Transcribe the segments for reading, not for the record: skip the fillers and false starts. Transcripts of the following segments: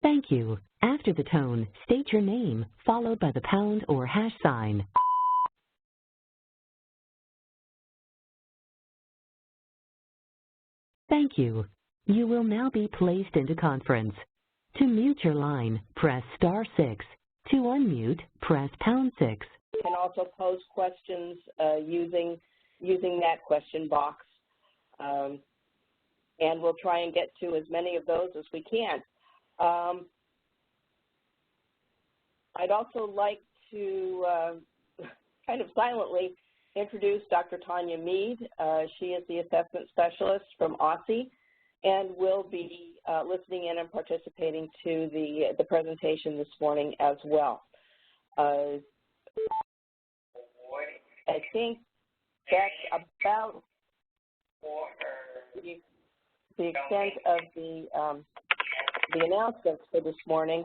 Thank you. After the tone, state your name, followed by the pound or hash sign. Thank you. You will now be placed into conference. To mute your line, press *6. To unmute, press #6. You can also pose questions using that question box, and we'll try and get to as many of those as we can. I'd also like to kind of silently introduce Dr. Tanya Mead. She is the assessment specialist from OSSI and will be listening in and participating to the presentation this morning as well. I think that's about the extent of the announcements for this morning.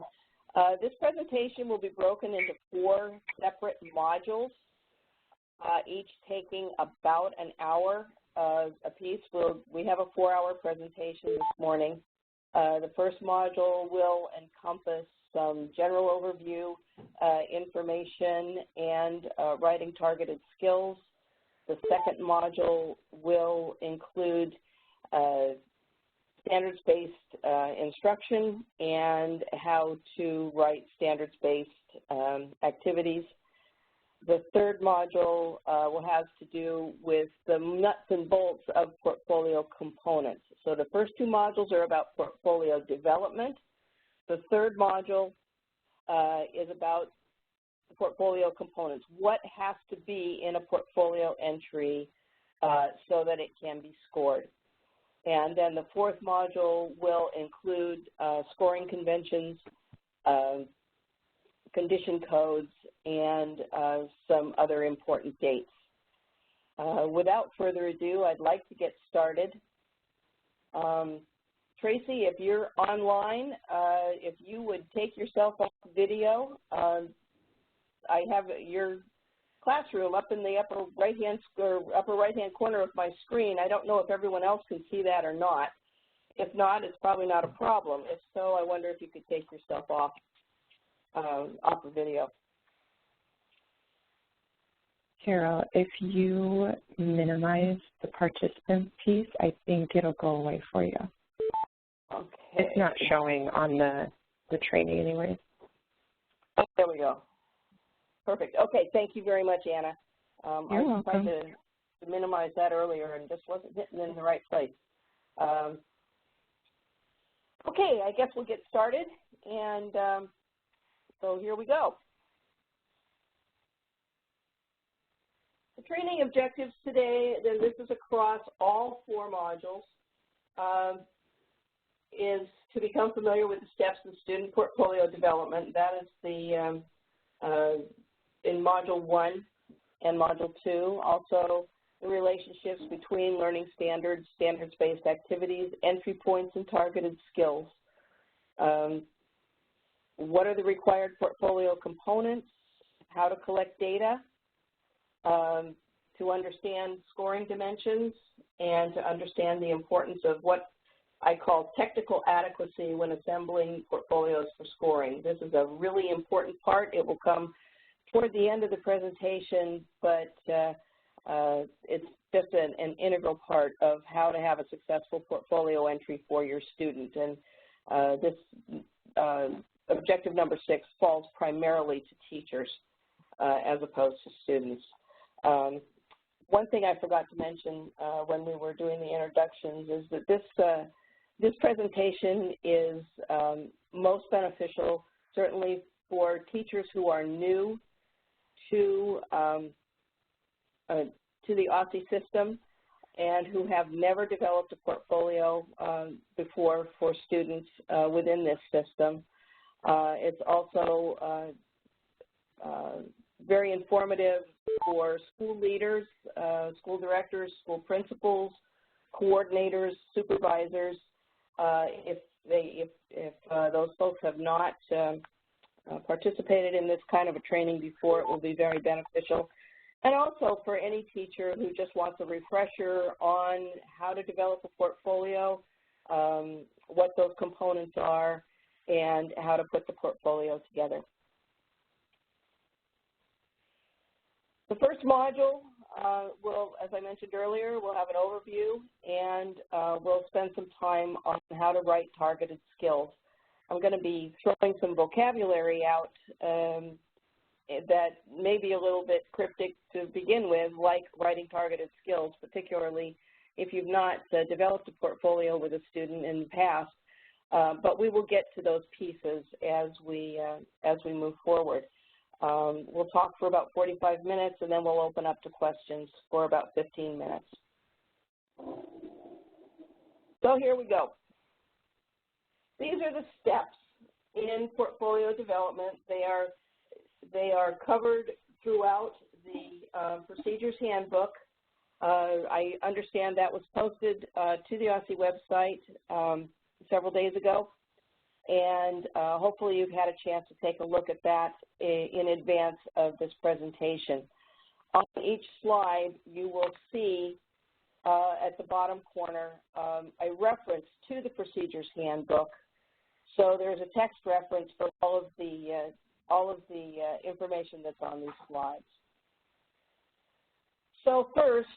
This presentation will be broken into 4 separate modules, each taking about an hour a piece. We have a 4-hour presentation this morning. The first module will encompass some general overview information and writing targeted skills. The second module will include standards-based instruction and how to write standards-based activities. The third module will have to do with the nuts and bolts of portfolio components. So the first 2 modules are about portfolio development. The third module is about portfolio components. What has to be in a portfolio entry so that it can be scored? And then the fourth module will include scoring conventions, condition codes, and some other important dates. Without further ado, I'd like to get started. Tracy, if you're online, if you would take yourself off video. I have your classroom up in the upper right-hand corner of my screen. I don't know if everyone else can see that or not. If not, it's probably not a problem. If so, I wonder if you could take yourself off the video. Carol, if you minimize the participant piece, I think it'll go away for you. Okay. It's not showing on the training anyways. Oh, there we go. Perfect. Okay, thank you very much, Anna. You're I was welcome. trying to minimize that earlier and just wasn't hitting in the right place. Okay, I guess we'll get started. And so here we go. The training objectives today, this is across all 4 modules, is to become familiar with the steps in student portfolio development. That is the in Module 1 and Module 2. Also, the relationships between learning standards, standards-based activities, entry points, and targeted skills. What are the required portfolio components? How to collect data, to understand scoring dimensions, and to understand the importance of what I call technical adequacy when assembling portfolios for scoring. This is a really important part. It will come toward the end of the presentation, but it's just an integral part of how to have a successful portfolio entry for your student. And this objective number 6 falls primarily to teachers as opposed to students. One thing I forgot to mention when we were doing the introductions is that this presentation is most beneficial certainly for teachers who are new to the OSSI system and who have never developed a portfolio before for students within this system. It's also very informative for school leaders, school directors, school principals, coordinators, supervisors. If those folks have not participated in this kind of a training before, it will be very beneficial. And also for any teacher who just wants a refresher on how to develop a portfolio, what those components are, and how to put the portfolio together. The first module will, as I mentioned earlier, we'll have an overview, and we'll spend some time on how to write targeted skills. I'm going to be throwing some vocabulary out that may be a little bit cryptic to begin with, like writing targeted skills, particularly if you've not developed a portfolio with a student in the past. But we will get to those pieces as we move forward. We'll talk for about 45 minutes, and then we'll open up to questions for about 15 minutes. So here we go. These are the steps in portfolio development. They are covered throughout the Procedures Handbook. I understand that was posted to the OSSE website several days ago, and hopefully you've had a chance to take a look at that in advance of this presentation. On each slide, you will see at the bottom corner a reference to the Procedures Handbook. So there's a text reference for all of the information that's on these slides. So first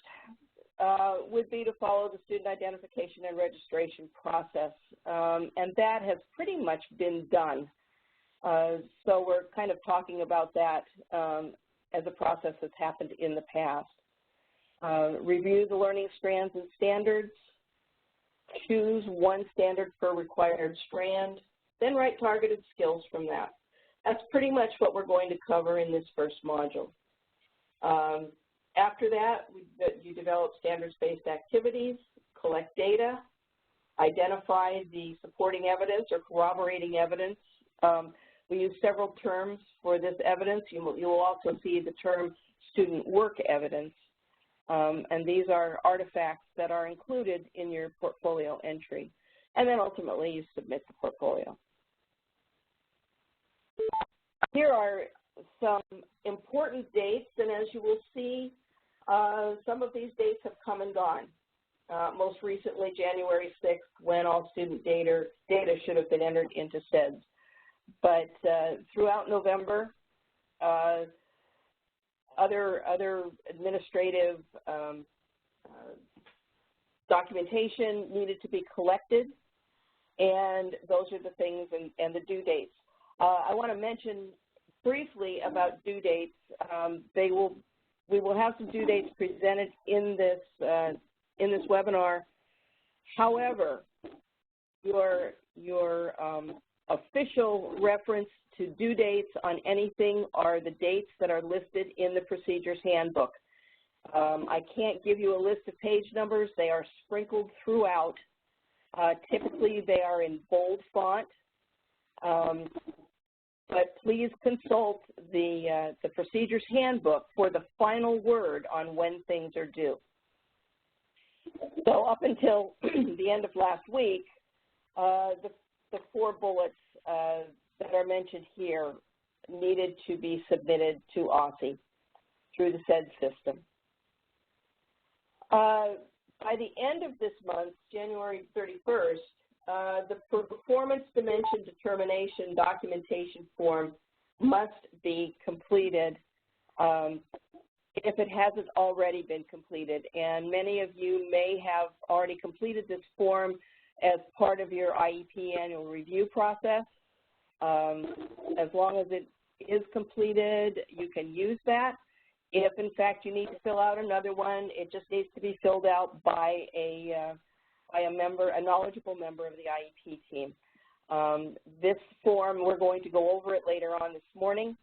would be to follow the student identification and registration process, and that has pretty much been done. So we're kind of talking about that as a process that's happened in the past. Review the learning strands and standards, choose one standard per required strand, then write targeted skills from that. That's pretty much what we're going to cover in this first module. After that, you develop standards-based activities, collect data, identify the supporting evidence or corroborating evidence. We use several terms for this evidence. You will also see the term student work evidence, and these are artifacts that are included in your portfolio entry. And then ultimately you submit the portfolio. Here are some important dates, and as you will see, some of these dates have come and gone. Most recently, January 6th, when all student data should have been entered into SEDS. But throughout November, other administrative documentation needed to be collected, and those are the things and the due dates. I want to mention briefly about due dates. We will have some due dates presented in this webinar. However, your official reference to due dates on anything are the dates that are listed in the Procedures Handbook. I can't give you a list of page numbers. They are sprinkled throughout. Typically, they are in bold font. But please consult the Procedures Handbook for the final word on when things are due. So up until the end of last week, the 4 bullets that are mentioned here needed to be submitted to OSSE through the SED system. By the end of this month, January 31st, the performance dimension determination documentation form must be completed if it hasn't already been completed. And many of you may have already completed this form as part of your IEP annual review process. As long as it is completed, you can use that. If, in fact, you need to fill out another one, it just needs to be filled out by a knowledgeable member of the IEP team. This form, we're going to go over it later on this morning.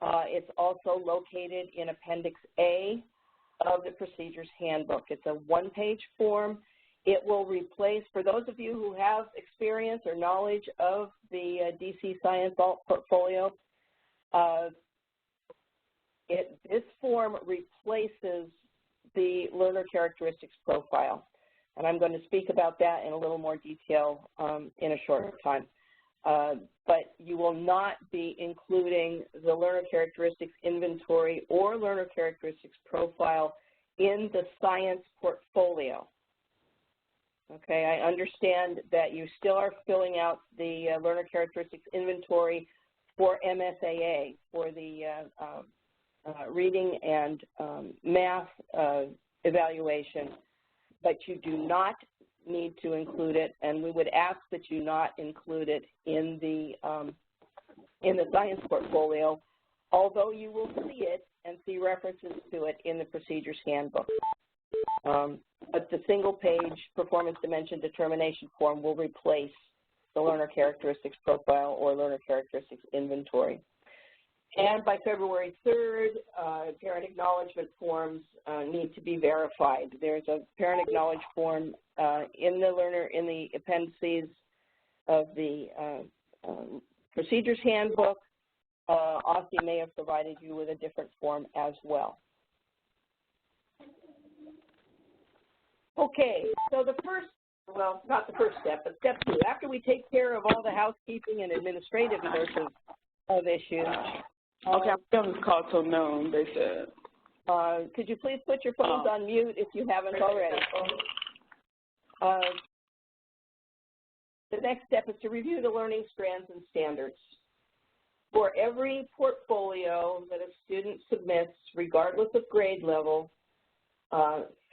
It's also located in Appendix A of the Procedures Handbook. It's a 1-page form. It will replace, for those of you who have experience or knowledge of the DC Science Alt portfolio, this form replaces the learner characteristics profile. And I'm going to speak about that in a little more detail in a short time. But you will not be including the learner characteristics inventory or learner characteristics profile in the science portfolio. Okay, I understand that you still are filling out the learner characteristics inventory for MSAA, for the reading and math evaluation, but you do not need to include it, and we would ask that you not include it in the science portfolio, although you will see it and see references to it in the procedures handbook. But the single-page performance dimension determination form will replace the learner characteristics profile or learner characteristics inventory. And by February 3rd, parent acknowledgement forms need to be verified. There's a parent acknowledge form in the appendices of the procedures handbook. OSSI may have provided you with a different form as well. Okay, so the first, well, not the first step, but step 2. After we take care of all the housekeeping and administrative sorts of issues. Okay, I'm on this call till noon, they said. Could you please put your phones on mute if you haven't already? The next step is to review the learning strands and standards. For every portfolio that a student submits, regardless of grade level,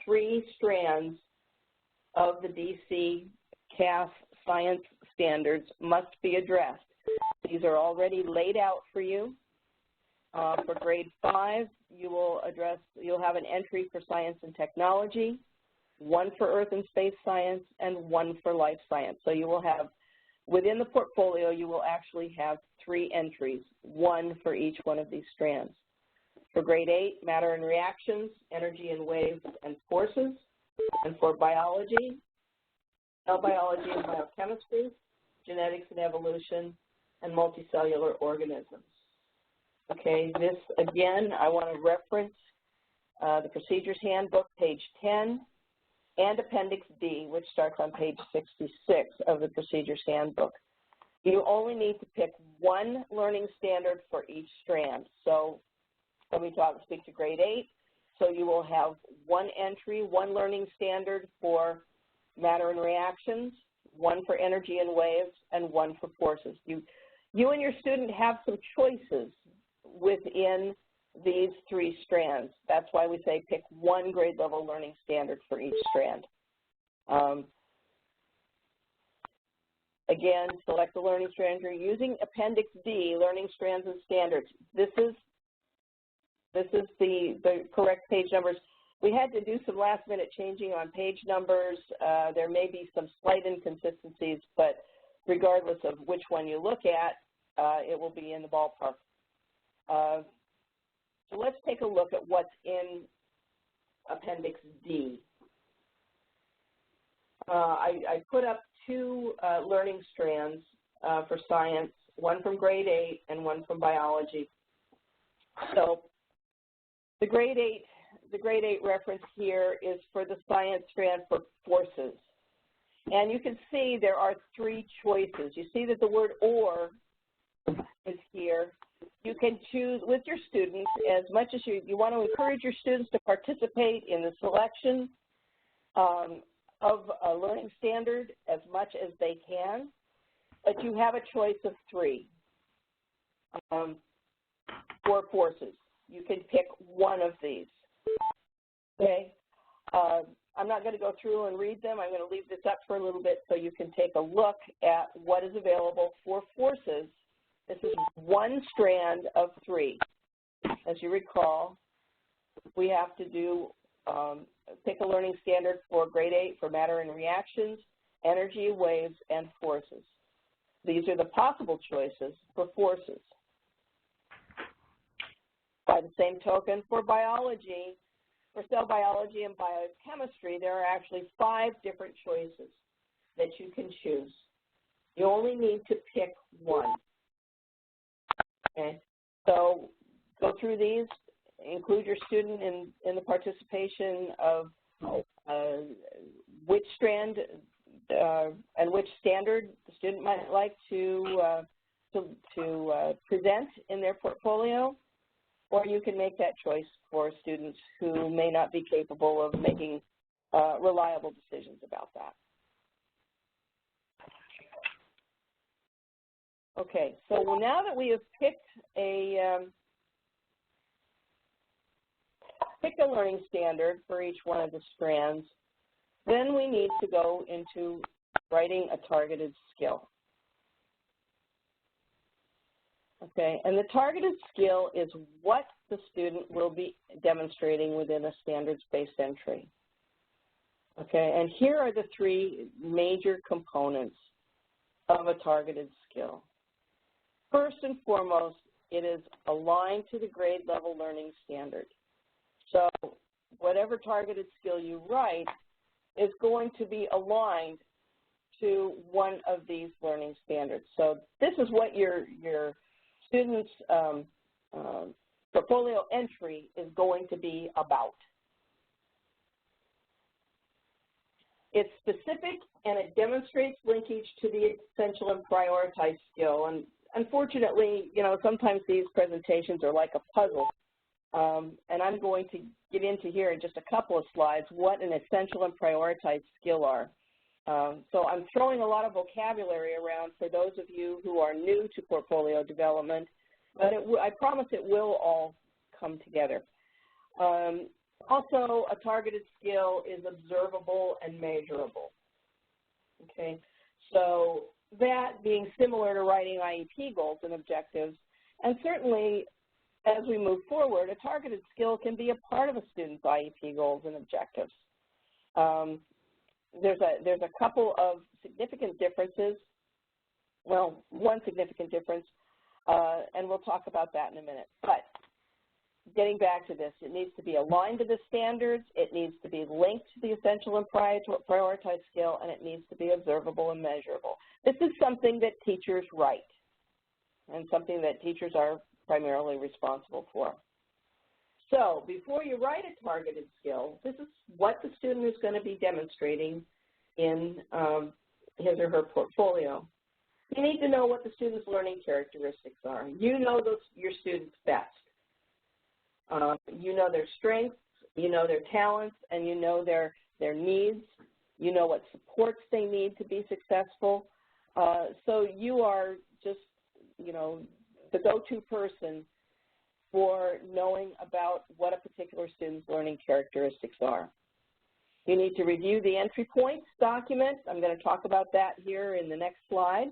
3 strands of the DC CAS science standards must be addressed. These are already laid out for you. For grade 5, you'll have an entry for science and technology, 1 for earth and space science, and 1 for life science. So you will have, within the portfolio, you will actually have 3 entries, 1 for each one of these strands. For grade 8, matter and reactions, energy and waves and forces. And for biology, cell biology and biochemistry, genetics and evolution, and multicellular organisms. Okay, this again, I want to reference the procedures handbook, page 10, and appendix D, which starts on page 66 of the procedures handbook. You only need to pick 1 learning standard for each strand. So when we speak to grade 8, so you will have 1 entry, 1 learning standard for matter and reactions, 1 for energy and waves, and 1 for forces. You and your student have some choices within these 3 strands. That's why we say pick 1 grade level learning standard for each strand. Again, select the learning strand you're using. Appendix D, learning strands and standards. This is the correct page numbers. We had to do some last minute changing on page numbers. There may be some slight inconsistencies, but regardless of which one you look at, it will be in the ballpark. So let's take a look at what's in Appendix D. I put up 2 learning strands for science, 1 from grade 8 and 1 from biology. So the grade 8 reference here is for the science strand for forces. And you can see there are 3 choices. You see that the word "or" is here. You can choose with your students, as much as you want to encourage your students to participate in the selection of a learning standard as much as they can, but you have a choice of 3 for forces. You can pick 1 of these, okay? I'm not going to go through and read them. I'm going to leave this up for a little bit so you can take a look at what is available for forces. This is 1 strand of 3. As you recall, we have to do pick a learning standard for grade 8 for matter and reactions, energy, waves, and forces. These are the possible choices for forces. By the same token, for biology, for cell biology and biochemistry, there are actually 5 different choices that you can choose. You only need to pick 1. Okay, so go through these, include your student in the participation of which strand and which standard the student might like to present in their portfolio, or you can make that choice for students who may not be capable of making reliable decisions about that. Okay, so now that we have picked a learning standard for each one of the strands, then we need to go into writing a targeted skill. Okay, and the targeted skill is what the student will be demonstrating within a standards-based entry. Okay, and here are the three major components of a targeted skill. First and foremost, it is aligned to the grade level learning standard. So whatever targeted skill you write is going to be aligned to one of these learning standards. So this is what your student's portfolio entry is going to be about. It's specific and it demonstrates linkage to the essential and prioritized skill. And unfortunately, you know, sometimes these presentations are like a puzzle. And I'm going to get into here in just a couple of slides what an essential and prioritized skill are. So I'm throwing a lot of vocabulary around for those of you who are new to portfolio development, but I promise it will all come together. Also, a targeted skill is observable and measurable. Okay, so that being similar to writing IEP goals and objectives, and certainly as we move forward, a targeted skill can be a part of a student's IEP goals and objectives. There's a couple of significant differences. Well, one significant difference, and we'll talk about that in a minute. But getting back to this, it needs to be aligned to the standards, it needs to be linked to the essential and prioritized skill, and it needs to be observable and measurable. This is something that teachers write and something that teachers are primarily responsible for. So before you write a targeted skill, this is what the student is going to be demonstrating in his or her portfolio. You need to know what the student's learning characteristics are. You know your students best. You know their strengths, you know their talents, and you know their needs. You know what supports they need to be successful. So you are just, you know, the go-to person for knowing about what a particular student's learning characteristics are. You need to review the entry points document. I'm going to talk about that here in the next slide.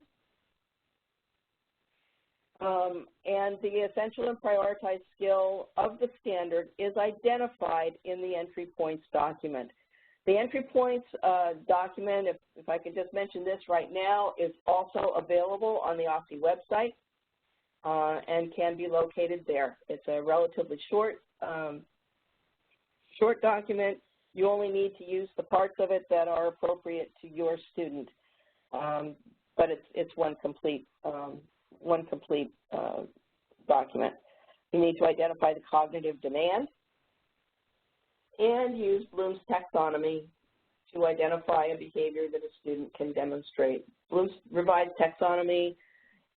And the essential and prioritized skill of the standard is identified in the entry points document. The entry points document, if I could just mention this right now, is also available on the OSSE website and can be located there. It's a relatively short document. You only need to use the parts of it that are appropriate to your student, but it's one complete document. You need to identify the cognitive demand and use Bloom's taxonomy to identify a behavior that a student can demonstrate. Bloom's revised taxonomy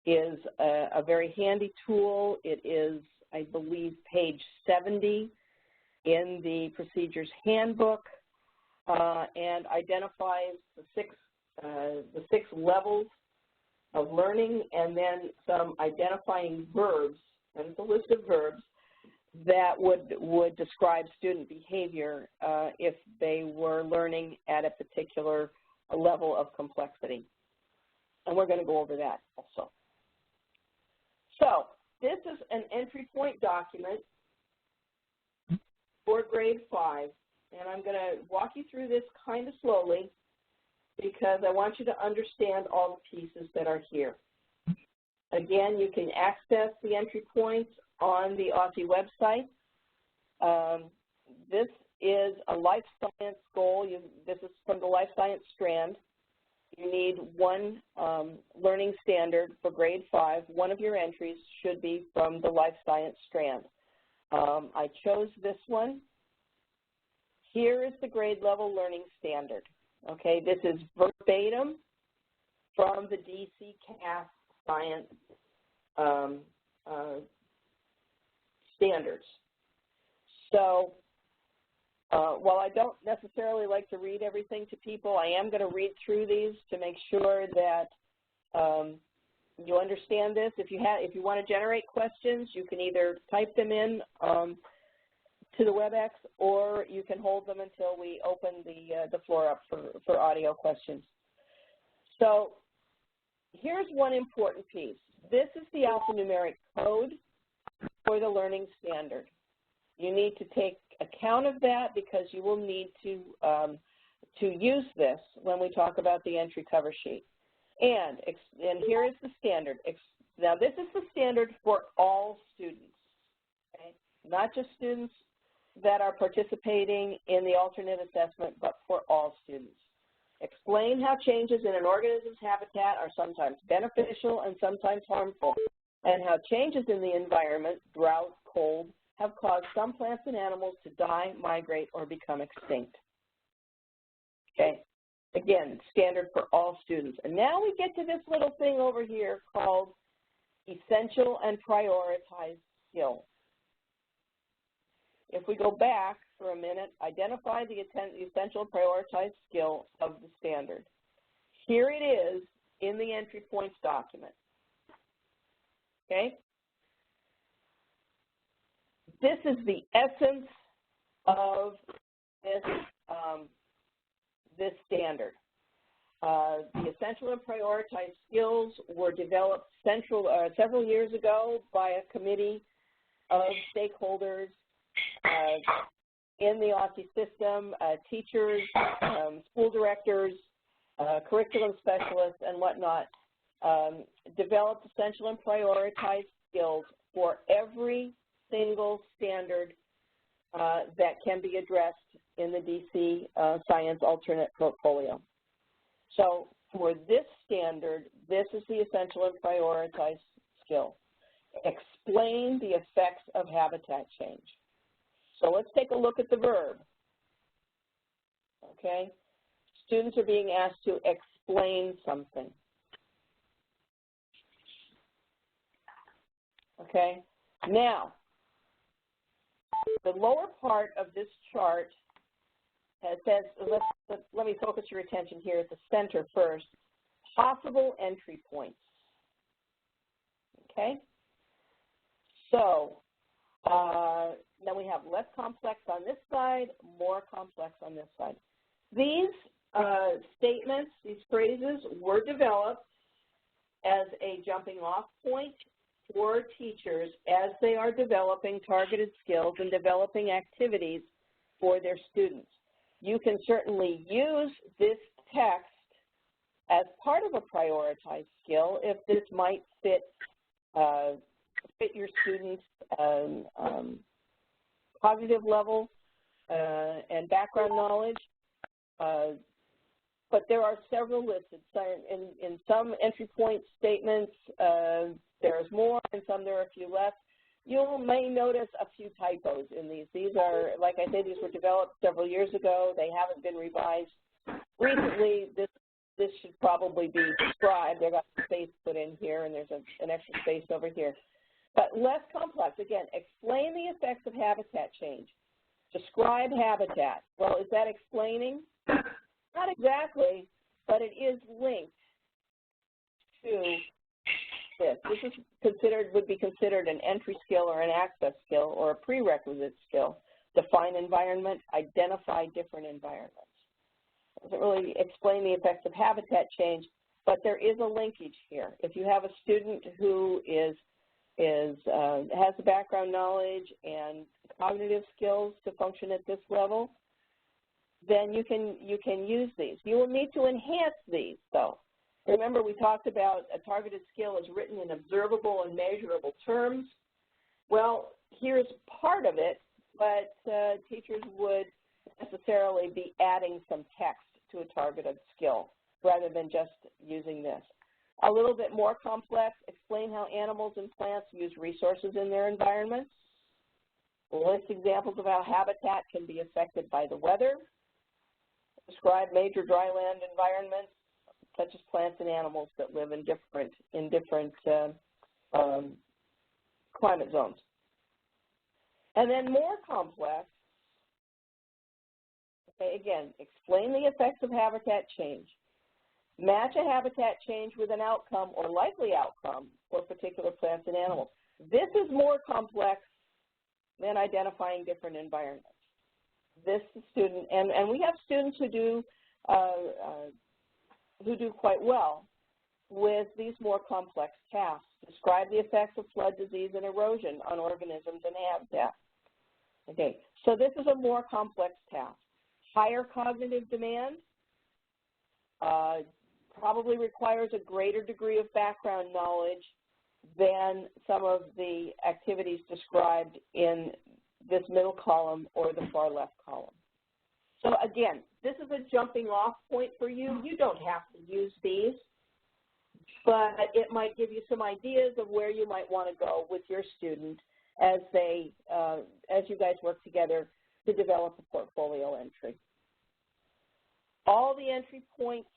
is a very handy tool. It is, I believe, page 70 in the procedures handbook and identifies the six levels of learning, and then some identifying verbs, and it's a list of verbs that would describe student behavior if they were learning at a particular level of complexity. And we're going to go over that also. So this is an entry point document for grade 5, and I'm going to walk you through this kind of slowly because I want you to understand all the pieces that are here. Again, you can access the entry points on the OSSE website. This is a life science goal. This is from the life science strand. You need one learning standard for grade 5. One of your entries should be from the life science strand. I chose this one. Here is the grade level learning standard. Okay, this is verbatim from the DC CAS science standards. So while I don't necessarily like to read everything to people, I am going to read through these to make sure that You understand this? If you want to generate questions, you can either type them in to the WebEx, or you can hold them until we open the floor up for audio questions. So here's one important piece. This is the alphanumeric code for the learning standard. You need to take account of that because you will need to use this when we talk about the entry cover sheet. And here is the standard. Now, this is the standard for all students, okay? Not just students that are participating in the alternate assessment, but for all students. Explain how changes in an organism's habitat are sometimes beneficial and sometimes harmful, and how changes in the environment, drought, cold, have caused some plants and animals to die, migrate, or become extinct. Okay, again, standard for all students. And now we get to this little thing over here called essential and prioritized skills. If we go back for a minute, identify the essential and prioritized skill of the standard. Here it is in the entry points document. Okay? This is the essence of this standard. The essential and prioritized skills were developed several years ago by a committee of stakeholders in the Aussie system, teachers, school directors, curriculum specialists, and whatnot, developed essential and prioritized skills for every single standard that can be addressed in the DC Science Alternate Portfolio. So for this standard, this is the essential and prioritized skill. Explain the effects of habitat change. So let's take a look at the verb. Okay? Students are being asked to explain something. Okay? Now, the lower part of this chart says, let me focus your attention here at the center first, possible entry points. Okay? So, then we have less complex on this side, more complex on this side. These statements, these phrases were developed as a jumping off point for teachers as they are developing targeted skills and developing activities for their students. You can certainly use this text as part of a prioritized skill if this might fit your students' cognitive level and background knowledge. But there are several listed. So in some entry point statements, there's more, and some there are a few less. You may notice a few typos in these. These are, like I said, these were developed several years ago. They haven't been revised recently. This should probably be described. They've got space put in here, and there's an extra space over here. But less complex. Again, explain the effects of habitat change. Describe habitat. Well, is that explaining? Not exactly, but it is linked to this. This is would be considered an entry skill or an access skill or a prerequisite skill. Define environment, identify different environments. It doesn't really explain the effects of habitat change, but there is a linkage here. If you have a student who has the background knowledge and cognitive skills to function at this level, then you can use these. You will need to enhance these, though. Remember, we talked about a targeted skill is written in observable and measurable terms. Well, here's part of it, but teachers would necessarily be adding some text to a targeted skill rather than just using this. A little bit more complex, explain how animals and plants use resources in their environments. List examples of how habitat can be affected by the weather. Describe major dryland environments, such as plants and animals that live in different climate zones. And then more complex, okay, again, explain the effects of habitat change. Match a habitat change with an outcome or likely outcome for particular plants and animals. This is more complex than identifying different environments. This student, and we have students who do quite well with these more complex tasks. Describe the effects of flood, disease, and erosion on organisms and habitat. Okay, so this is a more complex task. Higher cognitive demand probably requires a greater degree of background knowledge than some of the activities described in this middle column or the far left column. So again, this is a jumping off point for you. You don't have to use these, but it might give you some ideas of where you might want to go with your student as you guys work together to develop a portfolio entry. All the entry points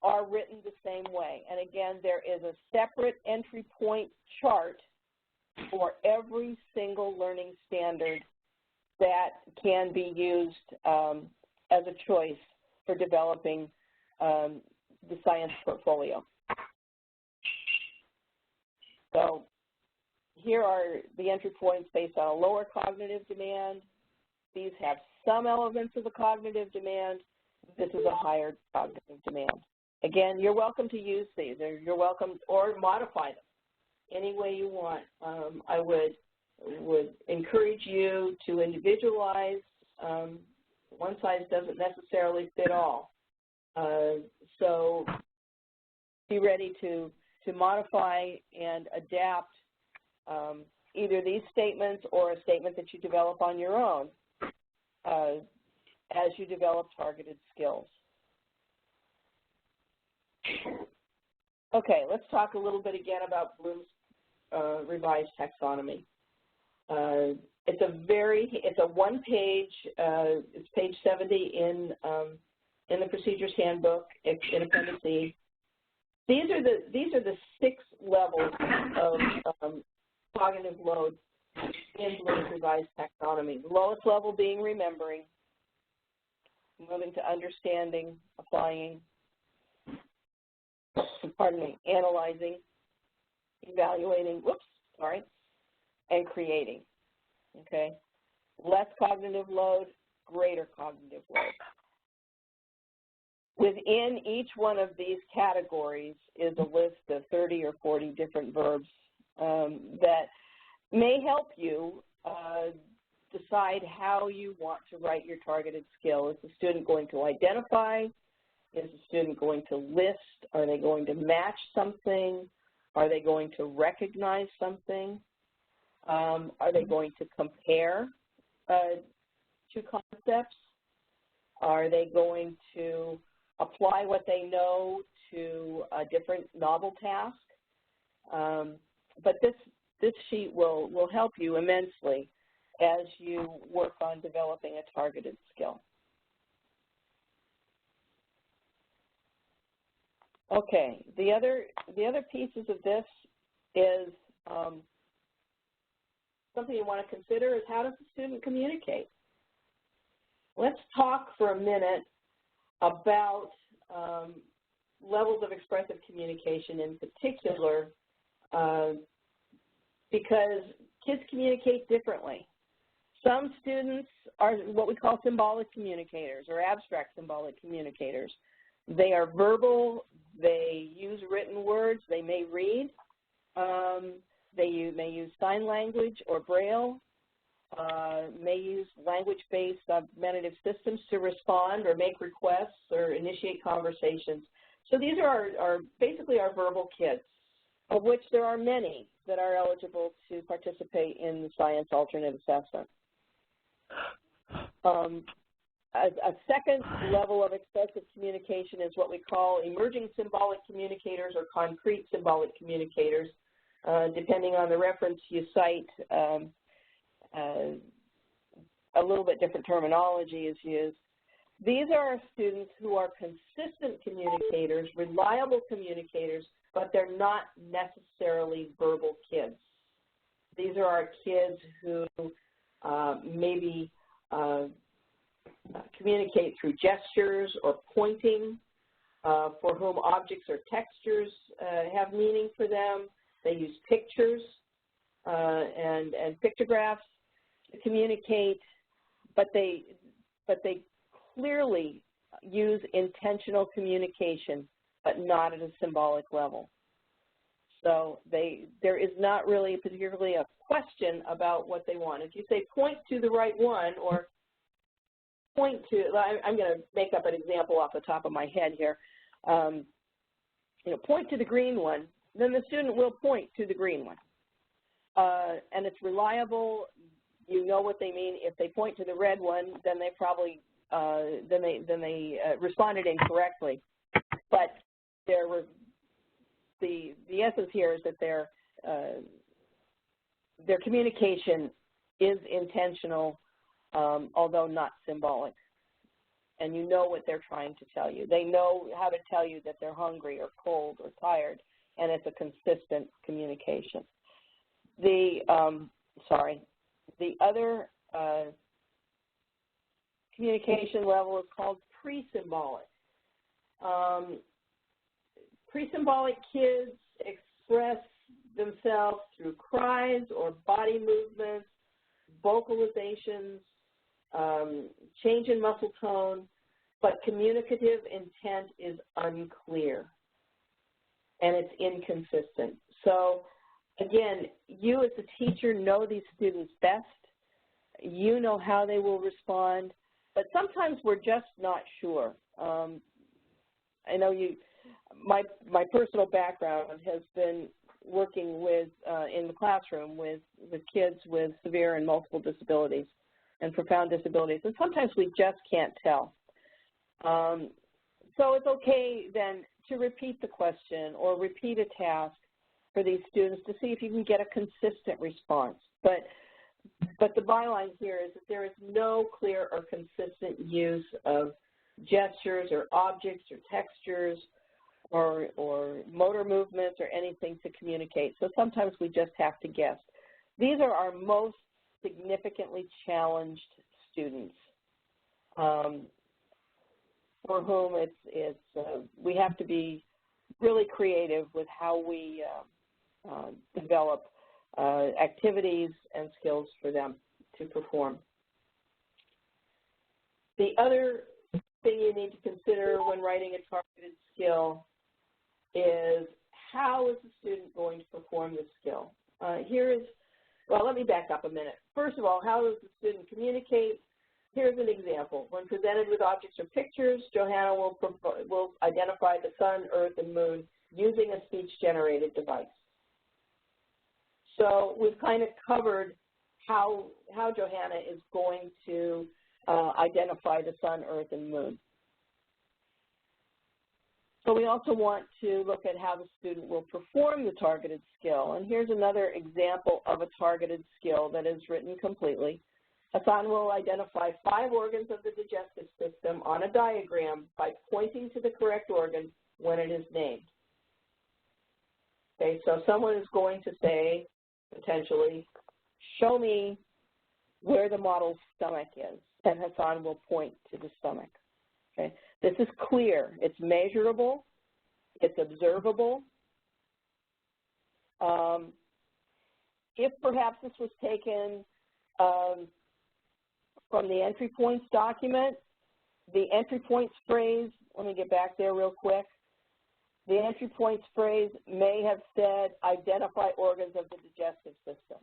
are written the same way. And again, there is a separate entry point chart for every single learning standard that can be used as a choice for developing the science portfolio. So here are the entry points based on a lower cognitive demand. These have some elements of the cognitive demand. This is a higher cognitive demand. Again, you're welcome to use these, or you're welcome, or modify them any way you want. I would encourage you to individualize. One size doesn't necessarily fit all. So be ready to modify and adapt either these statements or a statement that you develop on your own as you develop targeted skills. Okay, let's talk a little bit again about Bloom's revised taxonomy. It's a one-page. It's page 70 in the Procedures Handbook in Appendix E. These are the 6 levels of cognitive load in Bloom's revised taxonomy. The lowest level being remembering, moving to understanding, applying, analyzing, evaluating, and creating, okay? Less cognitive load, greater cognitive load. Within each one of these categories is a list of 30 or 40 different verbs that may help you decide how you want to write your targeted skill. Is the student going to identify? Is the student going to list? Are they going to match something? Are they going to recognize something? Are they going to compare two concepts? Are they going to apply what they know to a different novel task? But this sheet will help you immensely as you work on developing a targeted skill. Okay, the other pieces of this is something you want to consider is how does the student communicate? Let's talk for a minute about levels of expressive communication in particular because kids communicate differently. Some students are what we call symbolic communicators or abstract symbolic communicators. They are verbal, they use written words, they may read, they may use sign language or Braille, may use language-based augmentative systems to respond or make requests or initiate conversations. So these are basically our verbal kids, of which there are many that are eligible to participate in the science alternate assessment. A second level of expressive communication is what we call emerging symbolic communicators or concrete symbolic communicators. Depending on the reference you cite, a little bit different terminology is used. These are our students who are consistent communicators, reliable communicators, but they're not necessarily verbal kids. These are our kids who maybe communicate through gestures or pointing, for whom objects or textures have meaning for them. They use pictures and pictographs to communicate, but they clearly use intentional communication, but not at a symbolic level. So there is not really particularly a question about what they want. If you say point to the right one, or point to, I'm going to make up an example off the top of my head here. Point to the green one, then the student will point to the green one. And it's reliable. You know what they mean. If they point to the red one, then they probably responded incorrectly. But the essence here is that their communication is intentional, although not symbolic. And you know what they're trying to tell you. They know how to tell you that they're hungry or cold or tired, and it's a consistent communication. The other communication level is called pre-symbolic. Pre-symbolic kids express themselves through cries or body movements, vocalizations, change in muscle tone, but communicative intent is unclear and it's inconsistent. So again, you as a teacher know these students best. You know how they will respond, but sometimes we're just not sure. I know my personal background has been working with in the classroom with kids with severe and multiple disabilities and profound disabilities, and sometimes we just can't tell. So it's okay then to repeat the question or repeat a task for these students to see if you can get a consistent response. But the byline here is that there is no clear or consistent use of gestures or objects or textures or motor movements or anything to communicate. So sometimes we just have to guess. These are our most significantly challenged students, for whom we have to be really creative with how we develop activities and skills for them to perform. The other thing you need to consider when writing a targeted skill is how is the student going to perform the skill? Well, let me back up a minute. First of all, how does the student communicate? Here's an example. When presented with objects or pictures, Johanna will identify the sun, earth, and moon using a speech-generated device. So we've kind of covered how Johanna is going to identify the sun, earth, and moon. So we also want to look at how the student will perform the targeted skill. And here's another example of a targeted skill that is written completely. Hassan will identify 5 organs of the digestive system on a diagram by pointing to the correct organ when it is named. Okay, so someone is going to say, potentially, show me where the model's stomach is, and Hassan will point to the stomach. Okay, this is clear. It's measurable. It's observable. If perhaps this was taken from the entry points document, the entry points phrase, let me get back there real quick. The entry points phrase may have said identify organs of the digestive system.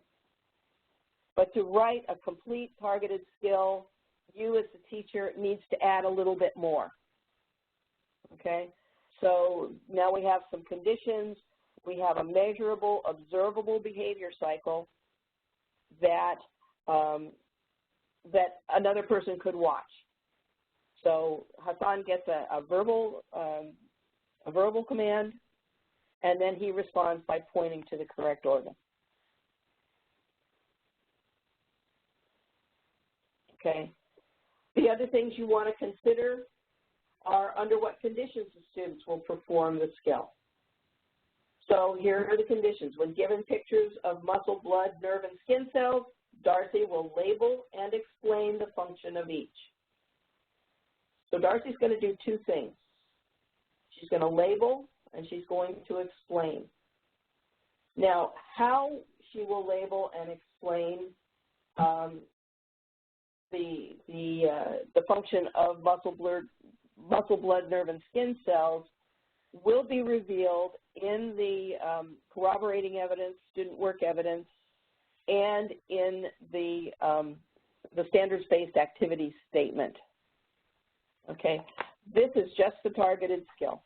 But to write a complete targeted skill, you as the teacher needs to add a little bit more. Okay? So now we have some conditions. We have a measurable, observable behavior cycle that that another person could watch. So Hassan gets a verbal command, and then he responds by pointing to the correct organ. Okay. The other things you want to consider are under what conditions the students will perform the skill. So here are the conditions. When given pictures of muscle, blood, nerve, and skin cells, Darcy will label and explain the function of each. So Darcy's going to do 2 things. she's going to label, and she's going to explain. Now, how she will label and explain the function of muscle, blood, nerve, and skin cells will be revealed in the corroborating evidence, student work evidence, and in the standards-based activity statement. Okay, this is just the targeted skill.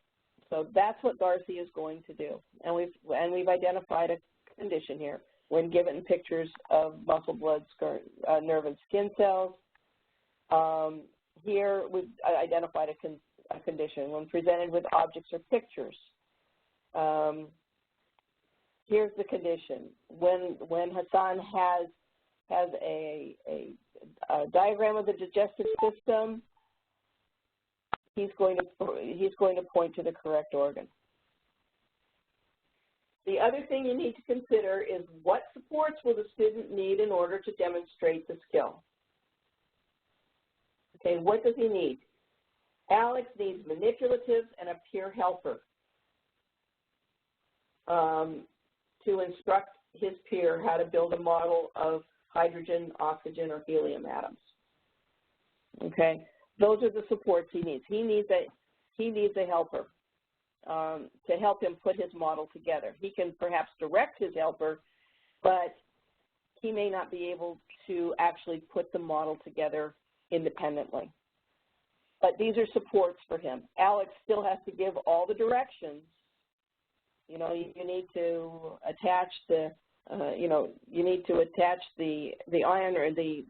So that's what Darcy is going to do, and we've identified a condition here. When given pictures of muscle, blood, nerve, and skin cells, here we've identified a condition. When presented with objects or pictures, here's the condition. When Hassan has a diagram of the digestive system, he's going to point to the correct organ. The other thing you need to consider is what supports will the student need in order to demonstrate the skill. Okay, what does he need? Alex needs manipulatives and a peer helper to instruct his peer how to build a model of hydrogen, oxygen, or helium atoms. Okay, those are the supports he needs. He needs a helper to help him put his model together. He can perhaps direct his helper, but he may not be able to actually put the model together independently. But these are supports for him. Alex still has to give all the directions. You know, you need to attach the, you need to attach the ion or the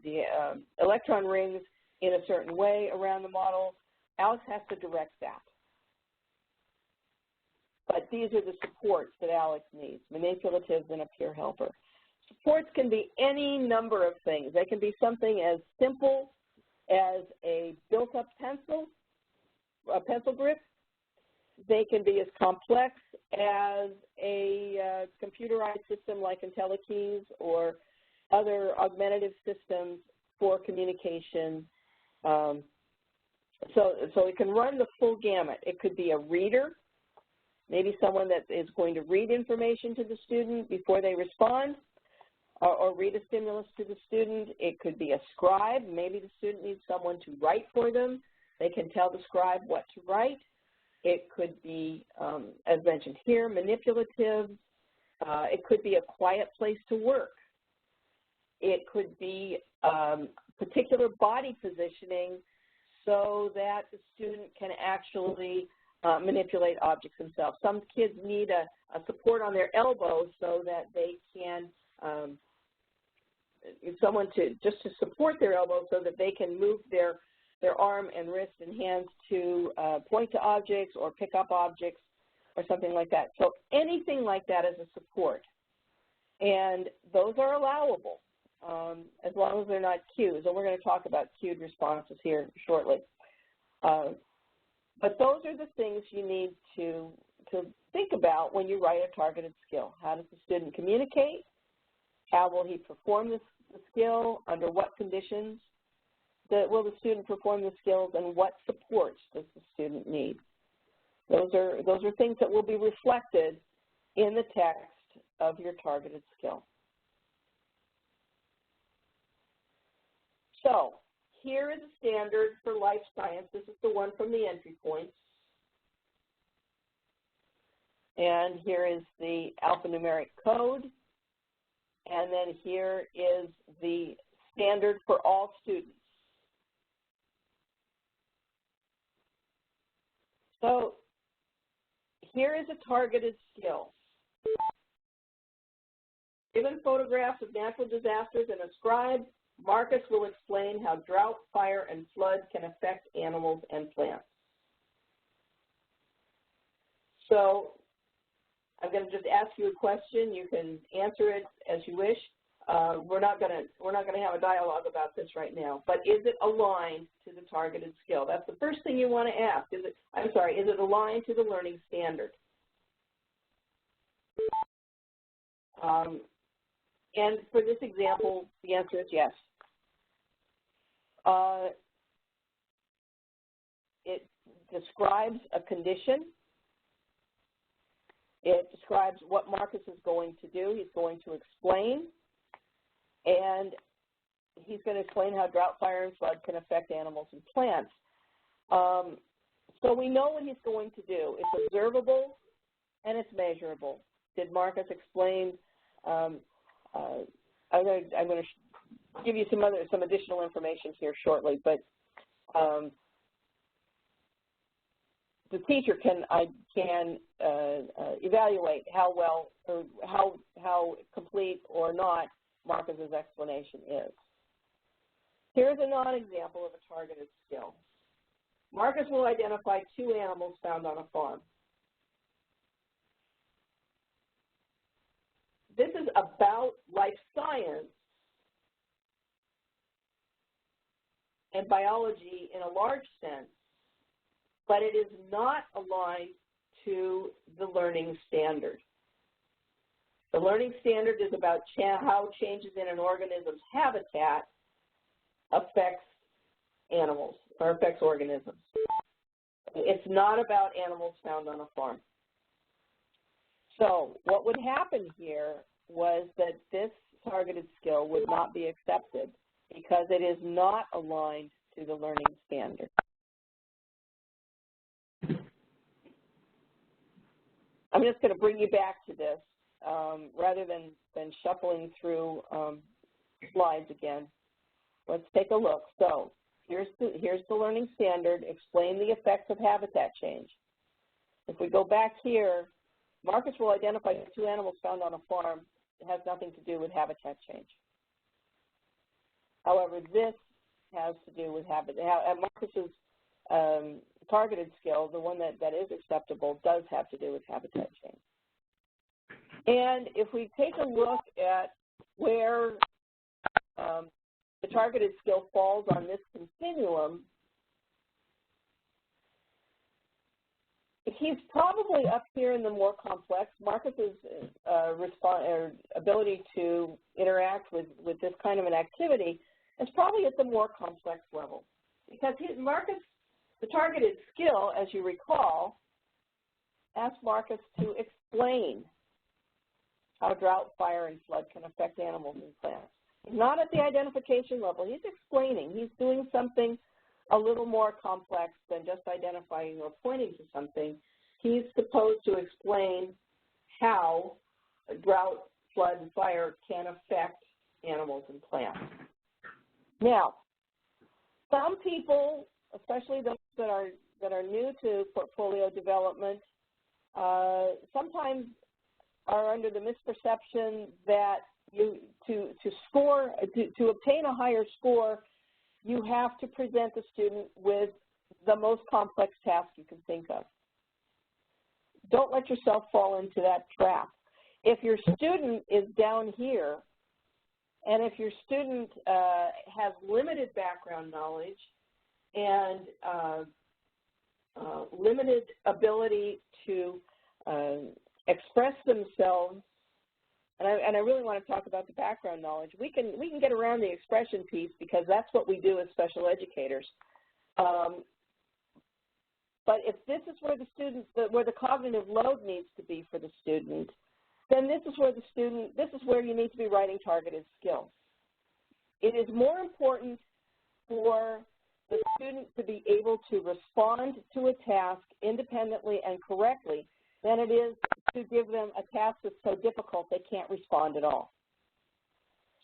electron rings in a certain way around the model. Alex has to direct that. But these are the supports that Alex needs, manipulatives and a peer helper. Supports can be any number of things. They can be something as simple as a built-up pencil, a pencil grip. They can be as complex as a computerized system like IntelliKeys or other augmentative systems for communication. So it can run the full gamut. It could be a reader, maybe someone that is going to read information to the student before they respond, or read a stimulus to the student. It could be a scribe. Maybe the student needs someone to write for them. They can tell the scribe what to write. It could be, as mentioned here, manipulative. It could be a quiet place to work. It could be particular body positioning so that the student can actually manipulate objects themselves. Some kids need a support on their elbow so that they can, someone just to support their elbow so that they can move their arm and wrist and hands to point to objects or pick up objects or something like that. So anything like that is a support. And those are allowable as long as they're not cues. And we're going to talk about cued responses here shortly. But those are the things you need to think about when you write a targeted skill. How does the student communicate? How will he perform the skill? Under what conditions will the student perform the skills, and what supports does the student need? Those are things that will be reflected in the text of your targeted skill. So here is a standard for life science. This is the one from the entry points. And here is the alphanumeric code. And then here is the standard for all students. So here is a targeted skill. Given photographs of natural disasters and a scribe, Marcus will explain how drought, fire, and flood can affect animals and plants. So I'm going to just ask you a question. You can answer it as you wish. We're not going to have a dialogue about this right now. But is it aligned to the targeted skill? That's the first thing you want to ask. Is it aligned to the learning standard? And for this example, the answer is yes. It describes a condition It describes what Marcus is going to do. He's going to explain, and he's going to explain how drought, fire, and flood can affect animals and plants. So we know what he's going to do. It's observable and it's measurable. Did Marcus explain? I'm going to give you some additional information here shortly, but the teacher can evaluate how well or how complete or not Marcus's explanation is. Here's a non-example of a targeted skill. Marcus will identify 2 animals found on a farm. This is about life science and biology in a large sense, but it is not aligned to the learning standard. The learning standard is about how changes in an organism's habitat affects animals or affects organisms. It's not about animals found on a farm. So what would happen here was that this targeted skill would not be accepted because it is not aligned to the learning standard. I'm just going to bring you back to this rather than shuffling through slides again. Let's take a look. So here's the learning standard. Explain the effects of habitat change. If we go back here, Marcus will identify 2 animals found on a farm. It has nothing to do with habitat change. However, this has to do with habitat. Marcus's targeted skill, the one that is acceptable, does have to do with habitat change. And if we take a look at where the targeted skill falls on this continuum, he's probably up here in the more complex. Marcus's ability to interact with this kind of an activity is probably at the more complex level. Because Marcus, the targeted skill, as you recall, asked Marcus to explain how drought, fire, and flood can affect animals and plants. He's not at the identification level. He's explaining. He's doing something a little more complex than just identifying or pointing to something. He's supposed to explain how drought, flood, and fire can affect animals and plants. Now, some people, especially those that are new to portfolio development, sometimes are under the misperception that to obtain a higher score, you have to present the student with the most complex task you can think of. Don't let yourself fall into that trap. If your student is down here, and if your student has limited background knowledge and limited ability to express themselves, and I really want to talk about the background knowledge. We can get around the expression piece because that's what we do as special educators. But if this is where where the cognitive load needs to be for the student, then this is where you need to be writing targeted skills. It is more important for the student to be able to respond to a task independently and correctly than it is to give them a task that's so difficult they can't respond at all.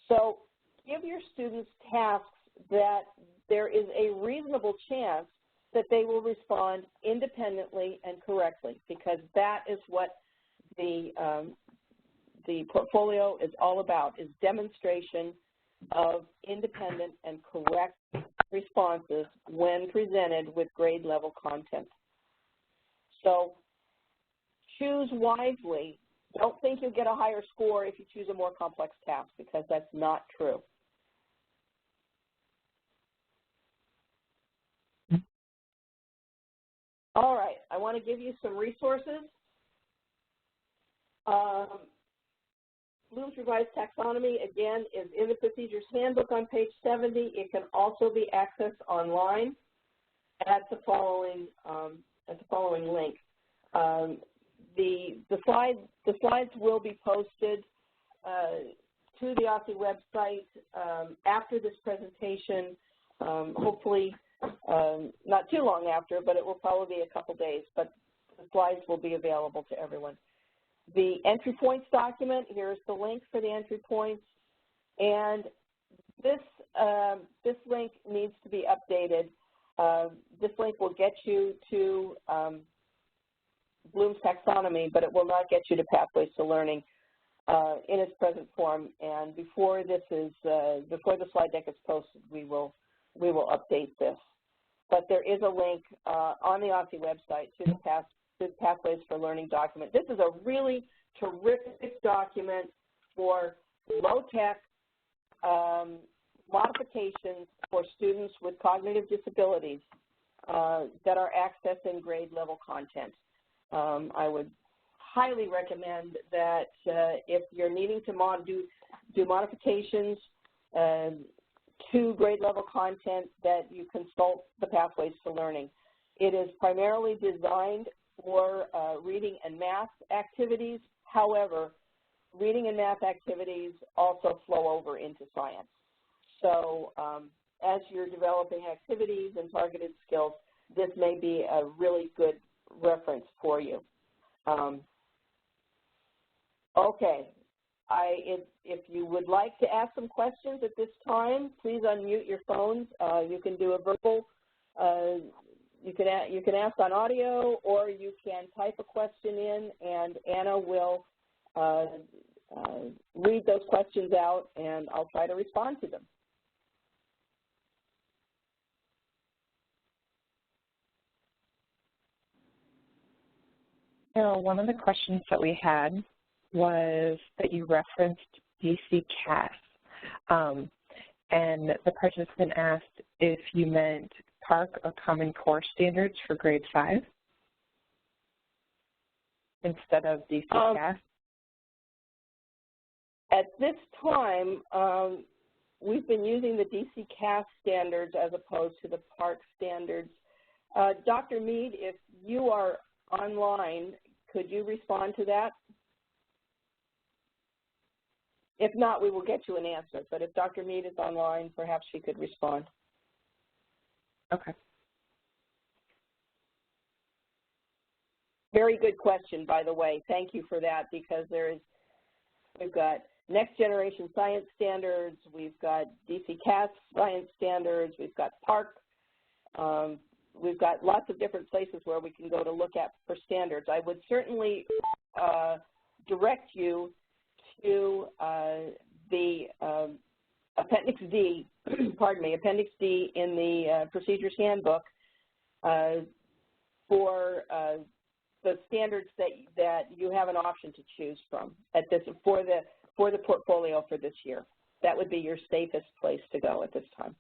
So give your students tasks that there is a reasonable chance that they will respond independently and correctly, because that is what the portfolio is all about, is demonstration of independent and correct responses when presented with grade level content. So choose wisely. Don't think you'll get a higher score if you choose a more complex task, because that's not true. All right, I want to give you some resources. Bloom's Revised Taxonomy, again, is in the Procedures Handbook on page 70. It can also be accessed online at the following link. the slides will be posted to the OSSE website after this presentation, hopefully not too long after, but it will probably be a couple days, but the slides will be available to everyone. The entry points document, here's the link for the entry points, and this link needs to be updated. This link will get you to Bloom's taxonomy, but it will not get you to Pathways to Learning in its present form. And before the slide deck is posted, we will update this. But there is a link on the OSSE website to the Pathways for Learning document. This is a really terrific document for low-tech modifications for students with cognitive disabilities that are accessing grade-level content. I would highly recommend that if you're needing to do modifications to grade-level content, that you consult the Pathways to Learning. It is primarily designed for reading and math activities. However, reading and math activities also flow over into science. So as you're developing activities and targeted skills, this may be a really good reference for you. Okay, if you would like to ask some questions at this time, please unmute your phones. You can do a verbal, you can ask on audio, or you can type a question in, and Anna will read those questions out, and I'll try to respond to them. Carol, one of the questions that we had was that you referenced DC-CAS, and the participant asked if you meant PARC or Common Core standards for grade 5 instead of DC-CAS. At this time, we've been using the DC-CAS standards as opposed to the PARC standards. Dr. Mead, if you are online, could you respond to that? If not, we will get you an answer. But if Dr. Mead is online, perhaps she could respond. Okay. Very good question, by the way. Thank you for that, because we've got next generation science standards, we've got DC-CAS science standards, we've got PARC. We've got lots of different places where we can go to look at for standards. I would certainly direct you to the Appendix D, pardon me, Appendix D in the Procedures Handbook for the standards that you have an option to choose from at this for the portfolio for this year. That would be your safest place to go at this time.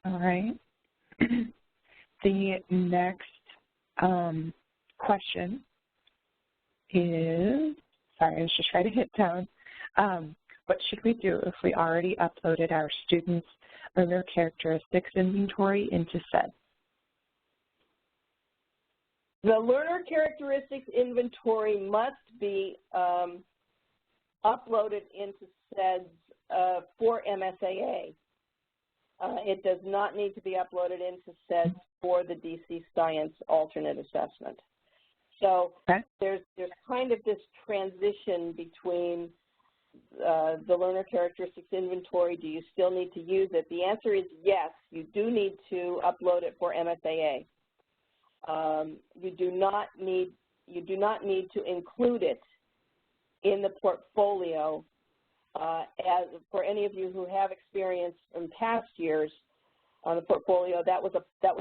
All right. The next question is, sorry, I was just trying to hit down. What should we do if we already uploaded our students' learner characteristics inventory into SED? The learner characteristics inventory must be uploaded into SEDS for MSAA. It does not need to be uploaded into SEDS for the DC Science alternate assessment. So there's kind of this transition between the learner characteristics inventory. Do you still need to use it? The answer is yes, you do need to upload it for MSAA. You do not need to include it in the portfolio. As for any of you who have experience in past years on the portfolio, that was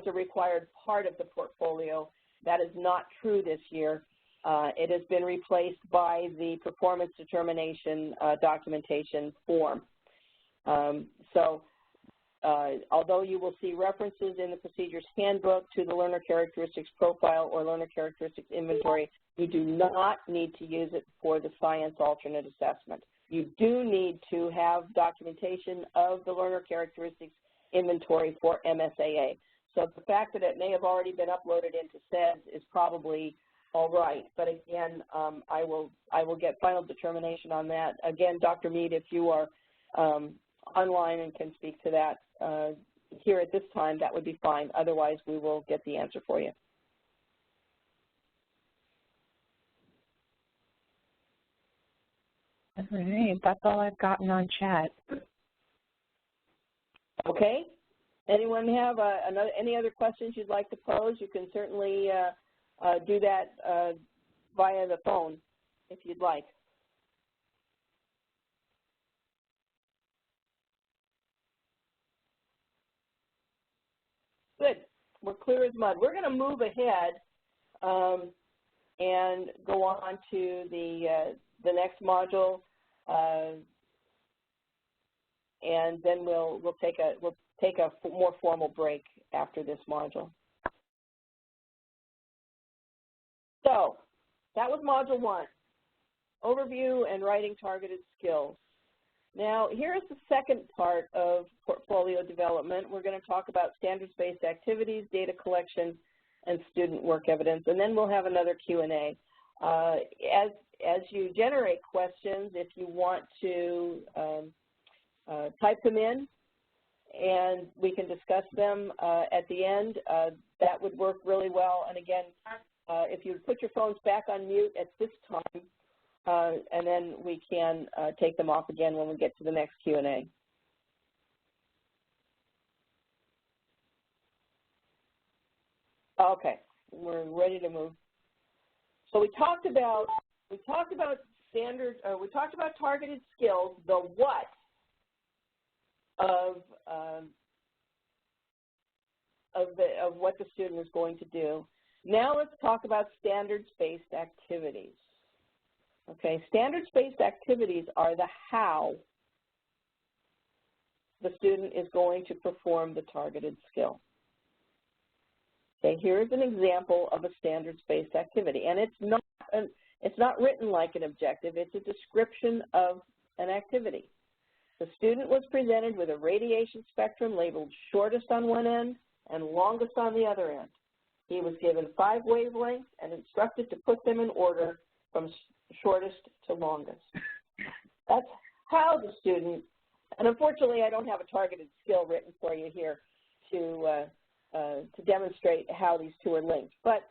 a required part of the portfolio. That is not true this year. It has been replaced by the performance determination documentation form. Although you will see references in the Procedures Handbook to the Learner Characteristics Profile or Learner Characteristics Inventory, you do not need to use it for the Science Alternate Assessment. You do need to have documentation of the Learner Characteristics Inventory for MSAA. So the fact that it may have already been uploaded into SEDS is probably all right. But again, I will get final determination on that. Again, Dr. Mead, if you are online and can speak to that here at this time, that would be fine. Otherwise, we will get the answer for you. All right, that's all I've gotten on chat. Okay. Anyone have any other questions you'd like to pose? You can certainly do that via the phone if you'd like. Good. We're clear as mud. We're going to move ahead and go on to the next module, and then we'll take a more formal break after this module. So that was Module 1, Overview and Writing Targeted Skills. Now, here's the second part of portfolio development. We're going to talk about standards-based activities, data collection, and student work evidence, and then we'll have another Q&A. As you generate questions, if you want to type them in, and we can discuss them at the end, that would work really well. And again, if you put your phones back on mute at this time, and then we can take them off again when we get to the next Q&A. Okay, we're ready to move. So we talked about standard. We talked about targeted skills, the what of what the student is going to do. Now let's talk about standards-based activities. Okay, standards-based activities are the how the student is going to perform the targeted skill. Okay, here's an example of a standards-based activity, and it's not written like an objective. It's a description of an activity. The student was presented with a radiation spectrum labeled shortest on one end and longest on the other end. He was given 5 wavelengths and instructed to put them in order from shortest to longest. That's how the student, and unfortunately I don't have a targeted skill written for you here to demonstrate how these two are linked, but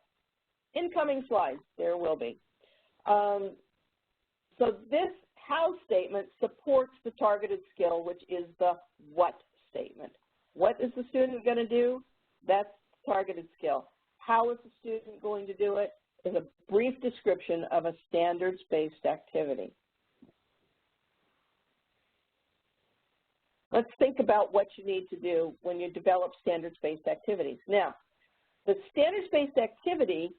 in coming slides there will be. So this how statement supports the targeted skill, which is the what statement. What is the student going to do? That's targeted skill. How is the student going to do it? Is a brief description of a standards-based activity. Let's think about what you need to do when you develop standards-based activities. Now, the standards-based activity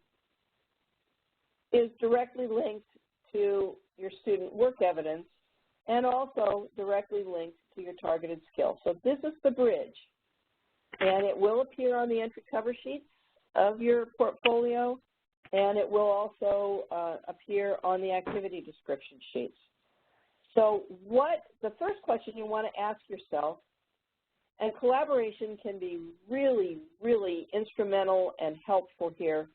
is directly linked to your student work evidence and also directly linked to your targeted skill. So this is the bridge, and it will appear on the entry cover sheets of your portfolio, and it will also appear on the activity description sheets. So the first question you want to ask yourself, and collaboration can be really, really instrumental and helpful here,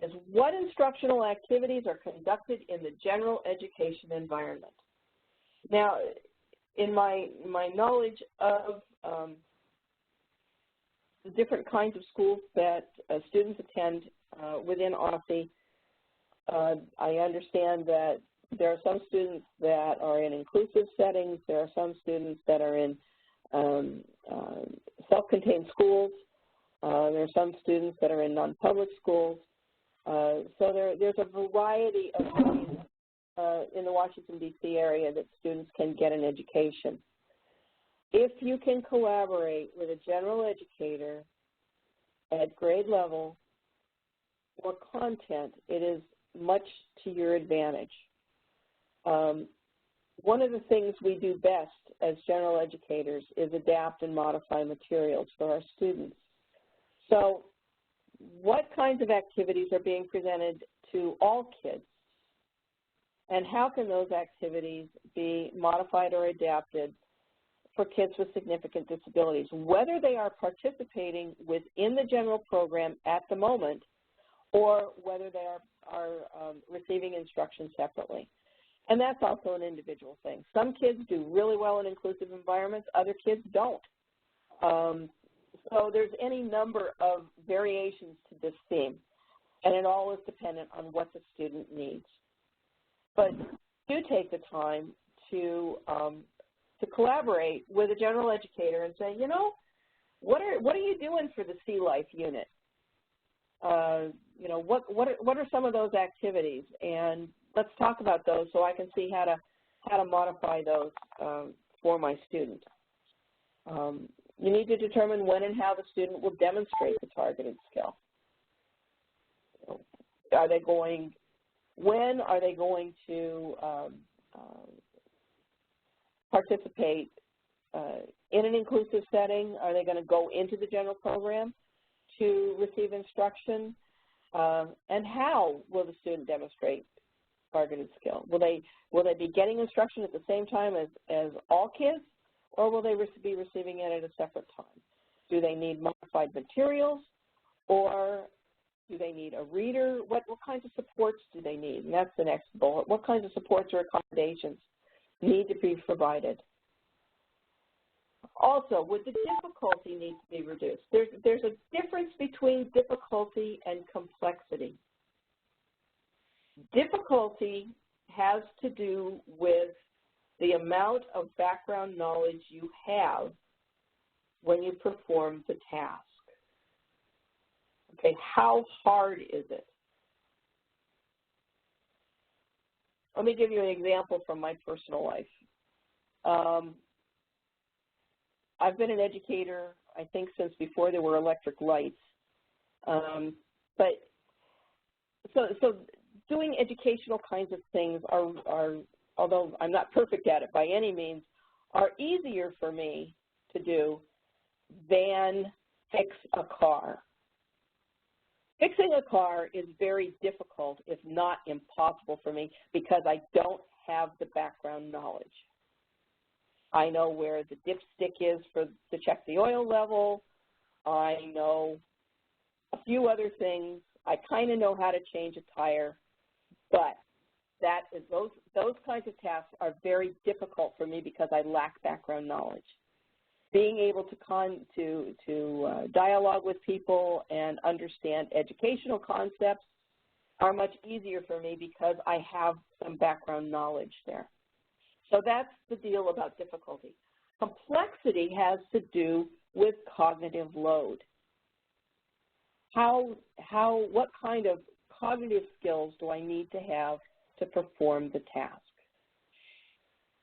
is what instructional activities are conducted in the general education environment? Now, in my knowledge of the different kinds of schools that students attend within OSSE, I understand that there are some students that are in inclusive settings. There are some students that are in self-contained schools. There are some students that are in non-public schools. So there's a variety of ways in the Washington, D.C. area that students can get an education. If you can collaborate with a general educator at grade level or content, it is much to your advantage. One of the things we do best as general educators is adapt and modify materials for our students. So what kinds of activities are being presented to all kids, and how can those activities be modified or adapted for kids with significant disabilities, whether they are participating within the general program at the moment or whether they are receiving instruction separately. And that's also an individual thing. Some kids do really well in inclusive environments, other kids don't. So there's any number of variations to this theme, and it all is dependent on what the student needs. But do take the time to collaborate with a general educator and say, you know, what are you doing for the Sea Life unit? You know, what are some of those activities? And let's talk about those so I can see how to modify those for my student. You need to determine when and how the student will demonstrate the targeted skill. When are they going to participate in an inclusive setting? Are they going to go into the general program to receive instruction? And how will the student demonstrate targeted skill? Will they be getting instruction at the same time as all kids, or will they be receiving it at a separate time? Do they need modified materials, or do they need a reader? What kinds of supports do they need? And that's the next bullet. What kinds of supports or accommodations need to be provided? Also, would the difficulty need to be reduced? There's a difference between difficulty and complexity. Difficulty has to do with the amount of background knowledge you have when you perform the task. Okay, how hard is it? Let me give you an example from my personal life. I've been an educator, I think, since before there were electric lights. But so doing educational kinds of things are, although I'm not perfect at it by any means, are easier for me to do than fix a car. Fixing a car is very difficult, if not impossible for me, because I don't have the background knowledge. I know where the dipstick is to check the oil level. I know a few other things. I kind of know how to change a tire, but those kinds of tasks are very difficult for me because I lack background knowledge. Being able to dialogue with people and understand educational concepts are much easier for me because I have some background knowledge there. So that's the deal about difficulty. Complexity has to do with cognitive load. What kind of cognitive skills do I need to have to perform the task?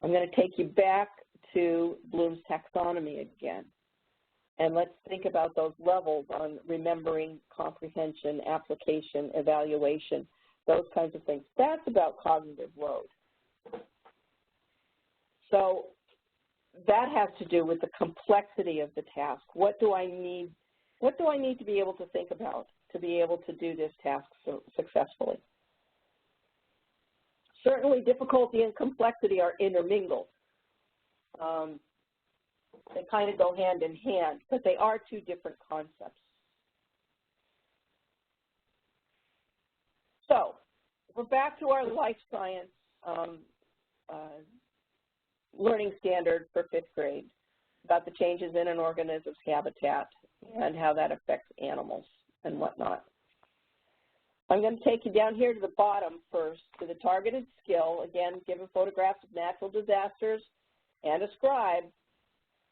I'm going to take you back to Bloom's taxonomy again. And let's think about those levels on remembering, comprehension, application, evaluation, those kinds of things. That's about cognitive load. So that has to do with the complexity of the task. What do I need to be able to think about to be able to do this task successfully? Certainly difficulty and complexity are intermingled. They kind of go hand in hand, but they are two different concepts. So we're back to our life science learning standard for 5th grade about the changes in an organism's habitat and how that affects animals and whatnot. I'm going to take you down here to the bottom first to the targeted skill. Again, given photographs of natural disasters and a scribe,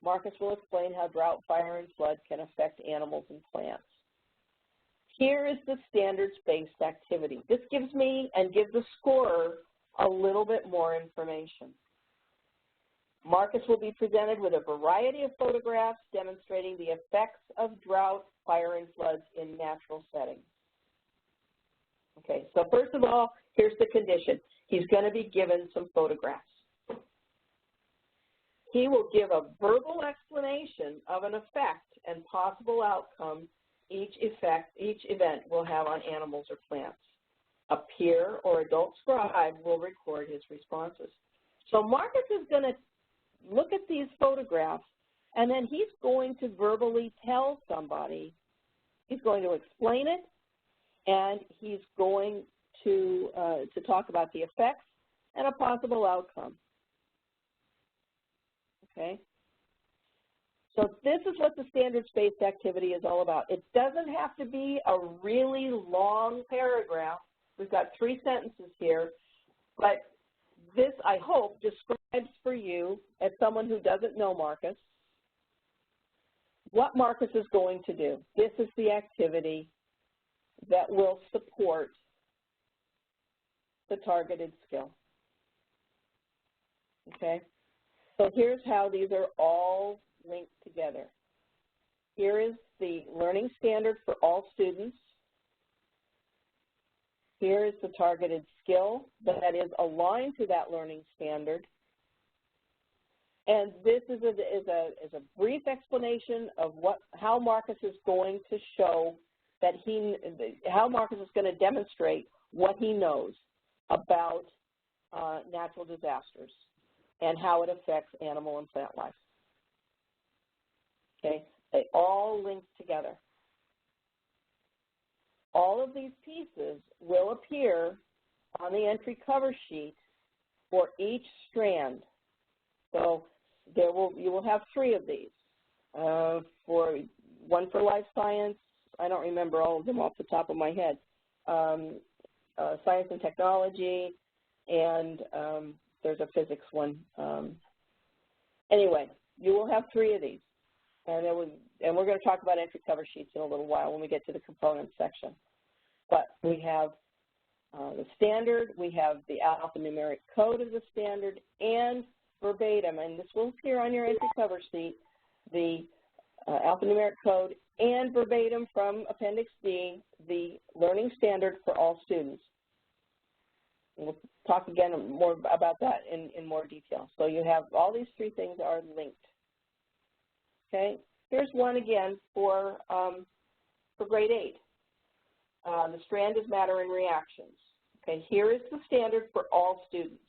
Marcus will explain how drought, fire, and flood can affect animals and plants. Here is the standards-based activity. This gives me and gives the scorer a little bit more information. Marcus will be presented with a variety of photographs demonstrating the effects of drought, fire, and floods in natural settings. Okay, so first of all, here's the condition. He's going to be given some photographs. He will give a verbal explanation of an effect and possible outcome each event will have on animals or plants. A peer or adult scribe will record his responses. So Marcus is going to look at these photographs, and then he's going to verbally tell somebody, he's going to explain it, and he's going to talk about the effects and a possible outcome. Okay? So this is what the standards-based activity is all about. It doesn't have to be a really long paragraph. We've got 3 sentences here, but this, I hope, describes for you, as someone who doesn't know Marcus, what Marcus is going to do. This is the activity that will support the targeted skill. Okay? So here's how these are all linked together. Here is the learning standard for all students. Here is the targeted skill that is aligned to that learning standard. And this is a brief explanation of how Marcus is going to show that how Marcus is going to demonstrate what he knows about natural disasters and how it affects animal and plant life. Okay, they all link together. All of these pieces will appear on the entry cover sheet for each strand. So you will have 3 of these. One for life science, I don't remember all of them off the top of my head. Science and technology, and there's a physics one. Anyway, you will have 3 of these. And we're going to talk about entry cover sheets in a little while when we get to the components section. But we have the standard, we have the alphanumeric code of the standard, and verbatim, and this will appear on your entry cover sheet, the alphanumeric code and verbatim from Appendix D, the learning standard for all students. And we'll talk again more about that in more detail. So you have all these 3 things are linked. Okay, here's one again for grade 8. The strand is matter and reactions. Okay, here is the standard for all students.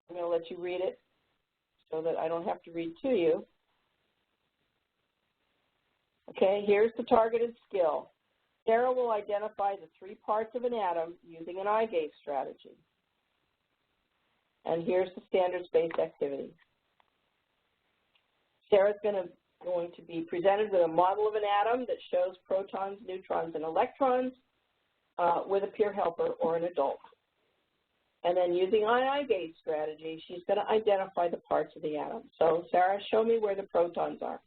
I'm going to let you read it so that I don't have to read to you. Okay, here's the targeted skill. Sarah will identify the 3 parts of an atom using an eye gaze strategy. And here's the standards-based activity. Sarah's going to be presented with a model of an atom that shows protons, neutrons, and electrons with a peer helper or an adult. And then using an eye gaze strategy, she's going to identify the parts of the atom. So Sarah, show me where the protons are.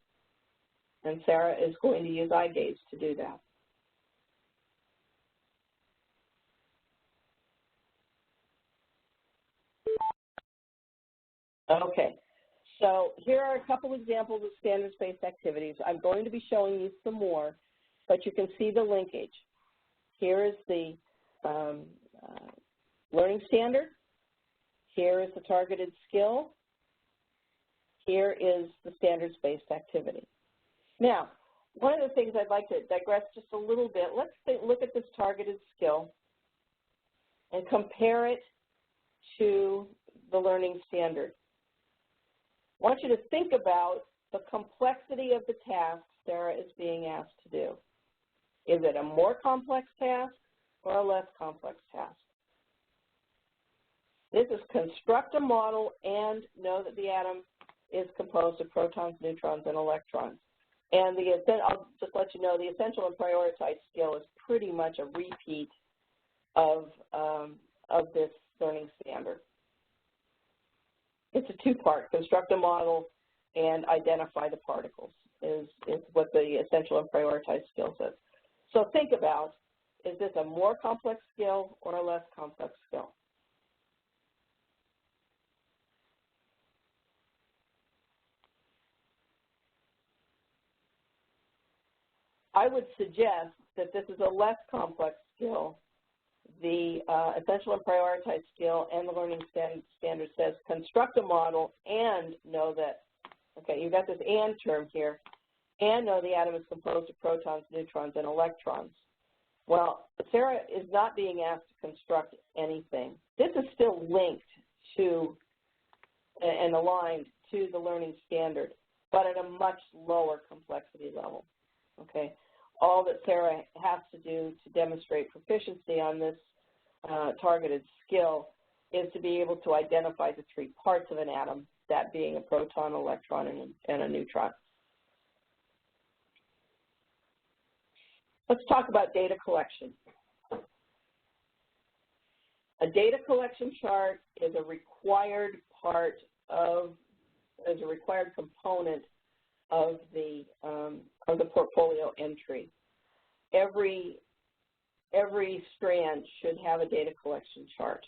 And Sarah is going to use eye gaze to do that. Okay. So here are a couple examples of standards-based activities. I'm going to be showing you some more, but you can see the linkage. Here is the learning standard. Here is the targeted skill. Here is the standards-based activity. Now, one of the things I'd like to digress just a little bit, let's look at this targeted skill and compare it to the learning standard. I want you to think about the complexity of the task Sarah is being asked to do. Is it a more complex task or a less complex task? This is construct a model and know that the atom is composed of protons, neutrons, and electrons. And I'll just let you know, the essential and prioritized skill is pretty much a repeat of this learning standard. It's a 2-part, construct a model and identify the particles is what the essential and prioritized skill says. So think about, is this a more complex skill or a less complex skill? I would suggest that this is a less complex skill. The essential and prioritized skill and the learning standard says construct a model and know that, okay, you've got this and term here, and know the atom is composed of protons, neutrons, and electrons. Well, Sarah is not being asked to construct anything. This is still linked to and aligned to the learning standard, but at a much lower complexity level, okay? All that Sarah has to do to demonstrate proficiency on this targeted skill is to be able to identify the three parts of an atom, that being a proton, electron, and a neutron. Let's talk about data collection. A data collection chart is a required part of, is a required component of the portfolio entry. Every strand should have a data collection chart.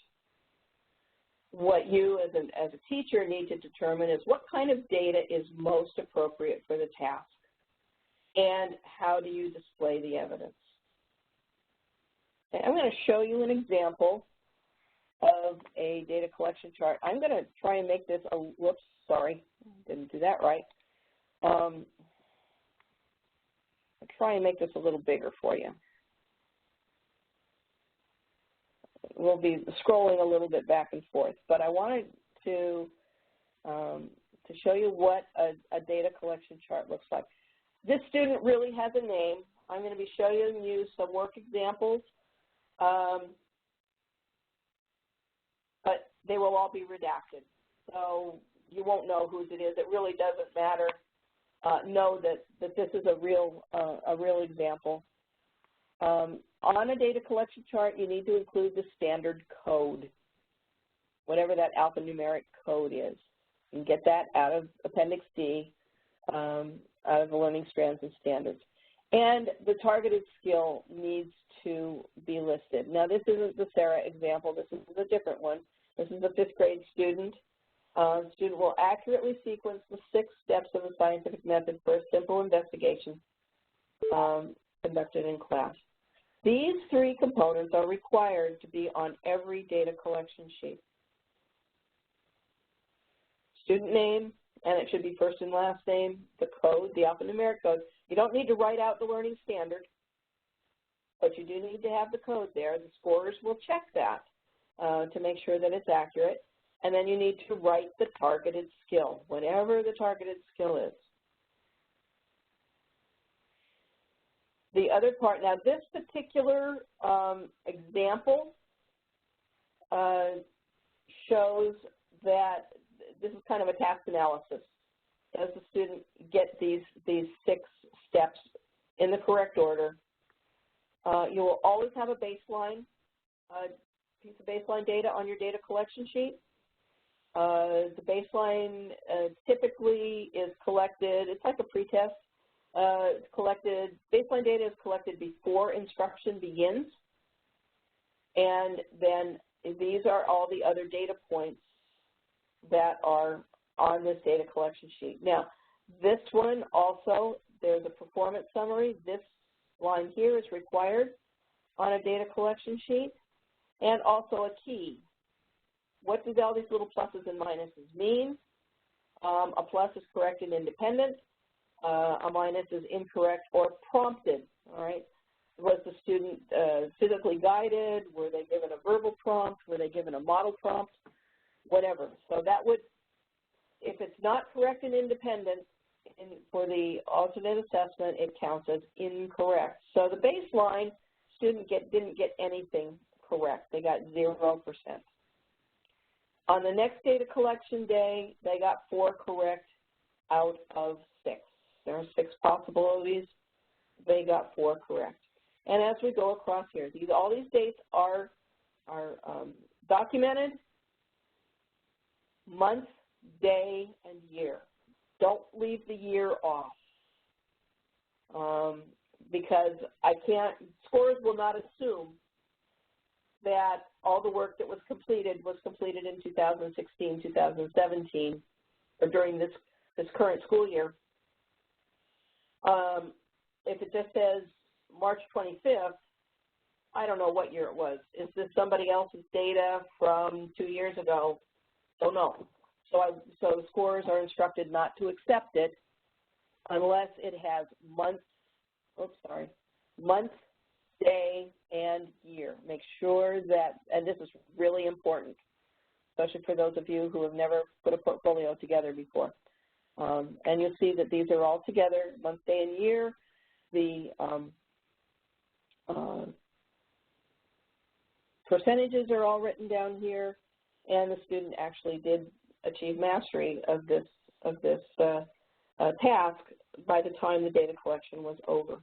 What you as a teacher need to determine is what kind of data is most appropriate for the task, and how do you display the evidence. And I'm going to show you an example of a data collection chart. I'm going to try and make this a, whoops, sorry, didn't do that right. I'll try and make this a little bigger for you. We'll be scrolling a little bit back and forth, but I wanted to show you what a data collection chart looks like. This student really has a name. I'm going to be showing you some work examples, but they will all be redacted, so you won't know whose it is. It really doesn't matter. Know that this is a real example. On a data collection chart, you need to include the standard code, whatever that alphanumeric code is. You can get that out of Appendix D, out of the Learning Strands and Standards. And the targeted skill needs to be listed. Now, this isn't the Sarah example. This is a different one. This is a 5th grade student. The student will accurately sequence the 6 steps of a scientific method for a simple investigation conducted in class. These 3 components are required to be on every data collection sheet. Student name, and it should be first and last name, the code, the alphanumeric code. You don't need to write out the learning standard, but you do need to have the code there. The scorers will check that to make sure that it's accurate. And then you need to write the targeted skill, whatever the targeted skill is. The other part, now this particular example shows that this is kind of a task analysis. Does the student get these 6 steps in the correct order? You will always have a baseline, piece of baseline data on your data collection sheet. The baseline typically is collected, it's like a pretest. It's collected, baseline data is collected before instruction begins, and then these are all the other data points that are on this data collection sheet. Now, this one also, there's a performance summary. This line here is required on a data collection sheet, and also a key. What do all these little pluses and minuses mean? A plus is correct and independent. A minus is incorrect or prompted, all right? Was the student physically guided? Were they given a verbal prompt? Were they given a model prompt? Whatever. So that would, if it's not correct and independent for the alternate assessment, it counts as incorrect. So the baseline, student didn't get anything correct. They got 0%. On the next data collection day, they got 4 correct out of 6. There are 6 possibilities. They got 4 correct. And as we go across here, all these dates are documented, month, day, and year. Don't leave the year off because scorers will not assume that all the work that was completed in 2016, 2017, or during this current school year. If it just says March 25th, I don't know what year it was. Is this somebody else's data from 2 years ago? Don't know. So the scorers are instructed not to accept it unless it has month, day, and year. Make sure that, and this is really important, especially for those of you who have never put a portfolio together before. And you'll see that these are all together, month, day, and year. The percentages are all written down here, and the student actually did achieve mastery of this task by the time the data collection was over.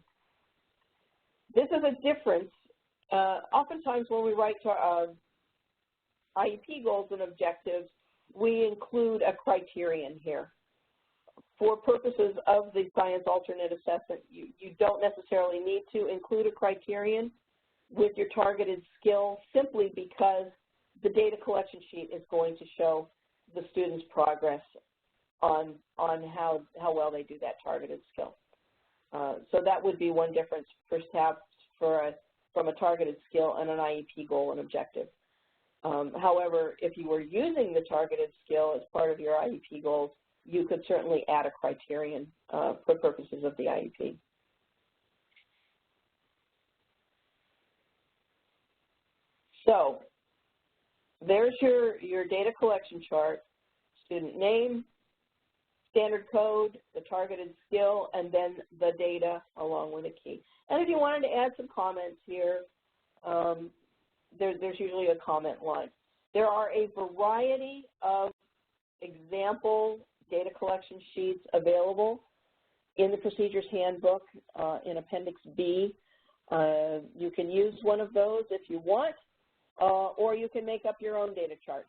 This is a difference. Oftentimes when we write to our IEP goals and objectives, we include a criterion here. For purposes of the science alternate assessment, you don't necessarily need to include a criterion with your targeted skill simply because the data collection sheet is going to show the student's progress on how well they do that targeted skill. So that would be one difference perhaps from a targeted skill and an IEP goal and objective. However, if you were using the targeted skill as part of your IEP goals, you could certainly add a criterion for purposes of the IEP. So there's your data collection chart, student name, standard code, the targeted skill, and then the data along with a key. And if you wanted to add some comments here, there's usually a comment line. There are a variety of example data collection sheets available in the Procedures Handbook in Appendix B. You can use one of those if you want, or you can make up your own data chart.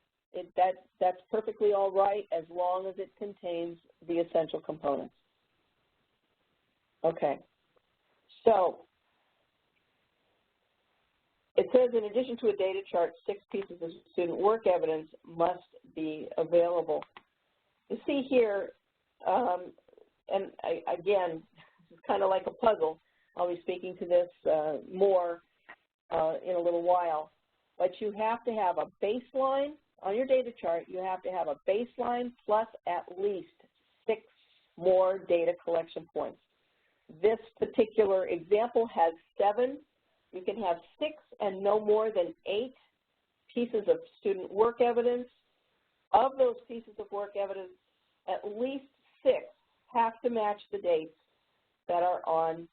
That's perfectly all right as long as it contains the essential components. Okay, so it says in addition to a data chart, 6 pieces of student work evidence must be available. You see here, and again, this is kind of like a puzzle. I'll be speaking to this more in a little while. But you have to have a baseline on your data chart. You have to have a baseline plus at least 6 more data collection points. This particular example has 7. You can have 6 and no more than 8 pieces of student work evidence. Of those pieces of work evidence, at least 6 have to match the dates that are on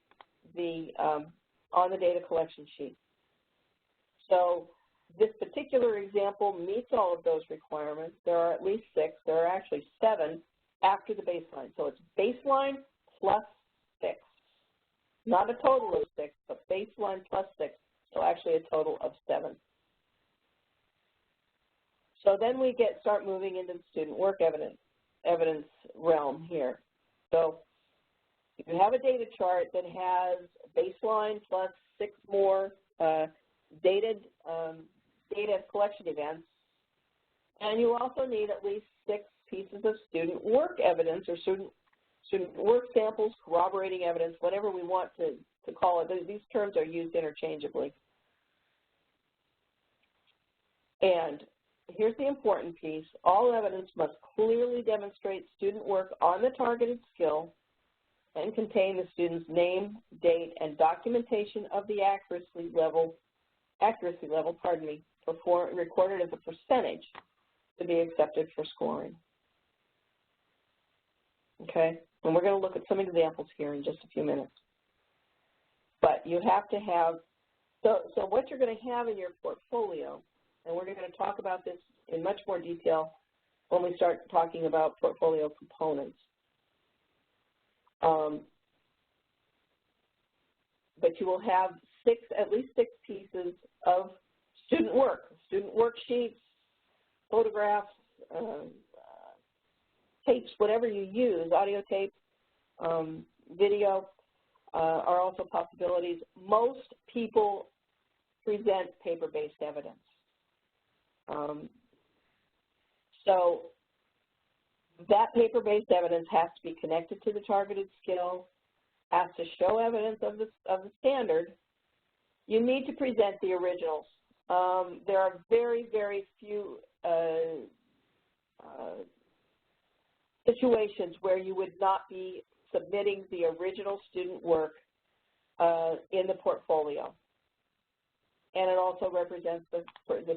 the data collection sheet. So this particular example meets all of those requirements. There are at least 6. There are actually 7 after the baseline. So it's baseline plus 6. Not a total of 6, but baseline plus 6. So actually a total of 7. So then we start moving into the student work evidence realm here. So you have a data chart that has baseline plus 6 more data collection events, and you also need at least 6 pieces of student work evidence or student work samples, corroborating evidence, whatever we want to call it. These terms are used interchangeably. And here's the important piece. All evidence must clearly demonstrate student work on the targeted skill and contain the student's name, date, and documentation of the accuracy level, recorded as a percentage to be accepted for scoring. Okay, and we're going to look at some examples here in just a few minutes. But you have to have, so what you're going to have in your portfolio, and we're going to talk about this in much more detail when we start talking about portfolio components. But you will have at least six pieces of student worksheets, photographs, tapes, whatever you use, audio tape, video are also possibilities. Most people present paper-based evidence. So that paper-based evidence has to be connected to the targeted skill, has to show evidence of the standard. You need to present the originals. There are very, very few situations where you would not be submitting the original student work in the portfolio. And it also represents the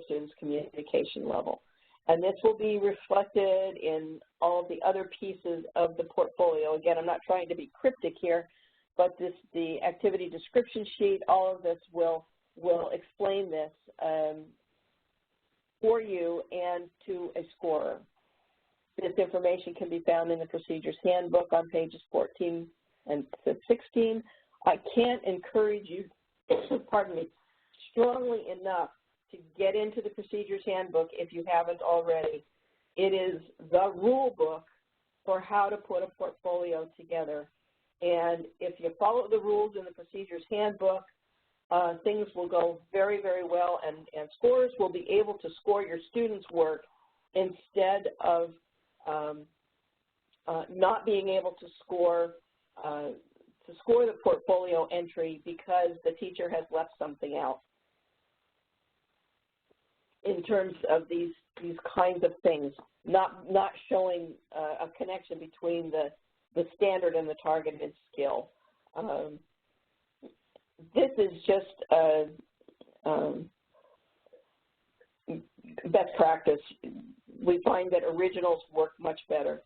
student's communication level. And this will be reflected in all of the other pieces of the portfolio. Again, I'm not trying to be cryptic here, but the activity description sheet, all of this will explain this for you and to a scorer. This information can be found in the Procedures Handbook on pages 14 and 16. I can't encourage you, pardon me, strongly enough to get into the Procedures Handbook if you haven't already. It is the rule book for how to put a portfolio together. And if you follow the rules in the Procedures Handbook, things will go very, very well, and scorers will be able to score your students' work instead of not being able to score the portfolio entry because the teacher has left something out in terms of these kinds of things, not showing a connection between the standard and the targeted skill. This is just best practice. We find that originals work much better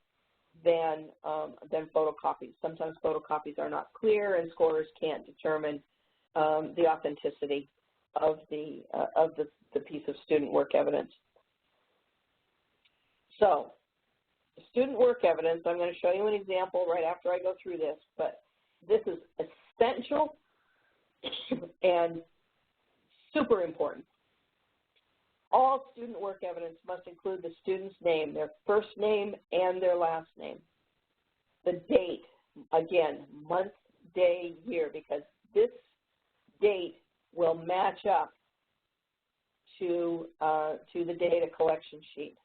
than photocopies. Sometimes photocopies are not clear, and scorers can't determine the authenticity of the piece of student work evidence. So, student work evidence, I'm going to show you an example right after I go through this, but this is essential and super important. All student work evidence must include the student's name, their first name and their last name. The date, again, month, day, year, because this date will match up to the data collection sheet.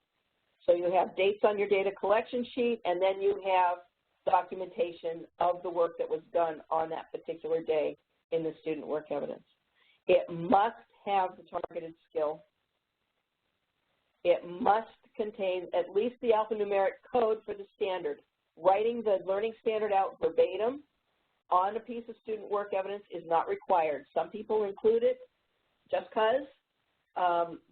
So you have dates on your data collection sheet, and then you have documentation of the work that was done on that particular day in the student work evidence. It must have the targeted skill. It must contain at least the alphanumeric code for the standard. Writing the learning standard out verbatim on a piece of student work evidence is not required. Some people include it just because,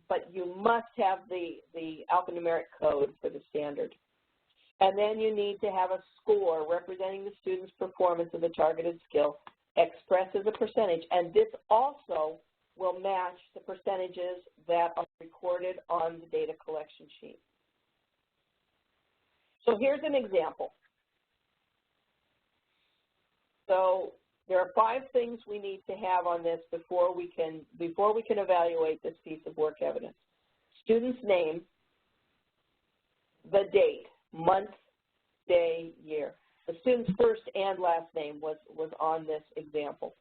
but you must have the alphanumeric code for the standard. And then you need to have a score representing the student's performance of the targeted skill expressed as a percentage. And this also will match the percentages that are recorded on the data collection sheet. So here's an example. So there are 5 things we need to have on this before we can evaluate this piece of work evidence. Student's name, the date, month, day, year. The student's first and last name was on this example.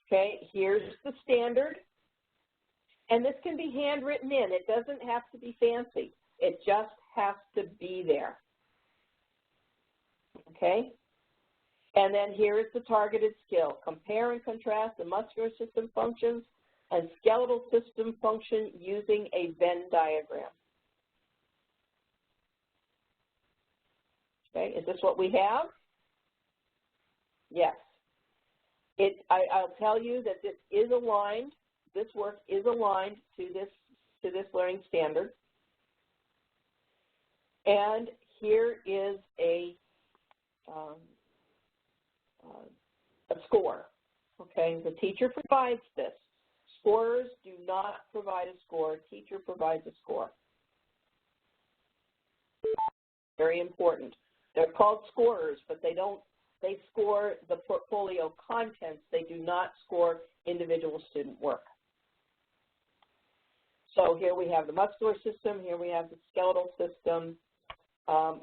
Okay, here's the standard, and this can be handwritten in. It doesn't have to be fancy. It just has to be there. Okay, and then here is the targeted skill. Compare and contrast the muscular system functions and skeletal system function using a Venn diagram. Okay, is this what we have? Yes. I'll tell you that this is aligned. This work is aligned to this learning standard. And here is a score. Okay, the teacher provides this. Scorers do not provide a score. Teacher provides a score. Very important. They're called scorers, but they score the portfolio contents. They do not score individual student work. So here we have the muscular system. Here we have the skeletal system.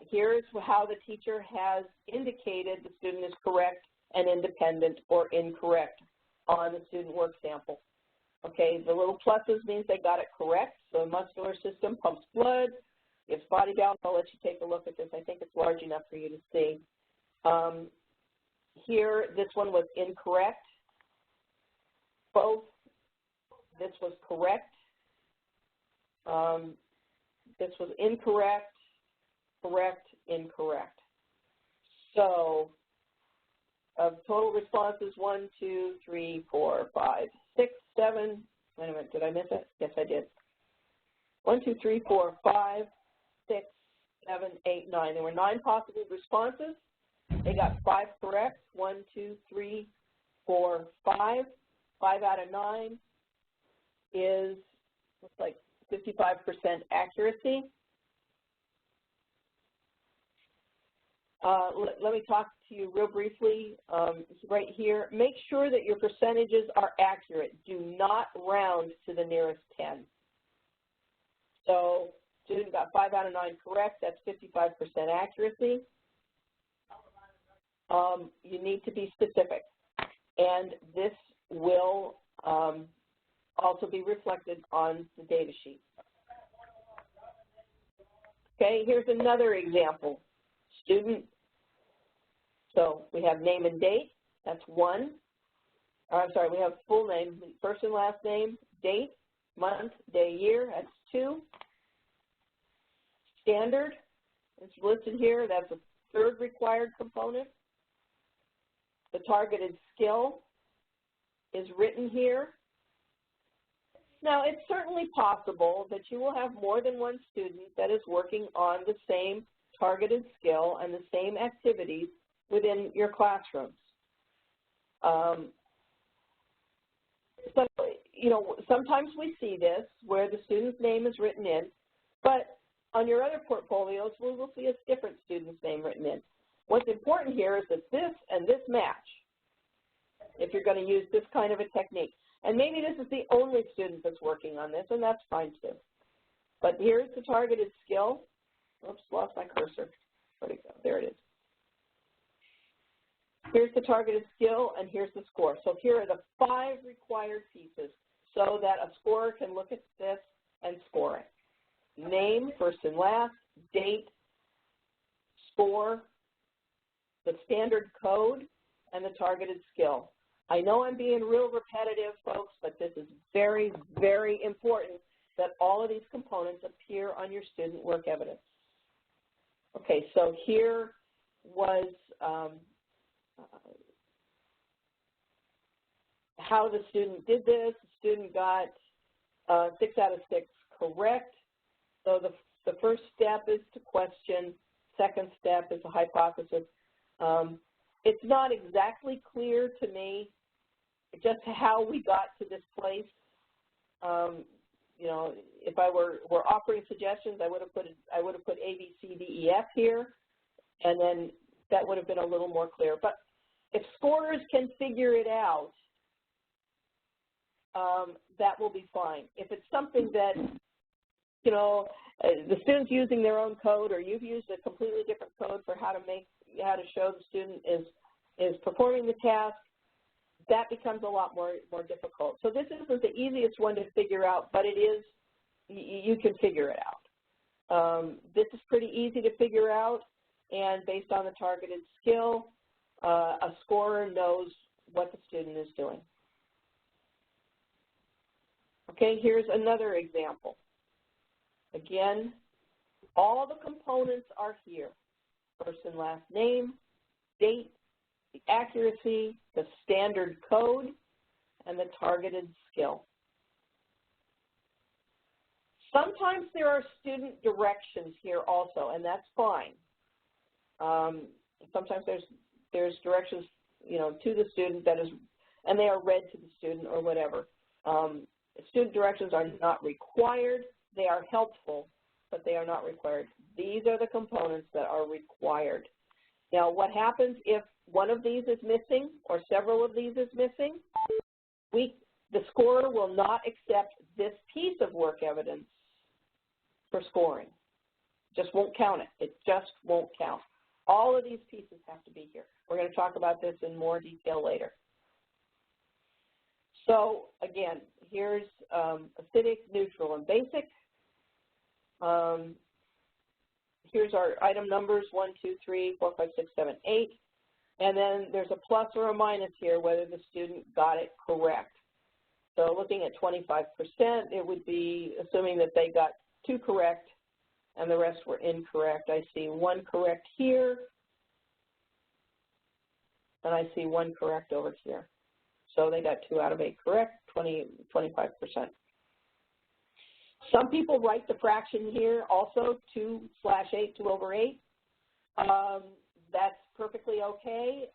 Here's how the teacher has indicated the student is correct and independent or incorrect on the student work sample. Okay, the little pluses means they got it correct. So the muscular system pumps blood, gives body balance. I'll let you take a look at this. I think it's large enough for you to see. Here, this one was incorrect. Both. This was correct. This was incorrect, correct, incorrect. So, of total responses, 1, 2, 3, 4, 5, 6, 7. Wait a minute, did I miss it? Yes, I did. 1, 2, 3, 4, 5, 6, 7, 8, 9. There were 9 possible responses. They got 5 correct. 1, 2, 3, 4, 5. 5 out of 9 is, looks like 55% accuracy. Let me talk to you real briefly right here. Make sure that your percentages are accurate. Do not round to the nearest 10. So student got 5 out of 9 correct. That's 55% accuracy. You need to be specific. And this will also be reflected on the data sheet. Okay, here's another example. Student, so we have name and date, that's 1. I'm sorry, we have full name, first and last name, date, month, day, year, that's 2. Standard, it's listed here, that's a 3rd required component. The targeted skill is written here. Now, it's certainly possible that you will have more than one student that is working on the same targeted skill and the same activities within your classrooms. So, you know, sometimes we see this where the student's name is written in, but on your other portfolios, we will see a different student's name written in. What's important here is that this and this match if you're going to use this kind of a technique. And maybe this is the only student that's working on this, and that's fine too. But here's the targeted skill. Oops, lost my cursor. Where'd it go? There it is. Here's the targeted skill, and here's the score. So here are the 5 required pieces so that a scorer can look at this and score it. Name, first and last, date, score, the standard code, and the targeted skill. I know I'm being real repetitive, folks, but this is very, very important that all of these components appear on your student work evidence. Okay, so here was how the student did this. The student got 6 out of 6 correct. So the first step is to question. Second step is a hypothesis. It's not exactly clear to me just how we got to this place. You know, if I were offering suggestions, I would have put A, B, C, D, E, F here, and then that would have been a little more clear. But if scorers can figure it out, that will be fine. If it's something that, you know, the student's using their own code, or you've used a completely different code for how to show the student is performing the task, that becomes a lot more difficult. So this isn't the easiest one to figure out, but it is, you can figure it out. This is pretty easy to figure out, and based on the targeted skill, a scorer knows what the student is doing. Okay, here's another example. Again, all the components are here. First and last name, date, the accuracy, the standard code, and the targeted skill. Sometimes there are student directions here also, and that's fine. Sometimes there's directions, you know, to the student that is, and they are read to the student or whatever. Student directions are not required. They are helpful, but they are not required. These are the components that are required. Now, what happens if one of these is missing or several of these is missing? The scorer will not accept this piece of work evidence for scoring. Just won't count it. It just won't count. All of these pieces have to be here. We're going to talk about this in more detail later. So, again, here's acidic, neutral, and basic. Here's our item numbers, 1, 2, 3, 4, 5, 6, 7, 8. And then there's a plus or a minus here whether the student got it correct. So looking at 25%, it would be assuming that they got 2 correct and the rest were incorrect. I see 1 correct here, and I see 1 correct over here. So they got 2 out of 8 correct, 25%. Some people write the fraction here also, 2/8, 2/8. That's perfectly okay.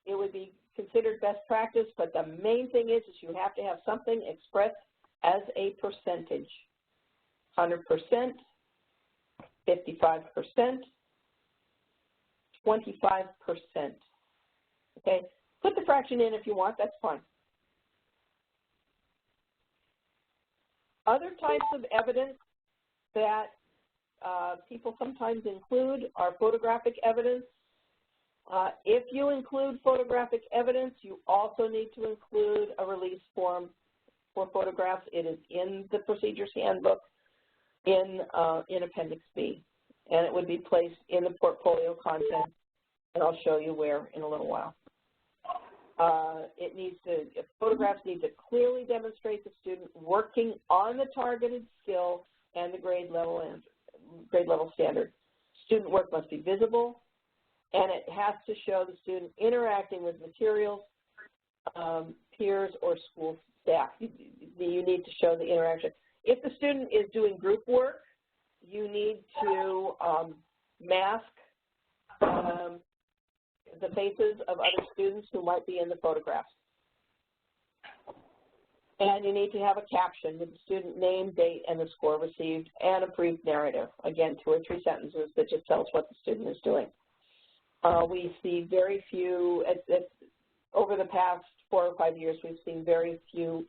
It would be considered best practice, but the main thing is you have to have something expressed as a percentage. 100%, 55%, 25%. Okay? Put the fraction in if you want, that's fine. Other types of evidence that people sometimes include are photographic evidence. If you include photographic evidence, you also need to include a release form for photographs. It is in the procedures handbook in Appendix B, and it would be placed in the portfolio content, and I'll show you where in a little while. Photographs need to clearly demonstrate the student working on the targeted skill and the grade level standard. Student work must be visible, and it has to show the student interacting with materials, peers, or school staff. You need to show the interaction. If the student is doing group work, you need to mask the faces of other students who might be in the photographs. And you need to have a caption with the student name, date, and the score received, and a brief narrative. Again, 2 or 3 sentences that just tells what the student is doing. We see very few, over the past 4 or 5 years, we've seen very few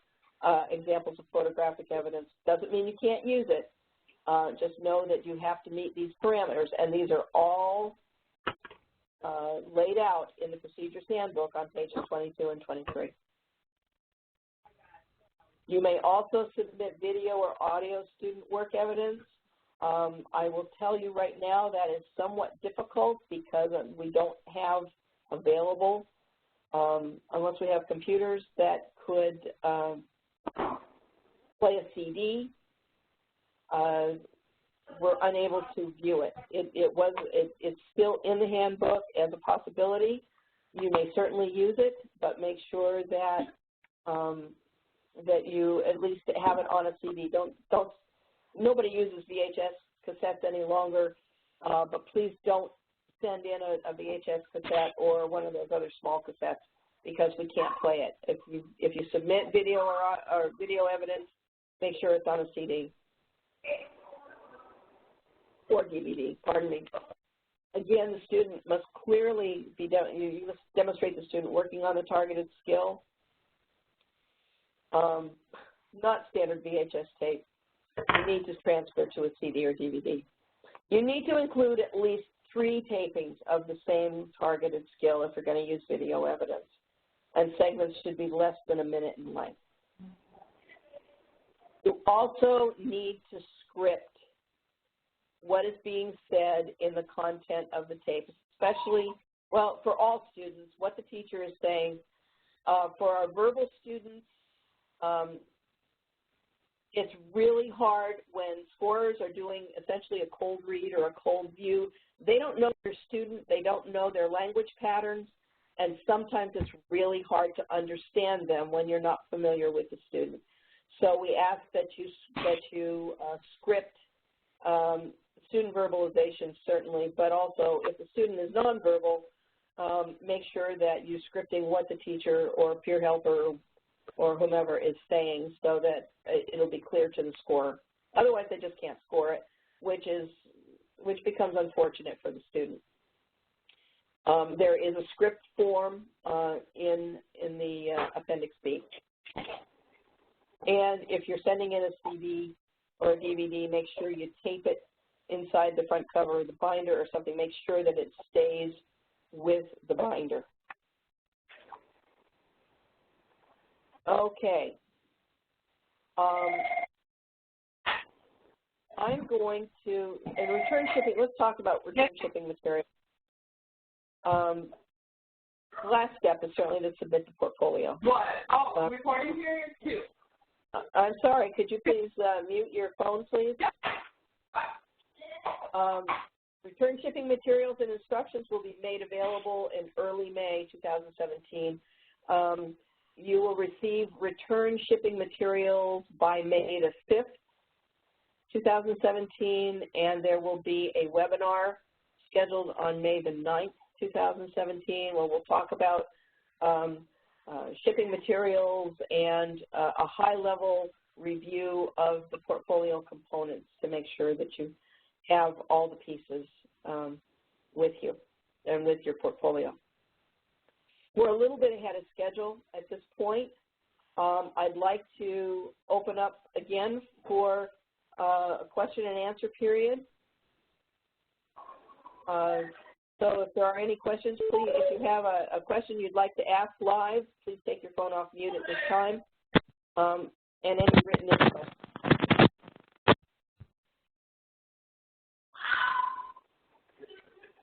examples of photographic evidence. Doesn't mean you can't use it. Just know that you have to meet these parameters, and these are all laid out in the procedures handbook on pages 22 and 23. You may also submit video or audio student work evidence. I will tell you right now that is somewhat difficult because we don't have available, unless we have computers that could play a CD. We're unable to view it. It's still in the handbook as a possibility. You may certainly use it, but make sure that that you at least have it on a CD. Nobody uses VHS cassettes any longer, but please don't send in a VHS cassette or one of those other small cassettes because we can't play it. If you submit video or video evidence, make sure it's on a CD. Or DVD, pardon me. Again, the student must clearly be, you must demonstrate the student working on the targeted skill. Not standard VHS tape. You need to transfer to a CD or DVD. You need to include at least 3 tapings of the same targeted skill if you're going to use video evidence. And segments should be less than a minute in length. You also need to script what is being said in the content of the tape, especially, well, for all students, what the teacher is saying. For our verbal students, it's really hard when scorers are doing essentially a cold read or a cold view. They don't know their student, they don't know their language patterns, and sometimes it's really hard to understand them when you're not familiar with the student. So we ask that you script student verbalization, certainly, but also if the student is nonverbal, make sure that you're scripting what the teacher or peer helper or whomever is saying so that it'll be clear to the scorer. Otherwise, they just can't score it, which becomes unfortunate for the student. There is a script form in the Appendix B. And if you're sending in a CD or a DVD, make sure you tape it inside the front cover of the binder or something. Make sure that it stays with the binder. Okay. I'm going to, in return shipping, let's talk about return shipping material. The last step is certainly to submit the portfolio. What? Oh, recording period 2. I'm sorry, could you please mute your phone, please? Yep. Return shipping materials and instructions will be made available in early May 2017. you will receive return shipping materials by May the 5th, 2017, and there will be a webinar scheduled on May the 9th, 2017, where we'll talk about shipping materials and a high-level review of the portfolio components to make sure that you have all the pieces with you and with your portfolio. We're a little bit ahead of schedule at this point. I'd like to open up again for a question and answer period. So if there are any questions, please, if you have a question you'd like to ask live, please take your phone off mute at this time, and any written info.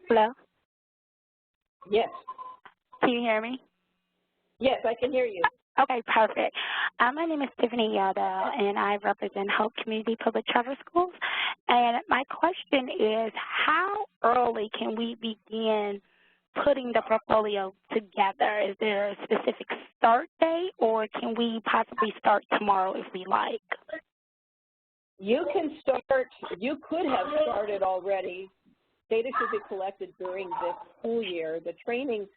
Hello? Yes. Can you hear me? Yes, I can hear you. Okay, perfect. My name is Tiffany Yada, and I represent Hope Community Public Charter Schools. And my question is, how early can we begin putting the portfolio together? Is there a specific start date, or can we possibly start tomorrow if we like? You can start, you could have started already. Data should be collected during this school year. The training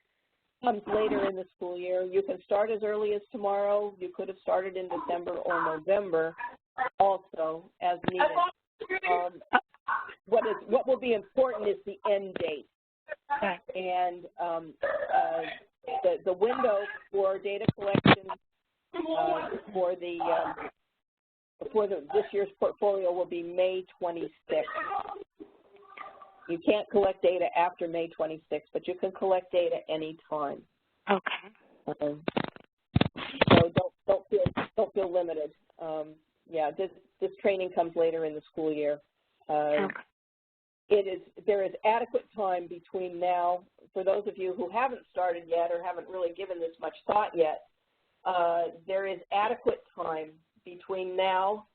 comes later in the school year. You can start as early as tomorrow. You could have started in December or November also as needed. What will be important is the end date. And the window for data collection for this year's portfolio will be May 26th. You can't collect data after May 26th, but you can collect data any time. Okay. So don't feel limited. Yeah, this training comes later in the school year. Okay. There is adequate time between now. For those of you who haven't started yet or haven't really given this much thought yet, there is adequate time between now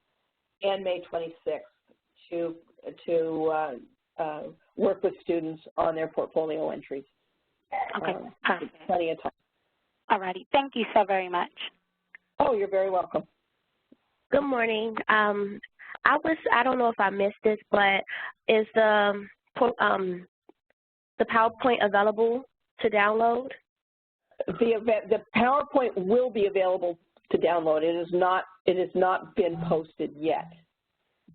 and May 26th to work with students on their portfolio entries. Okay, perfect. Plenty of time. All righty. Thank you so very much. Oh, you're very welcome. Good morning. I don't know if I missed this, but is the PowerPoint available to download? The PowerPoint will be available to download. It has not been posted yet,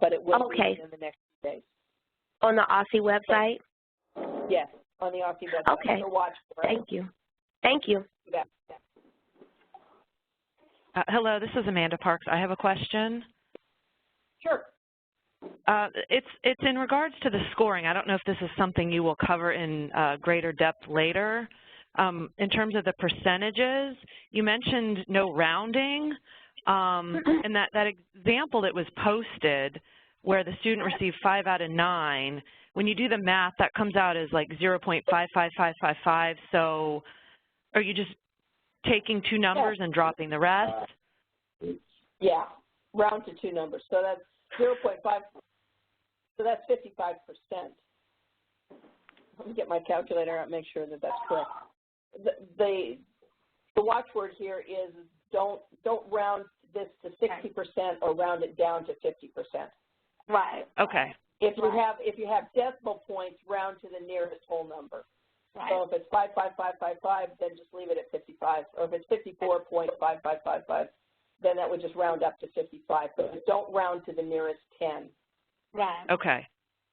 but it will be in the next few days. On the Aussie website? Yes, on the Aussie website. Okay. So watch for it. Thank you. Thank you. Yeah. Hello, this is Amanda Parks. I have a question. Sure. It's in regards to the scoring. I don't know if this is something you will cover in greater depth later. In terms of the percentages, you mentioned no rounding, and that example that was posted where the student received 5 out of 9, when you do the math, that comes out as like 0.55555. So are you just taking two numbers and dropping the rest? Yeah, round to two numbers. So that's 0.5, so that's 55%. Let me get my calculator out and make sure that that's correct. The watchword here is don't round this to 60% or round it down to 50%. Right. Okay. If you have decimal points, round to the nearest whole number. Right. So if it's 55555, then just leave it at 55. Or if it's 54.5555, then that would just round up to 55. But don't round to the nearest 10. Right. Okay.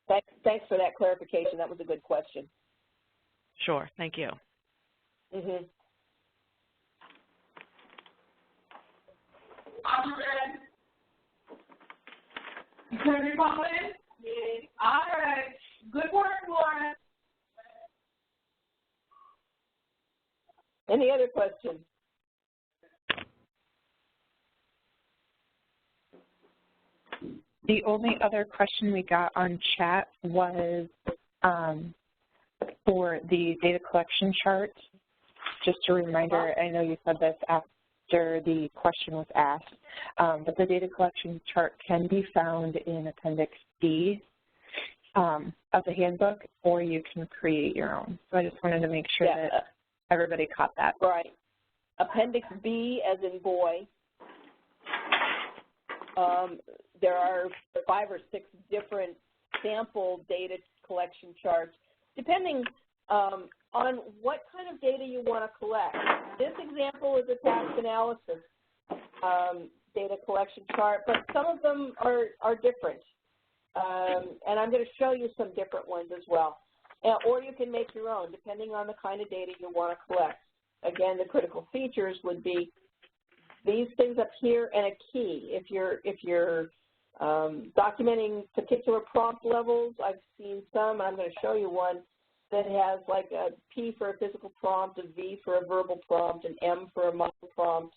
Thanks for that clarification. That was a good question. Sure. Thank you. Mm-hmm. All right. Good work, Lauren. Any other questions? The only other question we got on chat was for the data collection chart. Just a reminder, I know you said this after the question was asked, but the data collection chart can be found in Appendix D of the handbook, or you can create your own. So I just wanted to make sure that everybody caught that. Right. Appendix B as in boy. There are 5 or 6 different sample data collection charts, depending on what kind of data you want to collect. This example is a task analysis data collection chart, but some of them are different. And I'm going to show you some different ones as well. Or you can make your own, depending on the kind of data you want to collect. Again, the critical features would be these things up here and a key. If you're documenting particular prompt levels, I've seen some. I'm going to show you one that has like a P for a physical prompt, a V for a verbal prompt, an M for a muscle prompt.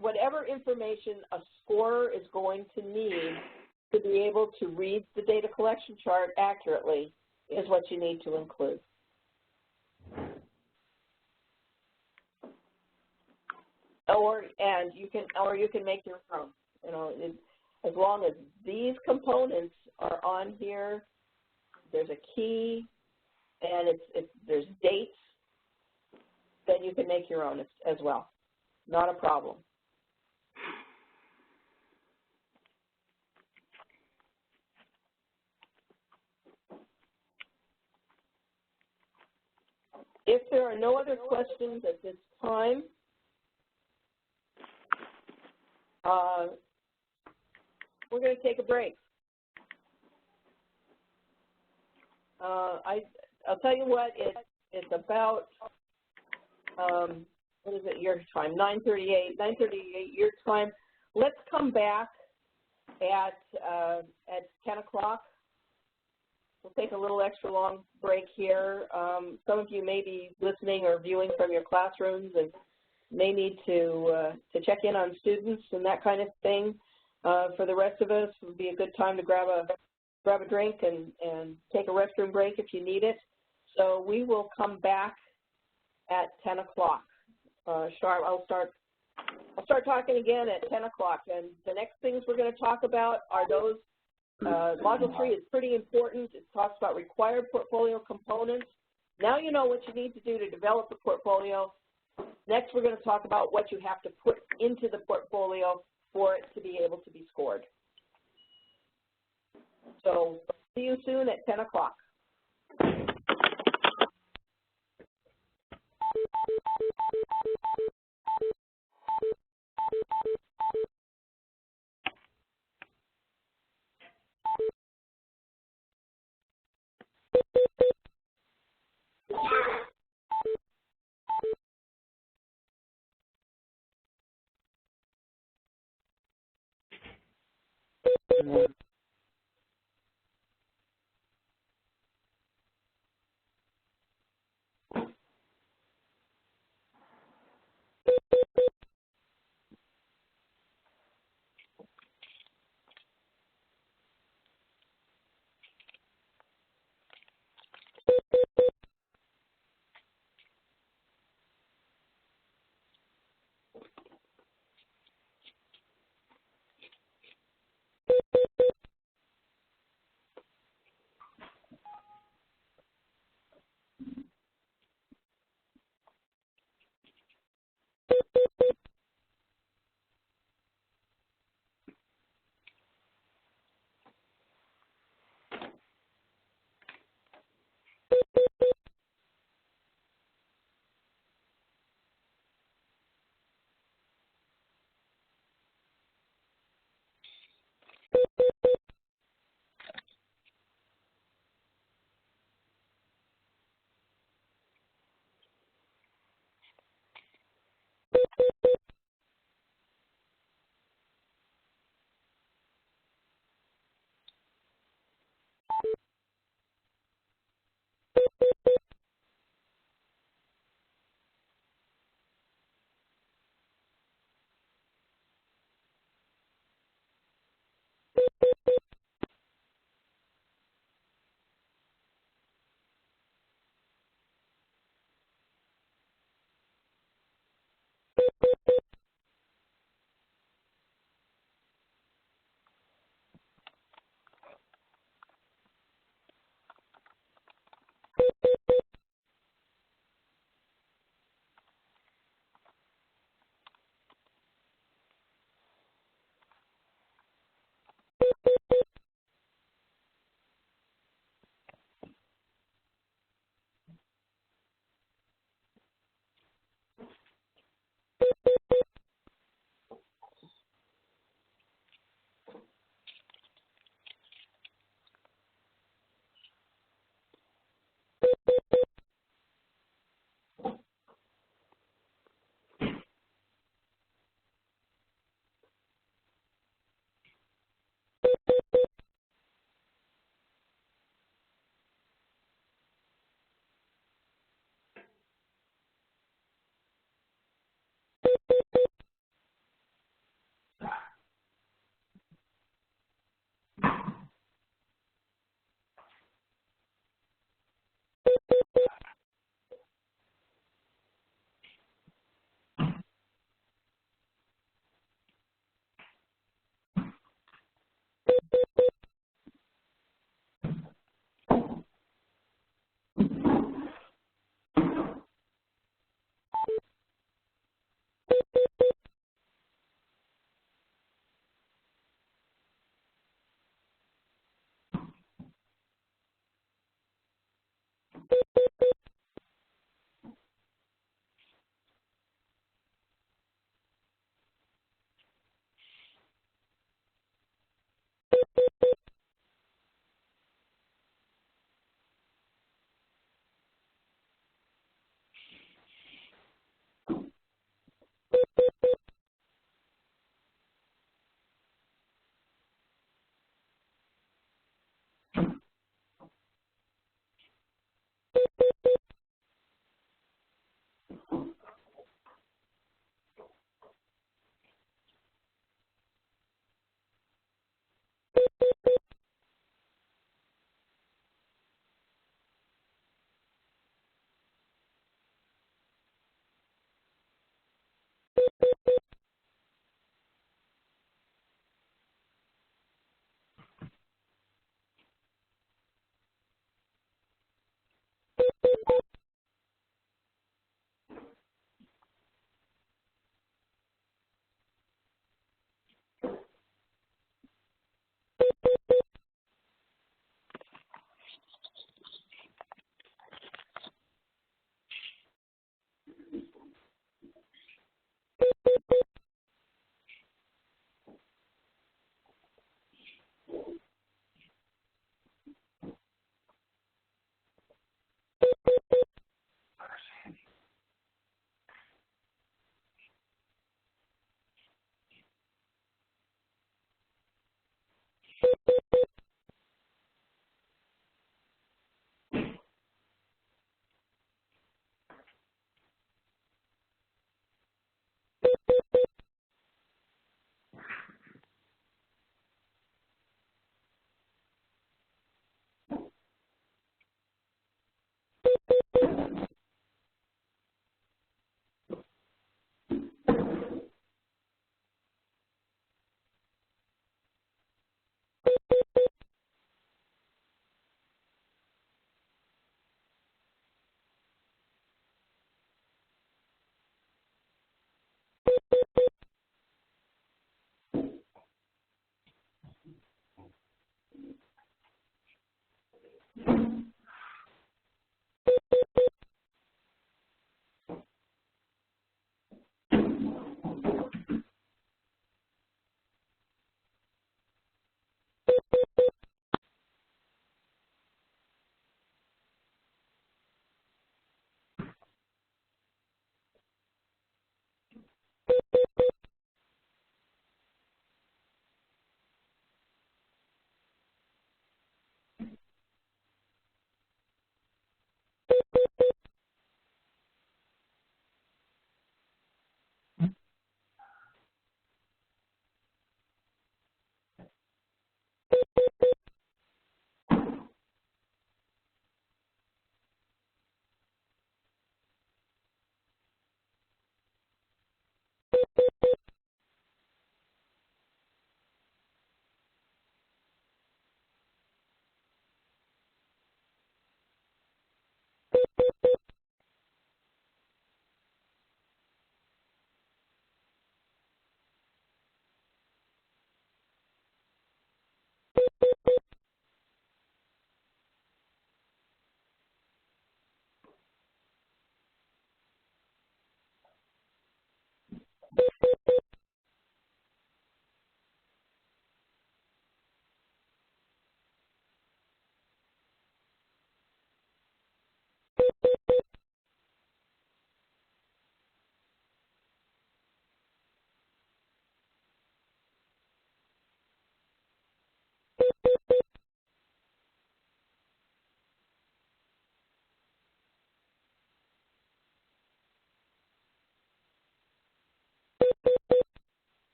Whatever information a scorer is going to need to be able to read the data collection chart accurately is what you need to include. Or you can make your own. You know, as long as these components are on here, there's a key, and there's dates, then you can make your own as well. Not a problem. If there are no other questions at this time, we're going to take a break. I'll tell you what, it's about, what is it, your time, 9:38 your time. Let's come back at 10 o'clock. We'll take a little extra long break here. Some of you may be listening or viewing from your classrooms and may need to check in on students and that kind of thing. For the rest of us, it would be a good time to grab a drink and take a restroom break if you need it. So we will come back at 10 o'clock. Sharp. I'll start talking again at 10 o'clock. And the next things we're going to talk about are those. Module 3 is pretty important. It talks about required portfolio components. Now you know what you need to do to develop the portfolio. Next, we're going to talk about what you have to put into the portfolio for it to be able to be scored. So see you soon at 10 o'clock.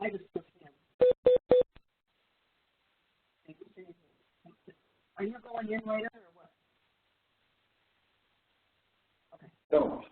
I just put him. Are you going in later or what? Okay. Don't.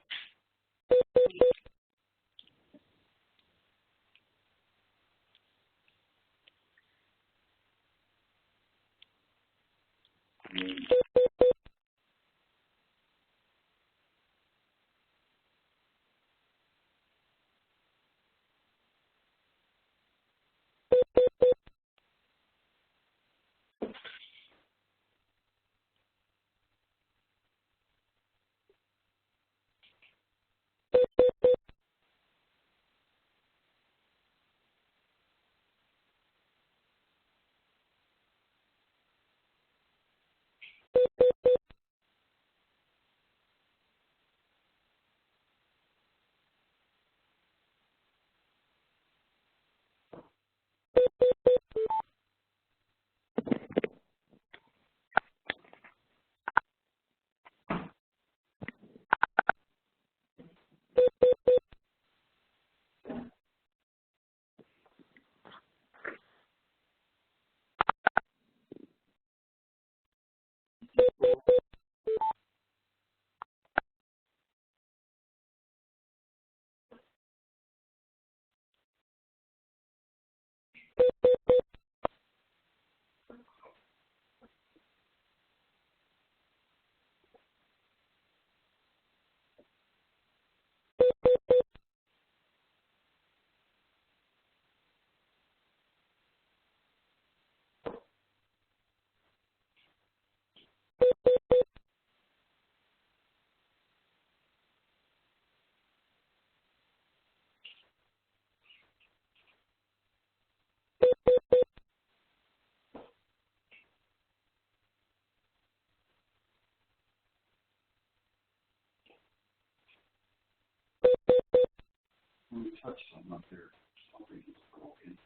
We touched something up there. Something is broken.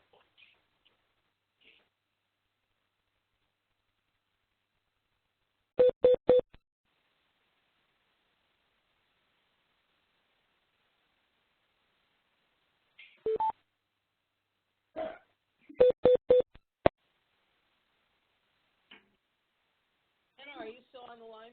Anna, are you still on the line?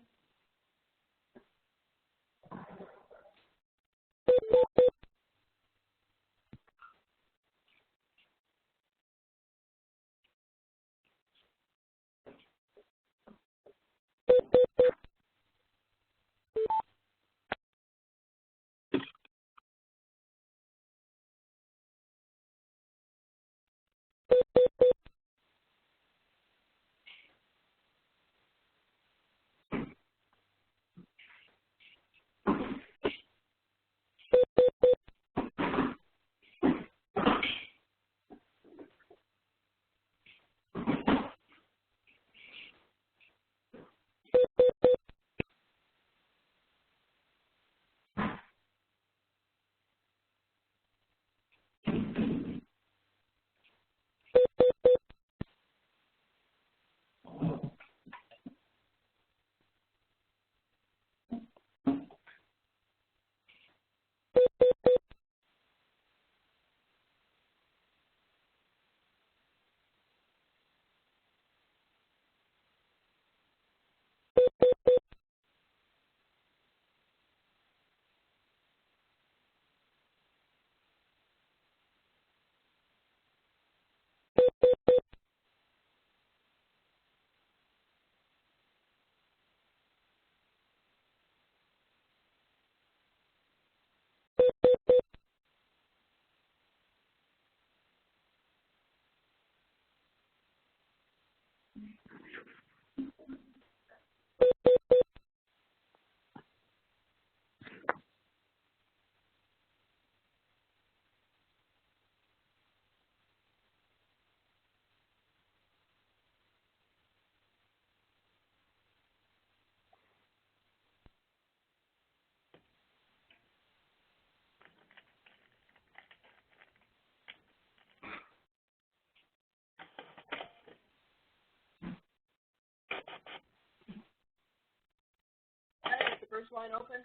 Anna, is the first line open?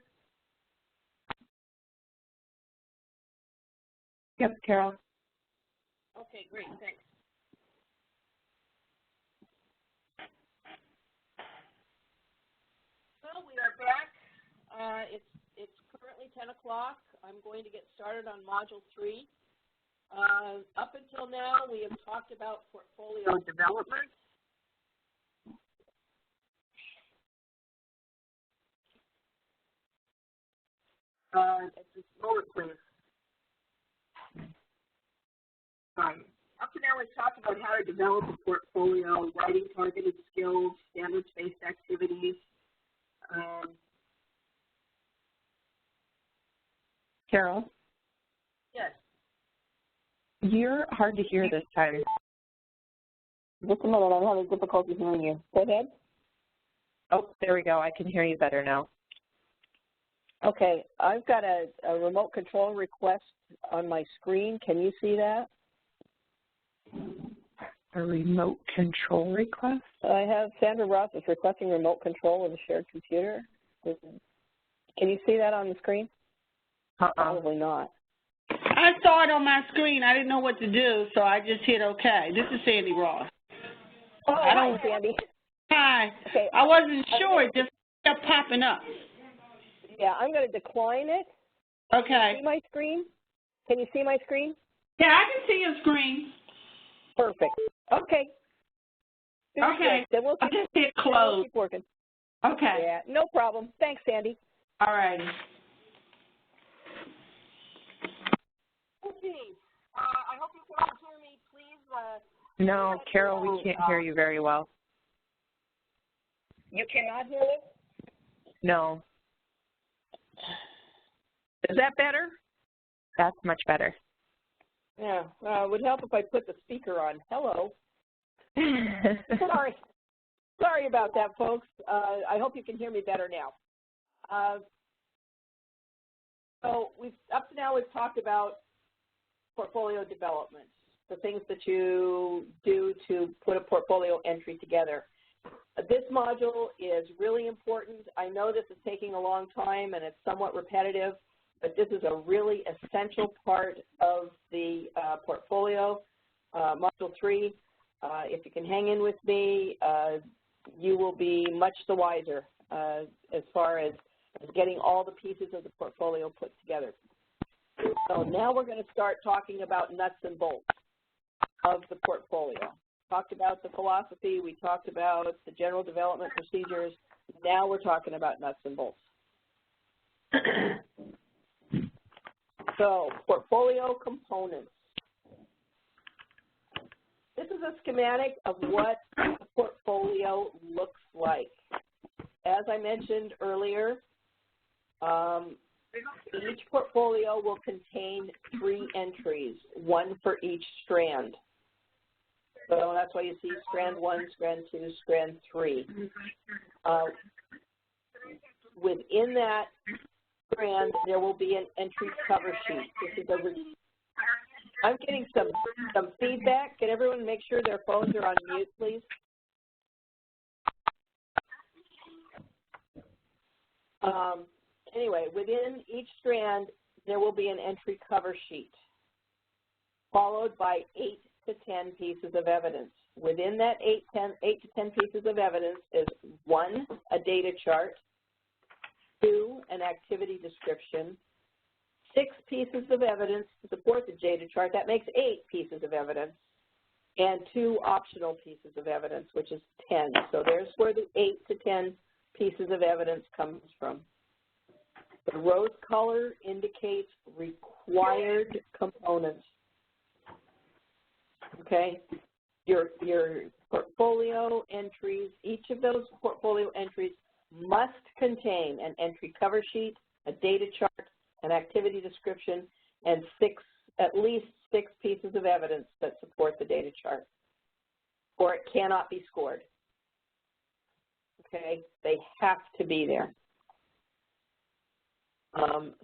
Yep, Carol. Okay, great, thanks. It's currently 10 o'clock. I'm going to get started on Module 3. Up until now, we have talked about portfolio development. Just lower, please. Up to now, we've talked about how to develop a portfolio, writing targeted skills, standards-based activities. Carol? Yes. You're hard to hear this time. Just a minute, I'm having difficulty hearing you. Go ahead. Oh, there we go. I can hear you better now. Okay, I've got a remote control request on my screen. Can you see that? A remote control request? I have Sandra Ross is requesting remote control of a shared computer. Can you see that on the screen? Probably not. I saw it on my screen. I didn't know what to do, so I just hit OK. This is Sandy Ross. Oh, hi, Sandy. Hi. Okay. I wasn't sure. It just kept popping up. Yeah, I'm going to decline it. Okay. Can you see my screen? Can you see my screen? Yeah, I can see your screen. Perfect. Okay. Okay. Then we'll just hit close. We'll keep working. Okay. Yeah, no problem. Thanks, Sandy. All right. Okay. I hope you can all hear me. Please. No, Carol, we can't hear you very well. You cannot hear it? No. Is that better? That's much better. Yeah, it would help if I put the speaker on. Hello. Sorry about that, folks. I hope you can hear me better now. So up to now we've talked about portfolio development, the things that you do to put a portfolio entry together. This module is really important. I know this is taking a long time and it's somewhat repetitive, but this is a really essential part of the portfolio. Module 3, if you can hang in with me, you will be much the wiser as far as getting all the pieces of the portfolio put together. So now we're going to start talking about nuts and bolts of the portfolio. Talked about the philosophy, we talked about the general development procedures. Now we're talking about nuts and bolts. So, portfolio components. This is a schematic of what a portfolio looks like. As I mentioned earlier, each portfolio will contain 3 entries, 1 for each strand. So that's why you see strand 1, strand 2, strand 3. Within that strand, there will be an entry cover sheet. I'm getting some feedback. Can everyone make sure their phones are on mute, please? Anyway, within each strand, there will be an entry cover sheet, followed by 8 to 10 pieces of evidence. Within that 8 to 10 pieces of evidence is 1, a data chart, 2, an activity description, 6 pieces of evidence to support the data chart. That makes 8 pieces of evidence, and 2 optional pieces of evidence, which is 10. So there's where the 8 to 10 pieces of evidence comes from. The rose color indicates required components. Okay? Your portfolio entries, each of those portfolio entries must contain an entry cover sheet, a data chart, an activity description, and at least 6 pieces of evidence that support the data chart, or it cannot be scored. Okay? They have to be there.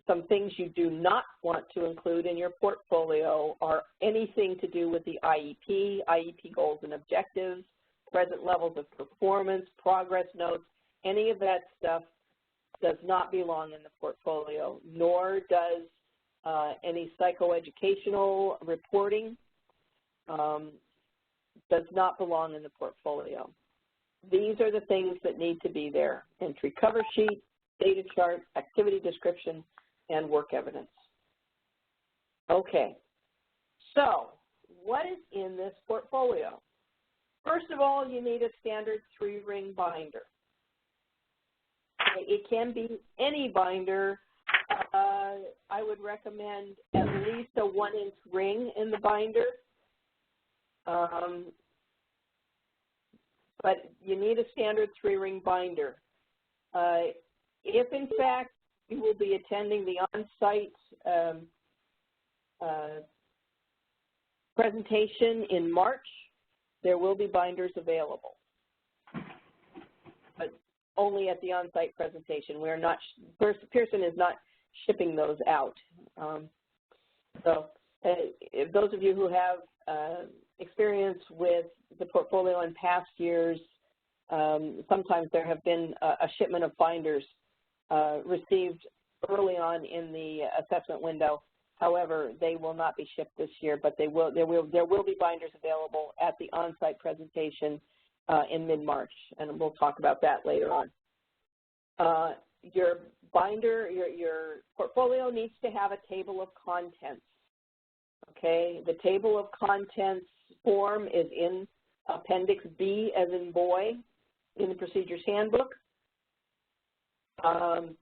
Some things you do not want to include in your portfolio are anything to do with the IEP, IEP goals and objectives, present levels of performance, progress notes. Any of that stuff does not belong in the portfolio, nor does any psychoeducational reporting does not belong in the portfolio. These are the things that need to be there: entry cover sheet, data chart, activity description, and work evidence. Okay, so what is in this portfolio? First of all, you need a standard 3-ring binder. It can be any binder. I would recommend at least a 1-inch ring in the binder. But you need a standard 3-ring binder. If, in fact, you will be attending the on-site presentation in March, there will be binders available, but only at the on-site presentation. We're not, Pearson is not shipping those out. If those of you who have experience with the portfolio in past years, sometimes there have been a shipment of binders received early on in the assessment window. However, they will not be shipped this year, but there will be binders available at the on-site presentation in mid-March, and we'll talk about that later on. Your binder, your portfolio needs to have a table of contents. Okay, the table of contents form is in Appendix B, as in boy, in the Procedures Handbook, and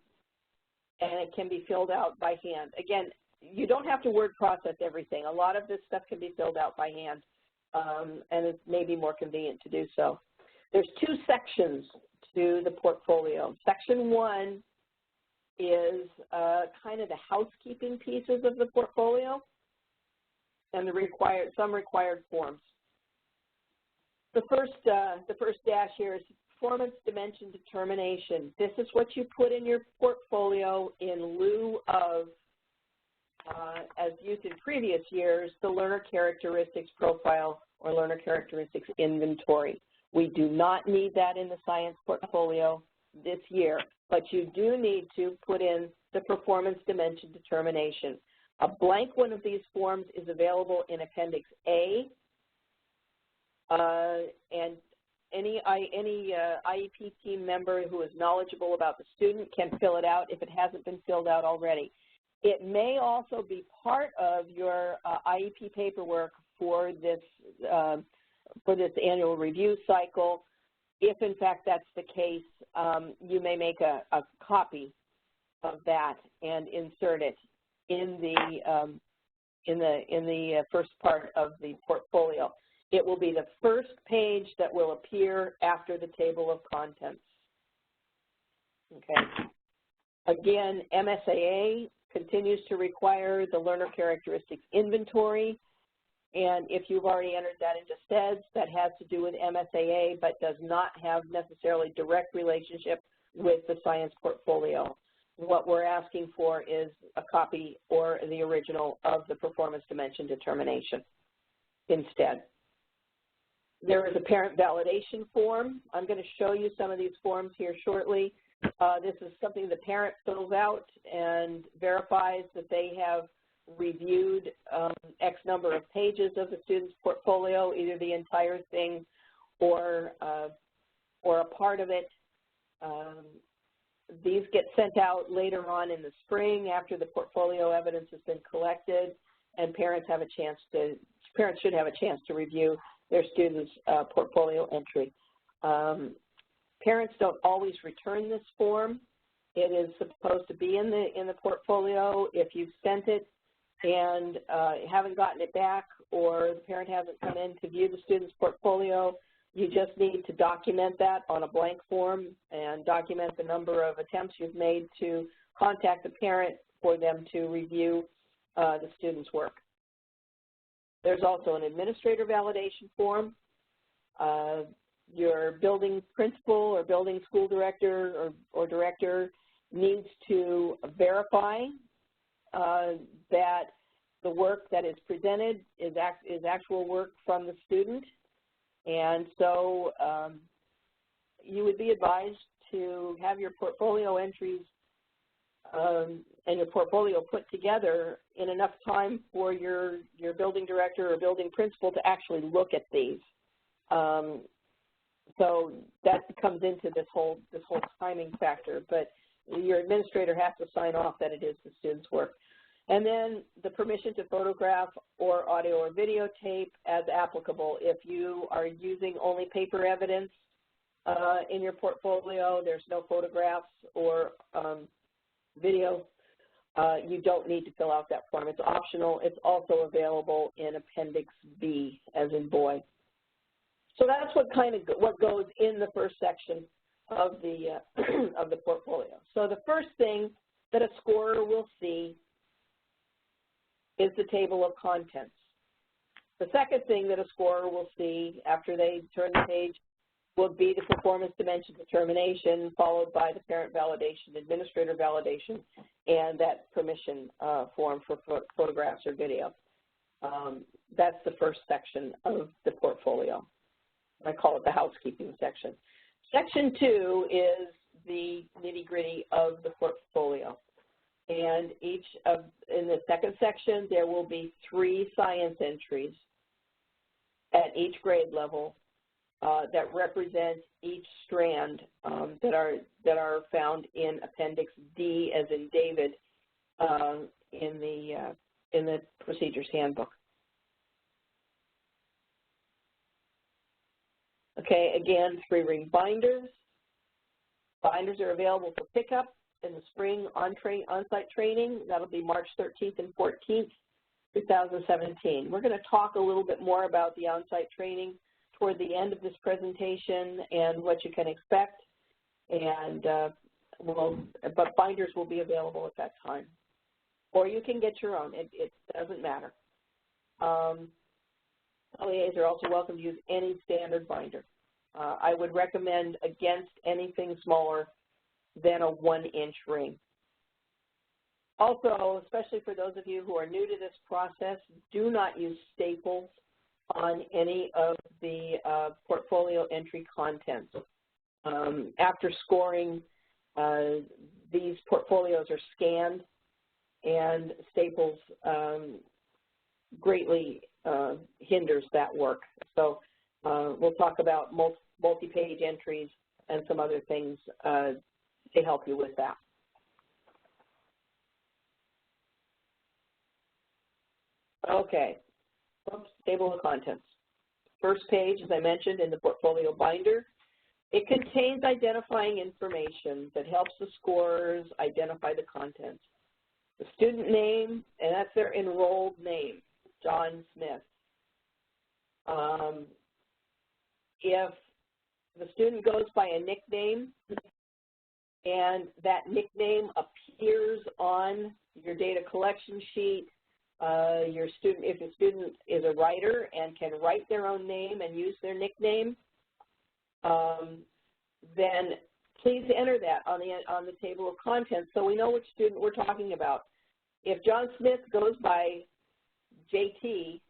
it can be filled out by hand. Again, you don't have to word process everything. A lot of this stuff can be filled out by hand, and it may be more convenient to do so. There's 2 sections to the portfolio. Section 1 is kind of the housekeeping pieces of the portfolio and some required forms. The first dash here is performance dimension determination. This is what you put in your portfolio in lieu of, as used in previous years, the learner characteristics profile or learner characteristics inventory. We do not need that in the science portfolio this year, but you do need to put in the performance dimension determination. A blank one of these forms is available in Appendix A, and any IEP team member who is knowledgeable about the student can fill it out if it hasn't been filled out already. It may also be part of your IEP paperwork for this annual review cycle. If in fact that's the case, you may make a copy of that and insert it in the first part of the portfolio. It will be the first page that will appear after the table of contents. Okay. Again, MSAA continues to require the learner characteristics inventory, and if you've already entered that into STEDS, that has to do with MSAA but does not have necessarily direct relationship with the science portfolio. What we're asking for is a copy or the original of the performance dimension determination instead. There is a parent validation form. I'm going to show you some of these forms here shortly. This is something the parent fills out and verifies that they have reviewed X number of pages of the student's portfolio, either the entire thing or a part of it. These get sent out later on in the spring after the portfolio evidence has been collected, and parents should have a chance to review their students' portfolio entry. Parents don't always return this form. It is supposed to be in the portfolio. If you've sent it and haven't gotten it back, or the parent hasn't come in to view the student's portfolio, you just need to document that on a blank form and document the number of attempts you've made to contact the parent for them to review the student's work. There's also an administrator validation form. Your building principal or building school director or director needs to verify that the work that is presented is actual work from the student. And so you would be advised to have your portfolio entries and your portfolio put together in enough time for your building director or building principal to actually look at these. So that comes into this whole timing factor. But your administrator has to sign off that it is the student's work. And then the permission to photograph or audio or videotape as applicable. If you are using only paper evidence in your portfolio, there's no photographs or video, you don't need to fill out that form. It's optional. It's also available in Appendix B, as in boy. So that's what goes in the first section of the of the portfolio. So the first thing that a scorer will see is the table of contents. The second thing that a scorer will see after they turn the page will be the performance dimension determination, followed by the parent validation, administrator validation, and that permission form for photographs or video. That's the first section of the portfolio. I call it the housekeeping section. Section 2 is the nitty-gritty of the portfolio. And in the second section, there will be 3 science entries at each grade level that represent each strand that are found in Appendix D, as in David, in the Procedures Handbook. Okay, again, 3-ring binders. Binders are available for pickup in the spring on-site training. That'll be March 13th and 14th, 2017. We're going to talk a little bit more about the on-site training toward the end of this presentation and what you can expect. And but binders will be available at that time. Or you can get your own. It doesn't matter. LEAs are also welcome to use any standard binder. I would recommend against anything smaller than a 1-inch ring. Also, especially for those of you who are new to this process, do not use staples on any of the portfolio entry contents. After scoring, these portfolios are scanned, and staples greatly hinders that work. So we'll talk about multi-page entries and some other things to help you with that. Okay, table of contents. First page, as I mentioned, in the portfolio binder. It contains identifying information that helps the scorers identify the contents. The student name, and that's their enrolled name, John Smith. If the student goes by a nickname and that nickname appears on your data collection sheet, if a student is a writer and can write their own name and use their nickname, then please enter that on the table of contents so we know which student we're talking about. If John Smith goes by JT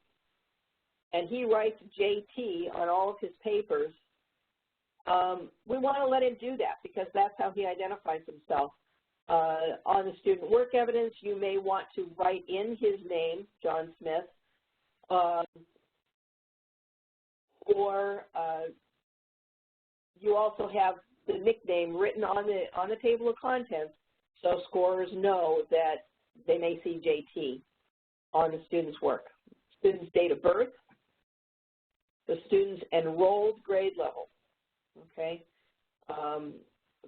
and he writes JT on all of his papers, we want to let him do that because that's how he identifies himself. On the student work evidence, you may want to write in his name, John Smith, or you also have the nickname written on the table of contents so scorers know that they may see JT on the student's work. Student's date of birth, the student's enrolled grade level, okay?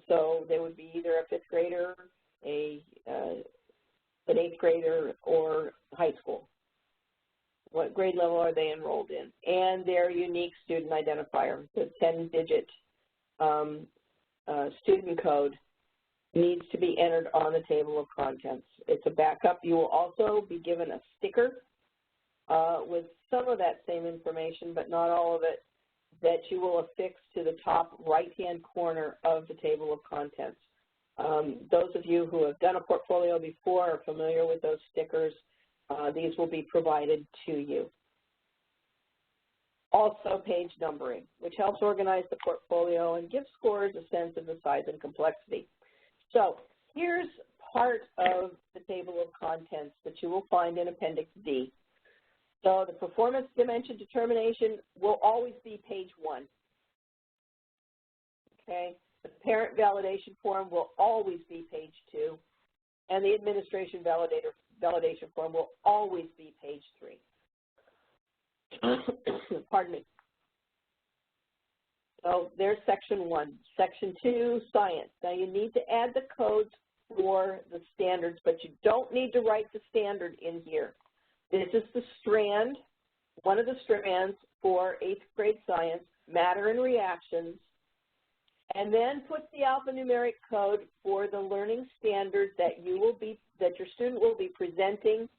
So they would be either a 5th grader, an 8th grader, or high school. What grade level are they enrolled in? And their unique student identifier, the 10-digit student code, needs to be entered on the table of contents. It's a backup. You will also be given a sticker with some of that same information, but not all of it, that you will affix to the top right-hand corner of the table of contents. Those of you who have done a portfolio before are familiar with those stickers. These will be provided to you. Also, page numbering, which helps organize the portfolio and gives scorers a sense of the size and complexity. So here's part of the table of contents that you will find in Appendix D. So the performance dimension determination will always be page 1. Okay, The parent validation form will always be page 2, and the administration validation form will always be page 3. Pardon me. So there's section 1. Section 2, science. Now you need to add the codes for the standards, but you don't need to write the standard in here. This is the strand, one of the strands for 8th grade science, matter and reactions, and then put the alphanumeric code for the learning standard that your student will be presenting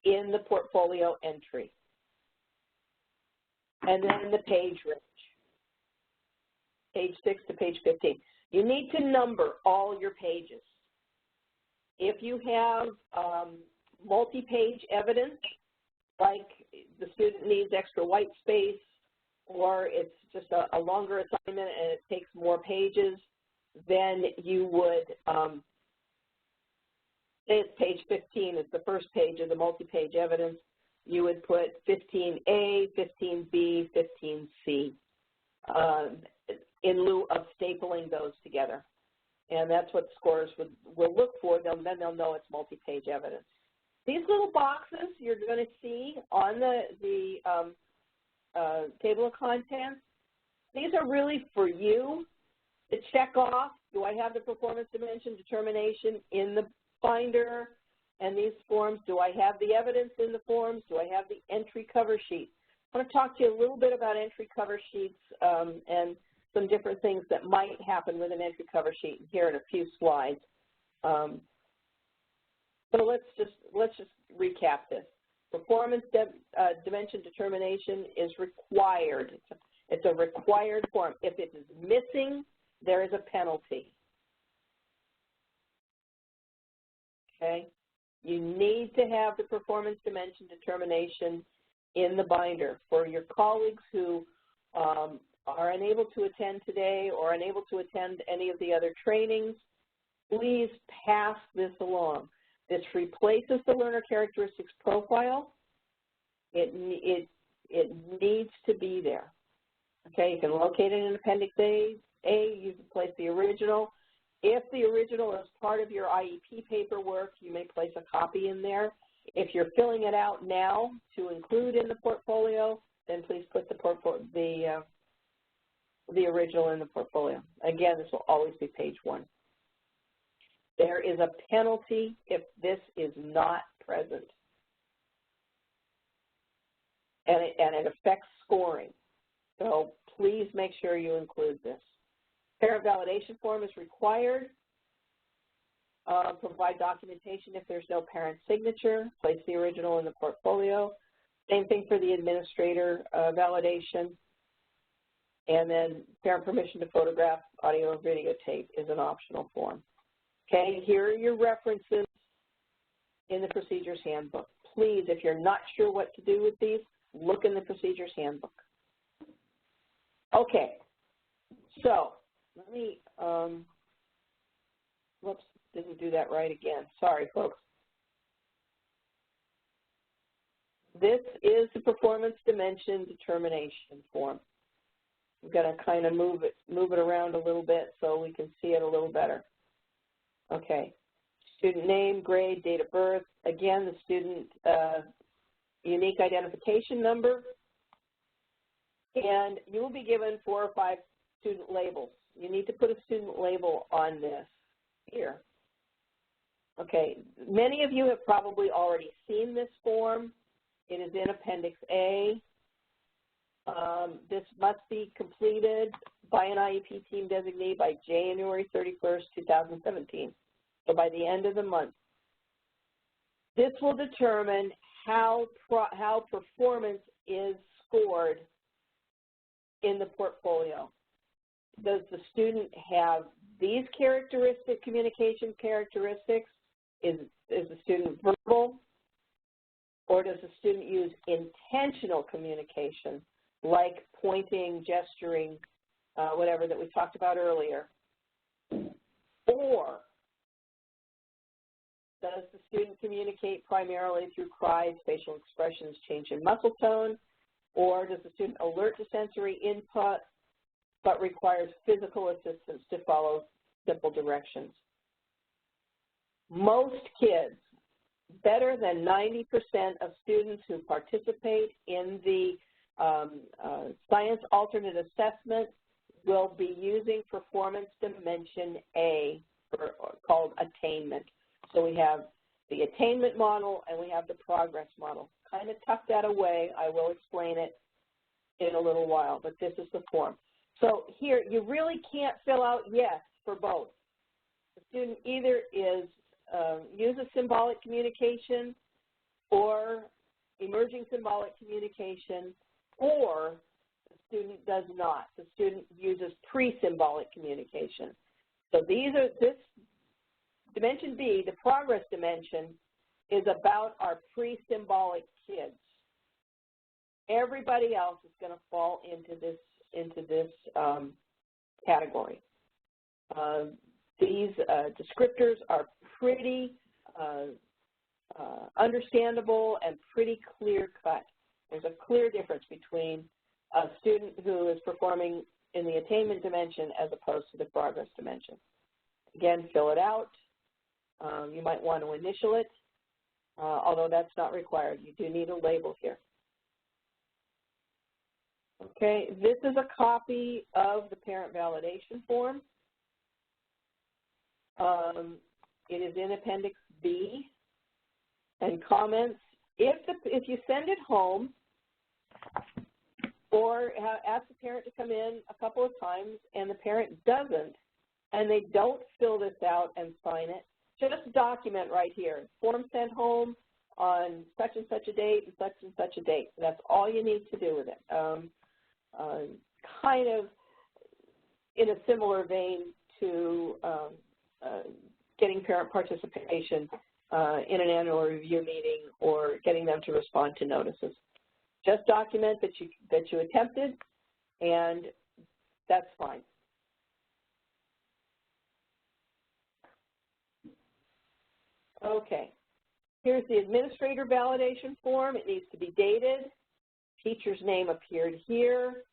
in the portfolio entry. And then the page range, page 6 to page 15. You need to number all your pages. If you have multi-page evidence, like the student needs extra white space, or it's just a longer assignment and it takes more pages, then you would, say it's page 15, it's the first page of the multi-page evidence, you would put 15A, 15B, 15C in lieu of stapling those together. And that's what scorers will look for. Then they'll know it's multi-page evidence. These little boxes you're going to see on the table of contents, these are really for you to check off. Do I have the performance dimension determination in the binder and these forms? Do I have the evidence in the forms? Do I have the entry cover sheet? I want to talk to you a little bit about entry cover sheets and some different things that might happen with an entry cover sheet here in a few slides. So let's just recap this. Performance dimension determination is required. It's a required form. If it is missing, there is a penalty. Okay? You need to have the performance dimension determination in the binder. For your colleagues who are unable to attend today or unable to attend any of the other trainings, please pass this along. This replaces the learner characteristics profile. It needs to be there. Okay, you can locate it in Appendix A. You can place the original. If the original is part of your IEP paperwork, you may place a copy in there. If you're filling it out now to include in the portfolio, then please put the original in the portfolio. Again, this will always be page 1. There is a penalty if this is not present, and it affects scoring. So please make sure you include this. Parent validation form is required. Provide documentation if there's no parent signature. Place the original in the portfolio. Same thing for the administrator validation. And then parent permission to photograph, audio, or videotape is an optional form. Okay, here are your references in the procedures handbook. Please, if you're not sure what to do with these, look in the procedures handbook. Okay, so let me, whoops, didn't do that right again. Sorry, folks. This is the performance dimension determination form. We're going to kind of move it around a little bit so we can see it a little better. Okay, student name, grade, date of birth. Again, the student unique identification number. And you will be given 4 or 5 student labels. You need to put a student label on this here. Okay, many of you have probably already seen this form. It is in Appendix A. This must be completed by an IEP team designee by January 31st, 2017, so by the end of the month. This will determine how performance is scored in the portfolio. Does the student have these communication characteristics? Is the student verbal? Or does the student use intentional communication, like pointing, gesturing, whatever that we talked about earlier? Or does the student communicate primarily through cries, facial expressions, change in muscle tone? Or does the student alert to sensory input but requires physical assistance to follow simple directions. Most kids, better than 90% of students who participate in the Science Alternate Assessment will be using Performance Dimension A, called attainment. So we have the attainment model and we have the progress model. Kind of tuck that away. I will explain it in a little while, but this is the form. So here, you really can't fill out yes for both. The student either is uses symbolic communication or emerging symbolic communication, or the student does not. The student uses pre-symbolic communication. So this dimension B, the progress dimension, is about our pre-symbolic kids. Everybody else is going to fall into this category. These descriptors are pretty understandable and pretty clear-cut. There's a clear difference between a student who is performing in the attainment dimension as opposed to the progress dimension. Again, fill it out. You might want to initial it, although that's not required. You do need a label here. Okay, this is a copy of the parent validation form. It is in Appendix B. And comments, if you send it home or ask the parent to come in a couple of times and the parent doesn't, and they don't fill this out and sign it, just document right here. Form sent home on such and such a date and such a date. That's all you need to do with it. Kind of in a similar vein to getting parent participation in an annual review meeting or getting them to respond to notices. Just document that you attempted, and that's fine. Okay, here's the administrator validation form. It needs to be dated. Teacher's name appeared here.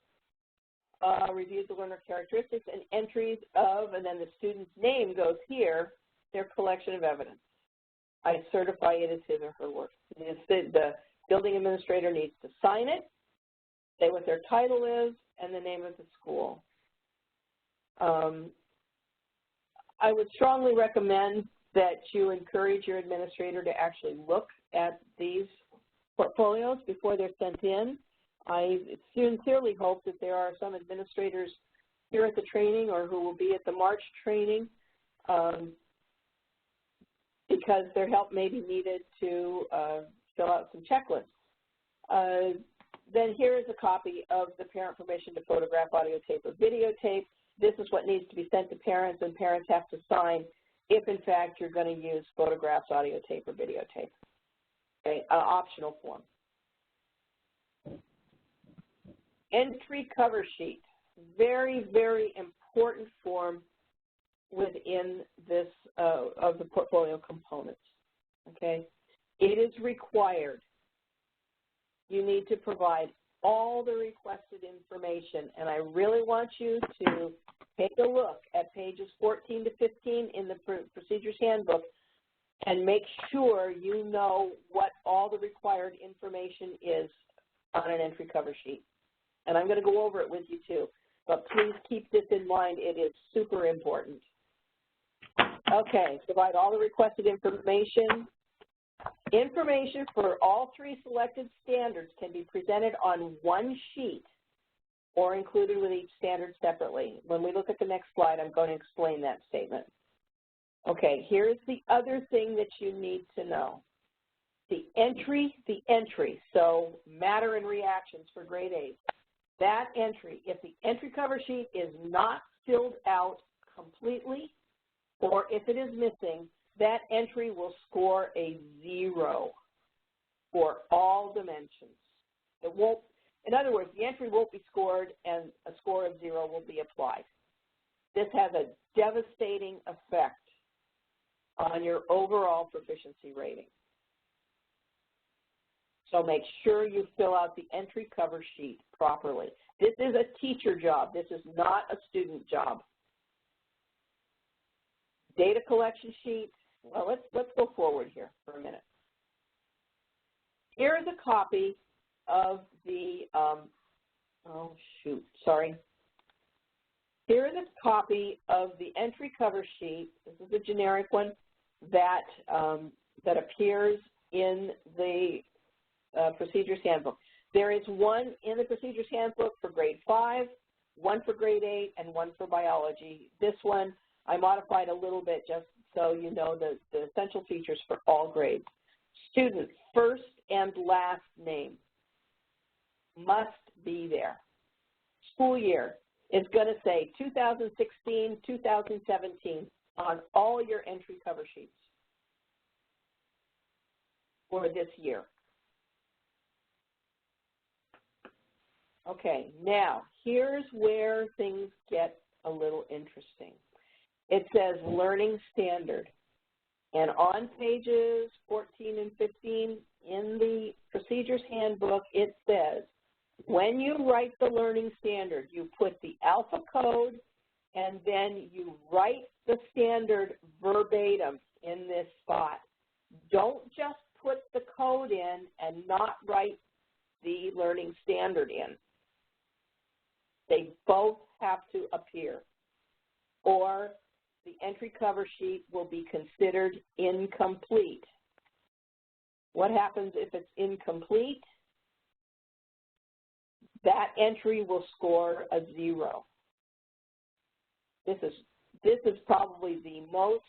Reviews the learner characteristics and entries of, and then the student's name goes here, their collection of evidence. I certify it as his or her work. The building administrator needs to sign it, say what their title is, and the name of the school. I would strongly recommend that you encourage your administrator to actually look at these portfolios before they're sent in. I sincerely hope that there are some administrators here at the training or who will be at the March training because their help may be needed to fill out some checklists. Then here is a copy of the parent permission to photograph, audio tape, or videotape. This is what needs to be sent to parents, and parents have to sign if, in fact, you're going to use photographs, audio tape, or videotape. Okay, optional form. Entry cover sheet, very, very important form within this of the portfolio components. Okay, it is required. You need to provide all the requested information, and I really want you to take a look at pages 14 to 15 in the Procedures Handbook and make sure you know what all the required information is on an entry cover sheet. And I'm going to go over it with you too, but please keep this in mind. It is super important. Okay, provide all the requested information. Information for all three selected standards can be presented on one sheet or included with each standard separately. When we look at the next slide, I'm going to explain that statement. Okay, here's the other thing that you need to know. The entry, so matter and reactions for grade 8. That entry, if the entry cover sheet is not filled out completely, or if it is missing, that entry will score a 0 for all dimensions. It won't, in other words, the entry won't be scored and a score of 0 will be applied. This has a devastating effect on your overall proficiency rating. So make sure you fill out the entry cover sheet properly. This is a teacher job. This is not a student job. Data collection sheet. Well, let's go forward here for a minute. Here is a copy of the, Here is a copy of the entry cover sheet. This is a generic one that, that appears in the Procedures Handbook. There is one in the Procedures Handbook for grade 5, one for grade 8, and one for biology. This one I modified a little bit just so you know the essential features for all grades. Student first and last name must be there. School year is going to say 2016, 2017 on all your entry cover sheets for this year. Okay, now here's where things get a little interesting. It says learning standard, and on pages 14 and 15 in the Procedures Handbook, it says when you write the learning standard, you put the alpha code and then you write the standard verbatim in this spot. Don't just put the code in and not write the learning standard in. They both have to appear, or the entry cover sheet will be considered incomplete. What happens if it's incomplete? That entry will score a 0. This is probably the most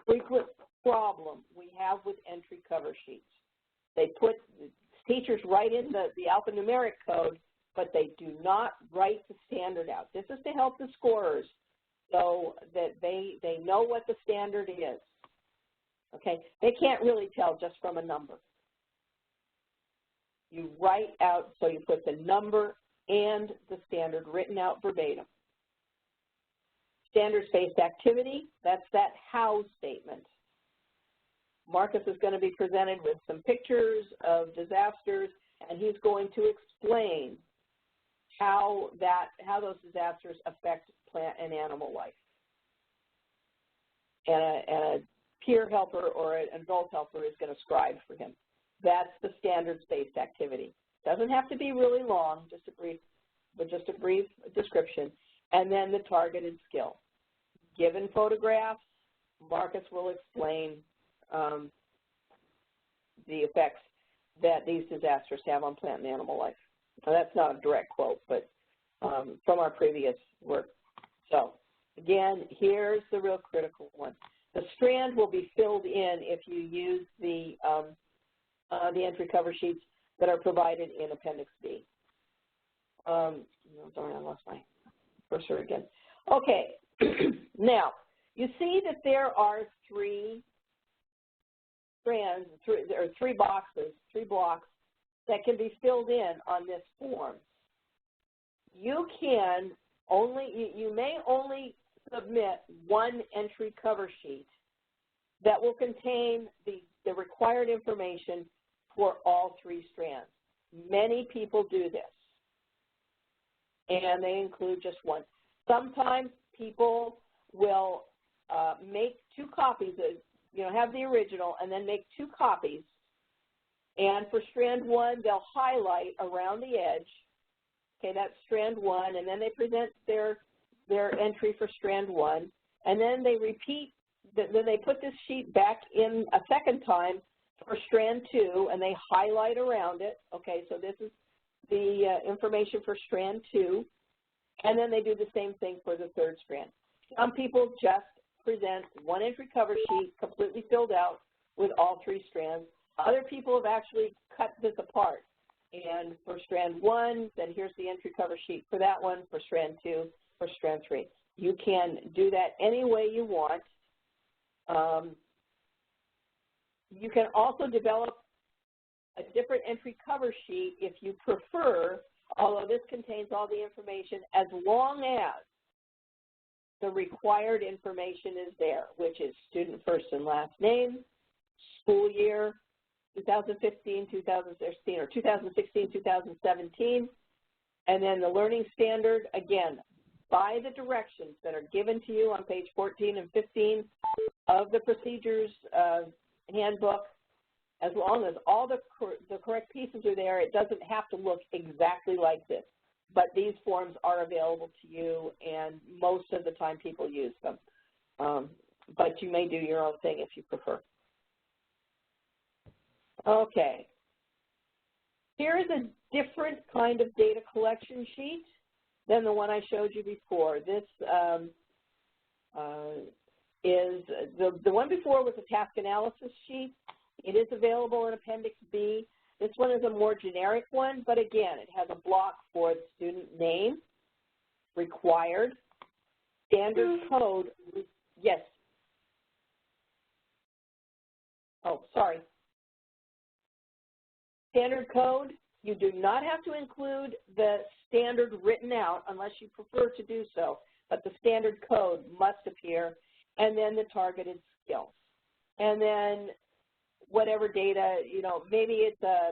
frequent problem we have with entry cover sheets. They put, teachers write in the alphanumeric code, but they do not write the standard out. This is to help the scorers so that they know what the standard is. Okay, they can't really tell just from a number. You write out, so you put the number and the standard written out verbatim. Standards-based activity, that's that how statement. Marcus is going to be presented with some pictures of disasters, and he's going to explain how those disasters affect plant and animal life. And a peer helper or an adult helper is going to scribe for him. That's the standards-based activity. Doesn't have to be really long, just a brief description. And then the targeted skill. Given photographs, Marcus will explain the effects that these disasters have on plant and animal life. Now, that's not a direct quote, but from our previous work. So, again, here's the real critical one. The strand will be filled in if you use the entry cover sheets that are provided in Appendix B. Sorry, I lost my cursor again. Okay, now, you see that there are three strands, or three boxes, 3 blocks that can be filled in on this form. You may only submit one entry cover sheet that will contain the required information for all 3 strands. Many people do this, and they include just one. Sometimes people will make 2 copies, have the original and then make 2 copies, and for strand 1, they'll highlight around the edge. Okay, that's strand 1, and then they present their entry for strand 1, and then they repeat, then they put this sheet back in a second time for strand 2, and they highlight around it. Okay, so this is the information for strand 2, and then they do the same thing for the 3rd strand. Some people just present one entry cover sheet completely filled out with all 3 strands. Other people have actually cut this apart. And for strand 1, then here's the entry cover sheet for that one, for strand 2, for strand 3. You can do that any way you want. You can also develop a different entry cover sheet if you prefer, although this contains all the information, as long as the required information is there, which is student first and last name, school year, 2015, 2016, or 2016, 2017. And then the learning standard, again, by the directions that are given to you on page 14 and 15 of the procedures handbook, as long as all the correct pieces are there, it doesn't have to look exactly like this. But these forms are available to you, and most of the time people use them. But you may do your own thing if you prefer. Okay. Here is a different kind of data collection sheet than the one I showed you before. This is, the one before was a task analysis sheet. It is available in Appendix B. This one is a more generic one, but again, it has a block for the student name, required, standard code. Yes. Oh, sorry. Standard code, you do not have to include the standard written out unless you prefer to do so, but the standard code must appear, and then the targeted skills. And then whatever data, you know, maybe it's a,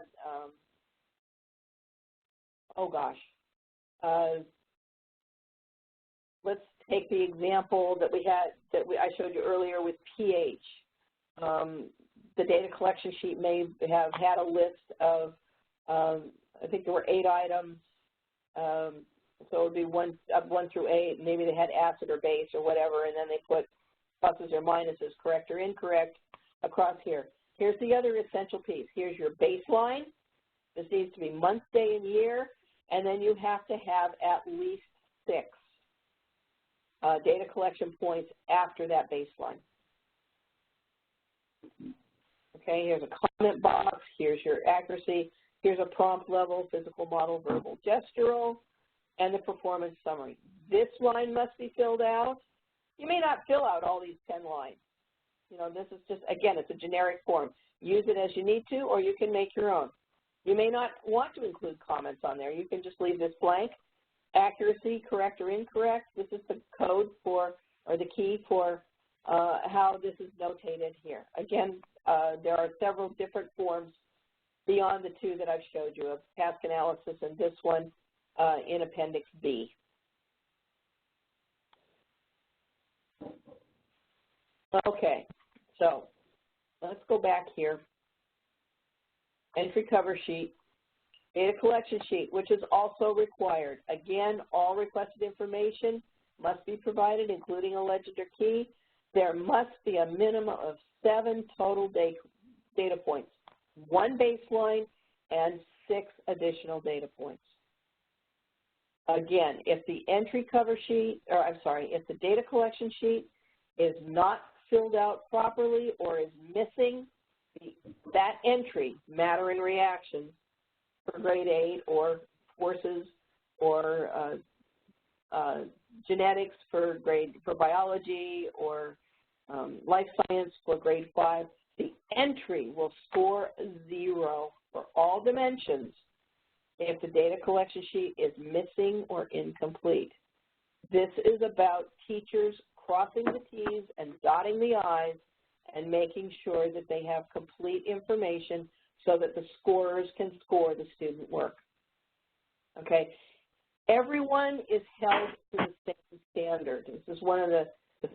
let's take the example that we had, I showed you earlier with pH. The data collection sheet may have had a list of, I think there were 8 items, so it would be 1 through 8. Maybe they had acid or base or whatever, and then they put pluses or minuses, correct or incorrect, across here. Here's the other essential piece. Here's your baseline. This needs to be month, day, and year, and then you have to have at least 6 data collection points after that baseline. Okay, here's a comment box, here's your accuracy, here's a prompt level, physical model, verbal, gestural, and the performance summary. This line must be filled out. You may not fill out all these 10 lines. You know, this is just, again, it's a generic form. Use it as you need to, or you can make your own. You may not want to include comments on there. You can just leave this blank. Accuracy, correct or incorrect, this is the code for, or the key for how this is notated here. Again, there are several different forms beyond the 2 that I've showed you, of task analysis and this one in Appendix B. Okay, so let's go back here. Entry cover sheet, data collection sheet, which is also required. Again, all requested information must be provided, including a legend or key. There must be a minimum of 7 total data points, 1 baseline and 6 additional data points. Again, if the entry cover sheet, or I'm sorry, if the data collection sheet is not filled out properly or is missing that entry, matter and reaction, for grade 8, or forces, or genetics for biology, or life science for grade 5, the entry will score 0 for all dimensions if the data collection sheet is missing or incomplete. This is about teachers crossing the T's and dotting the I's and making sure that they have complete information so that the scorers can score the student work. Okay? Everyone is held to the same standard. This is one of the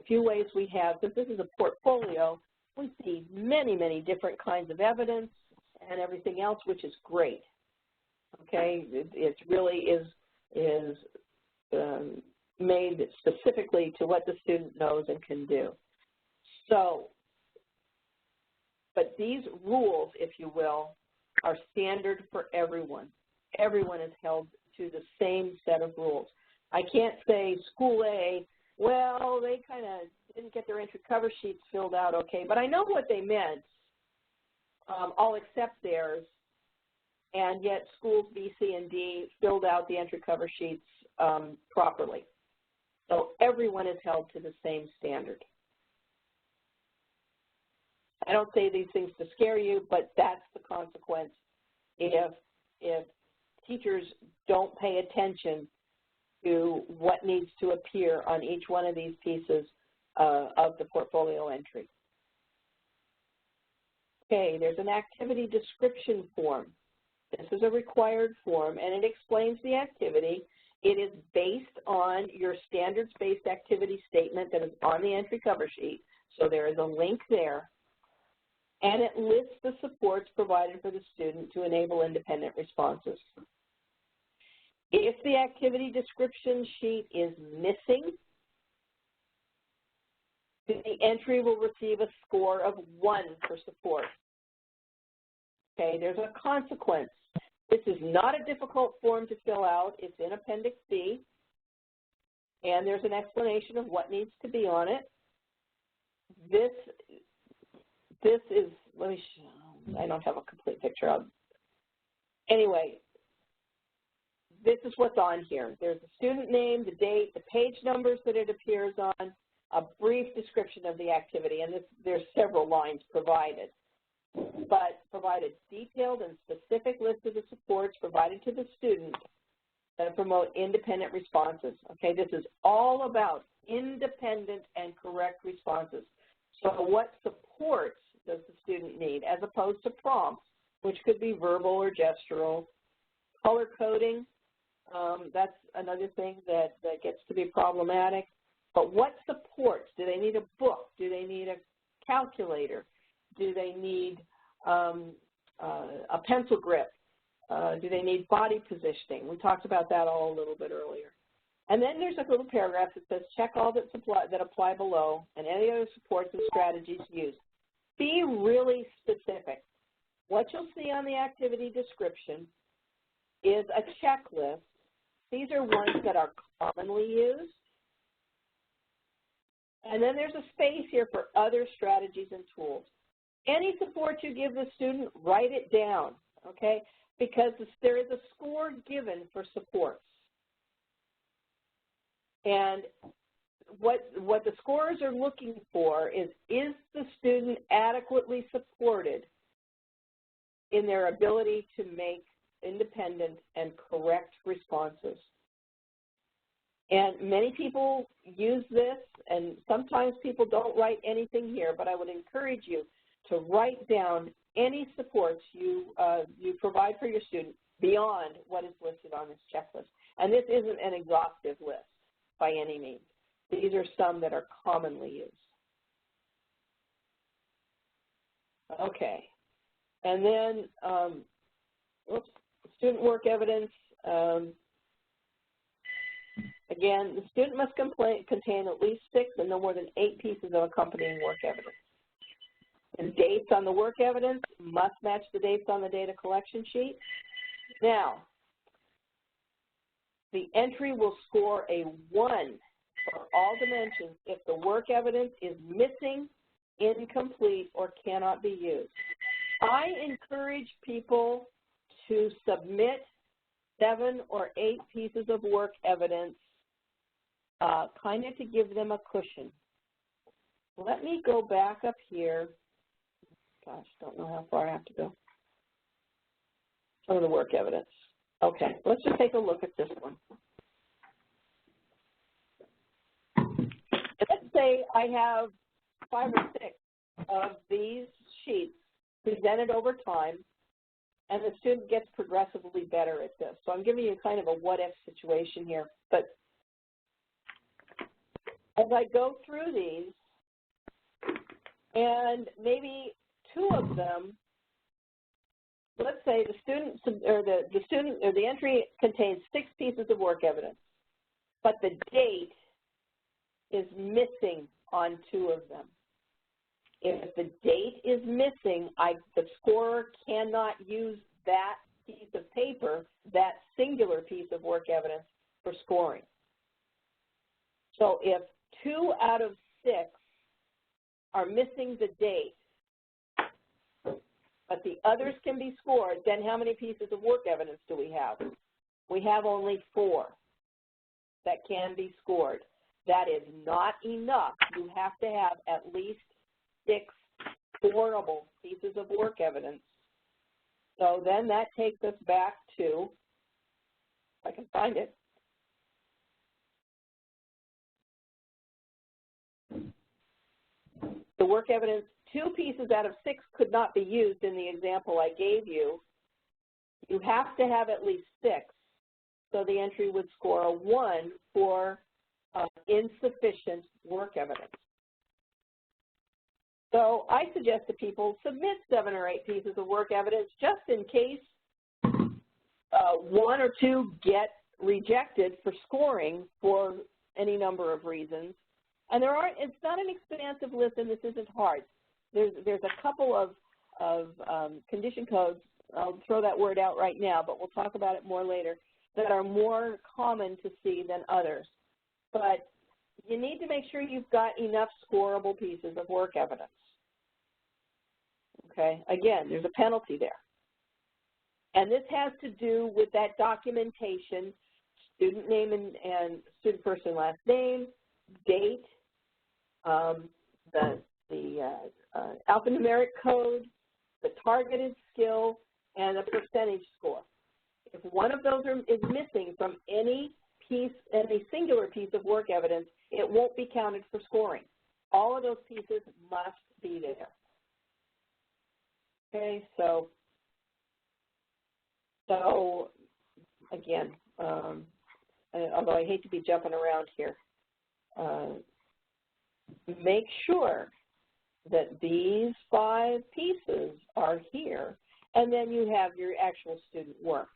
few ways we have, since this is a portfolio, we see many, many different kinds of evidence and everything else, which is great. Okay? It really is made specifically to what the student knows and can do. So, but these rules, if you will, are standard for everyone. Everyone is held to the same set of rules. I can't say school A, well, they kind of didn't get their entry cover sheets filled out okay, but I know what they meant. I'll accept theirs, and yet schools B, C, and D filled out the entry cover sheets properly. So everyone is held to the same standard. I don't say these things to scare you, but that's the consequence if teachers don't pay attention to what needs to appear on each one of these pieces of the portfolio entry. Okay, there's an activity description form. This is a required form, and it explains the activity. It is based on your standards-based activity statement that is on the entry cover sheet, so there is a link there. And it lists the supports provided for the student to enable independent responses. If the activity description sheet is missing, the entry will receive a score of 1 for support. Okay, there's a consequence. This is not a difficult form to fill out. It's in Appendix B, and there's an explanation of what needs to be on it. This is, let me show, I don't have a complete picture of. Anyway, this is what's on here. There's the student name, the date, the page numbers that it appears on, a brief description of the activity, and there's several lines provided. But provide a detailed and specific list of the supports provided to the student that promote independent responses. Okay, this is all about independent and correct responses. So what supports does the student need, as opposed to prompts, which could be verbal or gestural? Color coding, that's another thing that gets to be problematic. But what supports? Do they need a book? Do they need a calculator? Do they need a pencil grip? Do they need body positioning? We talked about that all a little bit earlier. And then there's a little paragraph that says, check all that apply below and any other supports and strategies used. Be really specific. What you'll see on the activity description is a checklist. These are ones that are commonly used. And then there's a space here for other strategies and tools. Any support you give the student, write it down, okay? Because there is a score given for supports. And what the scorers are looking for is the student adequately supported in their ability to make independent and correct responses? And many people use this, and sometimes people don't write anything here, but I would encourage you to write down any supports you provide for your student beyond what is listed on this checklist. And this isn't an exhaustive list by any means. These are some that are commonly used. Okay. And then, student work evidence. Again, the student must contain at least 6 and no more than 8 pieces of accompanying work evidence. The dates on the work evidence must match the dates on the data collection sheet. Now, the entry will score a 1 for all dimensions if the work evidence is missing, incomplete, or cannot be used. I encourage people to submit 7 or 8 pieces of work evidence, kind of to give them a cushion. Let me go back up here. Gosh, don't know how far I have to go. Some of the work evidence. Okay, let's just take a look at this one. Let's say I have 5 or 6 of these sheets presented over time, and the student gets progressively better at this. So I'm giving you kind of a what-if situation here. But as I go through these, and maybe 2 of them, let's say the entry contains 6 pieces of work evidence, but the date is missing on 2 of them. If the date is missing, the scorer cannot use that piece of paper, that singular piece of work evidence, for scoring. So if 2 out of 6 are missing the date, but the others can be scored, then how many pieces of work evidence do we have? We have only 4 that can be scored. That is not enough. You have to have at least 6 scoreable pieces of work evidence. So then that takes us back to, if I can find it, the work evidence 2 pieces out of 6 could not be used in the example I gave you. You have to have at least 6. So the entry would score a 1 for insufficient work evidence. So I suggest to people submit 7 or 8 pieces of work evidence just in case 1 or 2 get rejected for scoring for any number of reasons. And it's not an expansive list, and this isn't hard. There's a couple of condition codes, I'll throw that word out right now, but we'll talk about it more later, that are more common to see than others. But you need to make sure you've got enough scorable pieces of work evidence. Okay, again, there's a penalty there. And this has to do with that documentation, student name and student first and last name, date, the alphanumeric code, the targeted skill, and a percentage score. If one of those is missing from any singular piece of work evidence, it won't be counted for scoring. All of those pieces must be there. Okay, so again, although I hate to be jumping around here, make sure that these 5 pieces are here, and then you have your actual student work.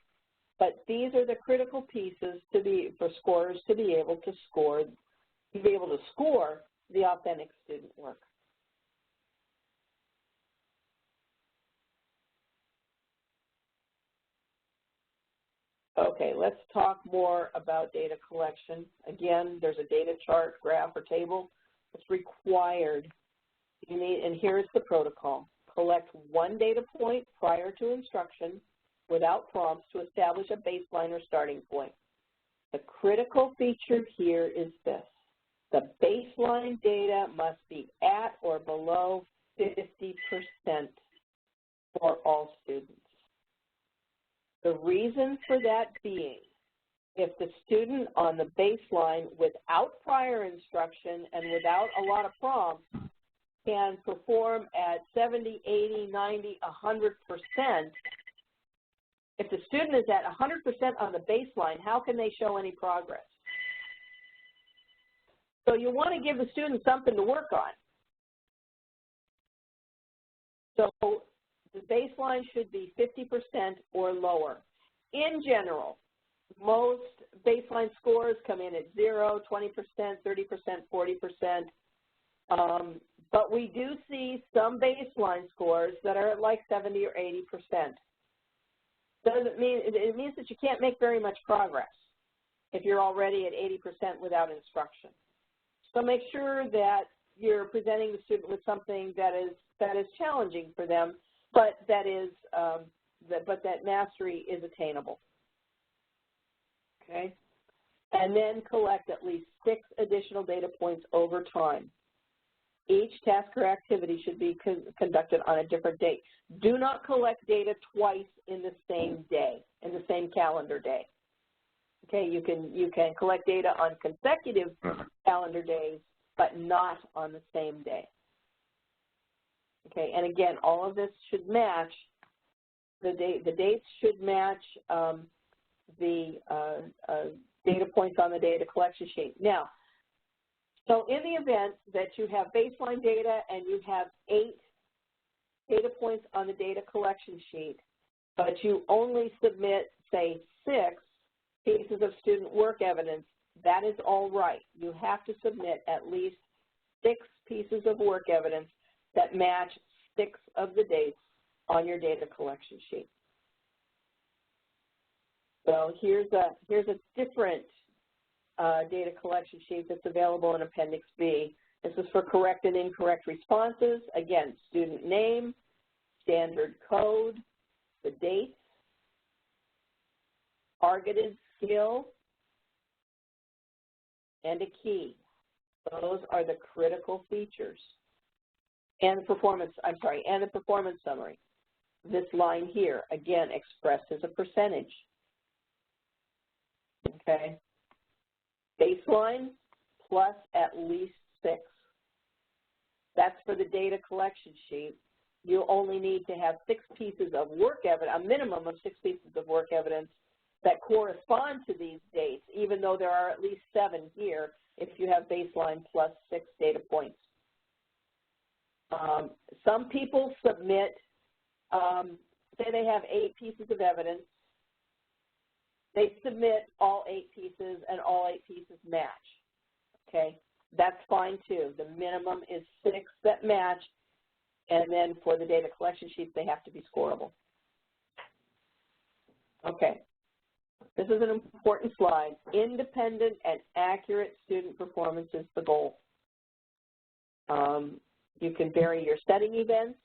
But these are the critical pieces for scorers to be able to score the authentic student work. Okay, let's talk more about data collection. Again, there's a data chart, graph, or table. It's required. And here's the protocol. Collect 1 data point prior to instruction without prompts to establish a baseline or starting point. The critical feature here is this. The baseline data must be at or below 50% for all students. The reason for that being, if the student on the baseline without prior instruction and without a lot of prompts can perform at 70, 80, 90, 100%, if the student is at 100% on the baseline, how can they show any progress? So you want to give the student something to work on. So the baseline should be 50% or lower. In general, most baseline scores come in at 0, 20%, 30%, 40%. But we do see some baseline scores that are at like 70 or 80%. Doesn't mean, it means that you can't make very much progress if you're already at 80% without instruction. So make sure that you're presenting the student with something that is challenging for them, but that mastery is attainable. Okay, and then collect at least 6 additional data points over time. Each task or activity should be conducted on a different date. Do not collect data twice in the same day, in the same calendar day. Okay, you can collect data on consecutive calendar days, but not on the same day. Okay, and again, all of this should match, the dates should match the data points on the data collection sheet. Now, so in the event that you have baseline data and you have 8 data points on the data collection sheet, but you only submit, say, 6 pieces of student work evidence, that is all right. You have to submit at least 6 pieces of work evidence that match 6 of the dates on your data collection sheet. So here's a different data collection sheet that's available in Appendix B. This is for correct and incorrect responses. Again, student name, standard code, the dates, targeted skill, and a key. Those are the critical features. And the performance summary. This line here, again, expressed as a percentage. Okay. Baseline plus at least 6. That's for the data collection sheet. You only need to have 6 pieces of work evidence, a minimum of 6 pieces of work evidence that correspond to these dates, even though there are at least 7 here if you have baseline plus 6 data points. Some people submit, say they have 8 pieces of evidence. They submit all 8 pieces and all 8 pieces match, okay? That's fine too. The minimum is 6 that match, and then for the data collection sheets, they have to be scoreable. Okay, this is an important slide. Independent and accurate student performance is the goal. You can vary your setting events.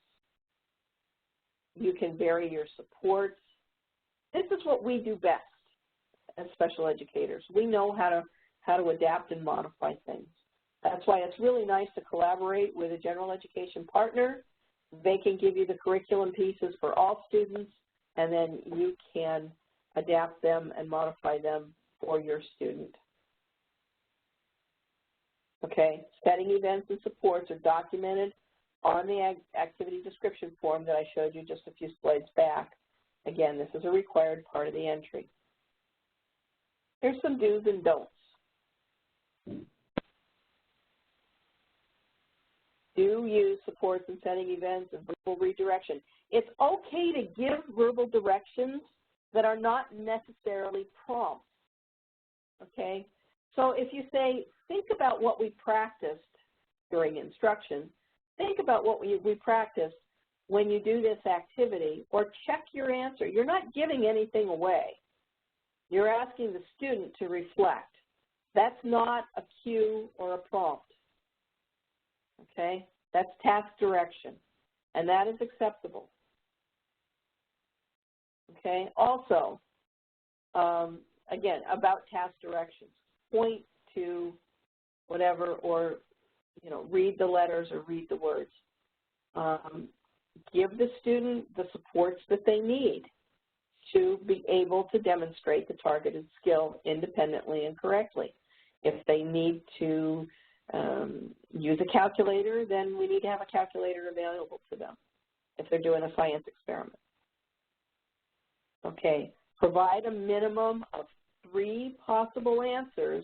You can vary your supports. This is what we do best as special educators. We know how to adapt and modify things. That's why it's really nice to collaborate with a general education partner. They can give you the curriculum pieces for all students, and then you can adapt them and modify them for your student. Okay, setting events and supports are documented on the activity description form that I showed you just a few slides back. Again, this is a required part of the entry. Here's some do's and don'ts. Do use supports and setting events and verbal redirection. It's okay to give verbal directions that are not necessarily prompts, okay? So if you say, think about what we practiced during instruction, think about what we practiced when you do this activity, or check your answer. You're not giving anything away. You're asking the student to reflect. That's not a cue or a prompt, okay? That's task direction, and that is acceptable, okay? Also, again, about task directions, point to whatever, or, you know, read the letters or read the words. Give the student the supports that they need to be able to demonstrate the targeted skill independently and correctly. If they need to use a calculator, then we need to have a calculator available to them if they're doing a science experiment. Okay, provide a minimum of 3 possible answers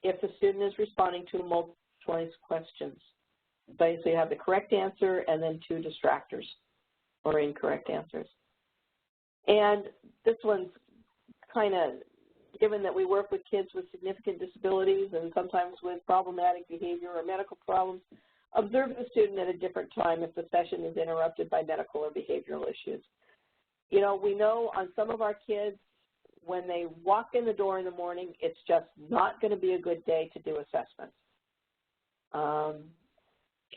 if the student is responding to multiple choice questions. So you have the correct answer and then 2 distractors or incorrect answers. And this one's kind of, given that we work with kids with significant disabilities and sometimes with problematic behavior or medical problems, observe the student at a different time if the session is interrupted by medical or behavioral issues. You know, we know on some of our kids, when they walk in the door in the morning, it's just not going to be a good day to do assessments.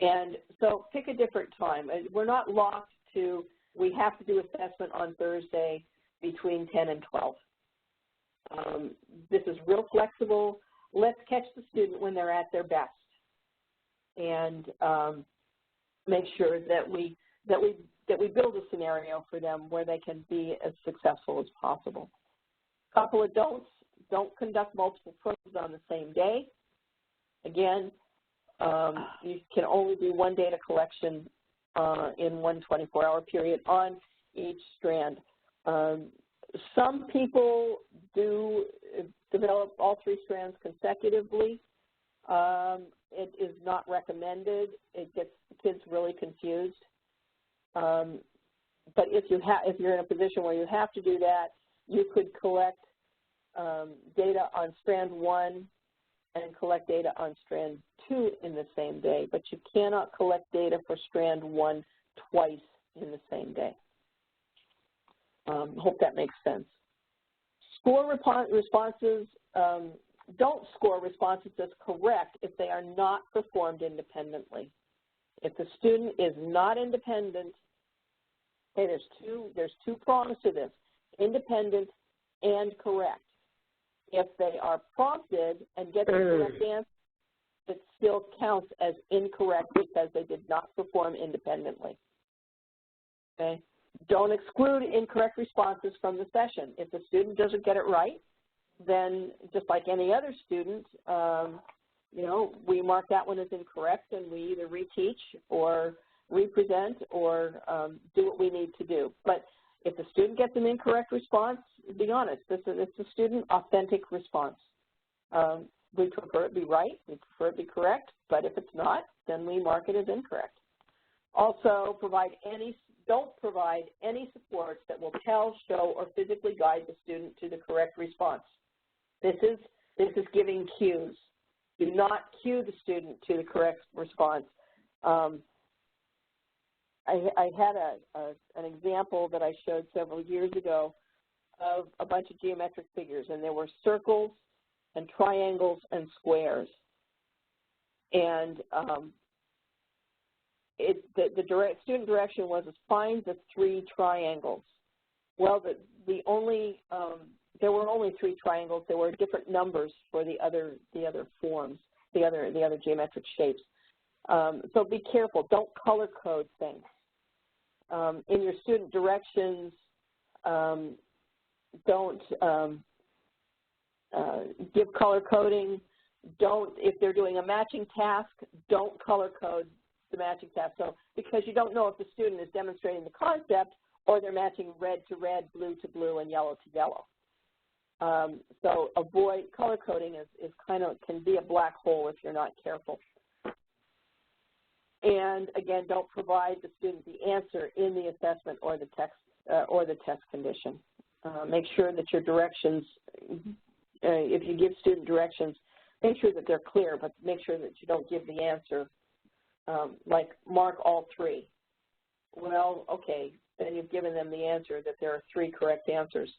And so pick a different time. We're not locked to, we have to do assessment on Thursday between 10 and 12. This is real flexible. Let's catch the student when they're at their best, and make sure that we build a scenario for them where they can be as successful as possible. A couple of don'ts: don't conduct multiple programs on the same day. Again, you can only do 1 data collection in one 24-hour period on each strand. Some people do develop all 3 strands consecutively. It is not recommended. It gets the kids really confused. But if you're in a position where you have to do that, you could collect data on strand 1 and collect data on strand 2 in the same day, but you cannot collect data for strand 1 twice in the same day. Hope that makes sense. Score responses, don't score responses as correct if they are not performed independently. If the student is not independent, hey, there's two prongs to this: independent and correct. If they are prompted and get the correct answer, it still counts as incorrect because they did not perform independently. Okay? Don't exclude incorrect responses from the session. If the student doesn't get it right, then just like any other student, you know, we mark that one as incorrect, and we either reteach or represent or do what we need to do. But if the student gets an incorrect response, be honest, it's a student authentic response. We prefer it be right, we prefer it be correct, but if it's not, then we mark it as incorrect. Also, don't provide any supports that will tell, show, or physically guide the student to the correct response. This is giving cues. Do not cue the student to the correct response. I had an example that I showed several years ago of a bunch of geometric figures, and there were circles and triangles and squares. And the student direction was find the 3 triangles. Well, there were only 3 triangles. There were different numbers for the other forms, the other geometric shapes. So be careful. Don't color code things. In your student directions, don't give color coding. If they're doing a matching task, don't color code the matching task. So because you don't know if the student is demonstrating the concept or they're matching red to red, blue to blue, and yellow to yellow. So avoid color coding can be a black hole if you're not careful. And again, don't provide the student the answer in the assessment or the text or the test condition. Make sure that your directions, if you give student directions, make sure that they're clear, but make sure that you don't give the answer like mark all 3. Well, okay, then you've given them the answer that there are 3 correct answers,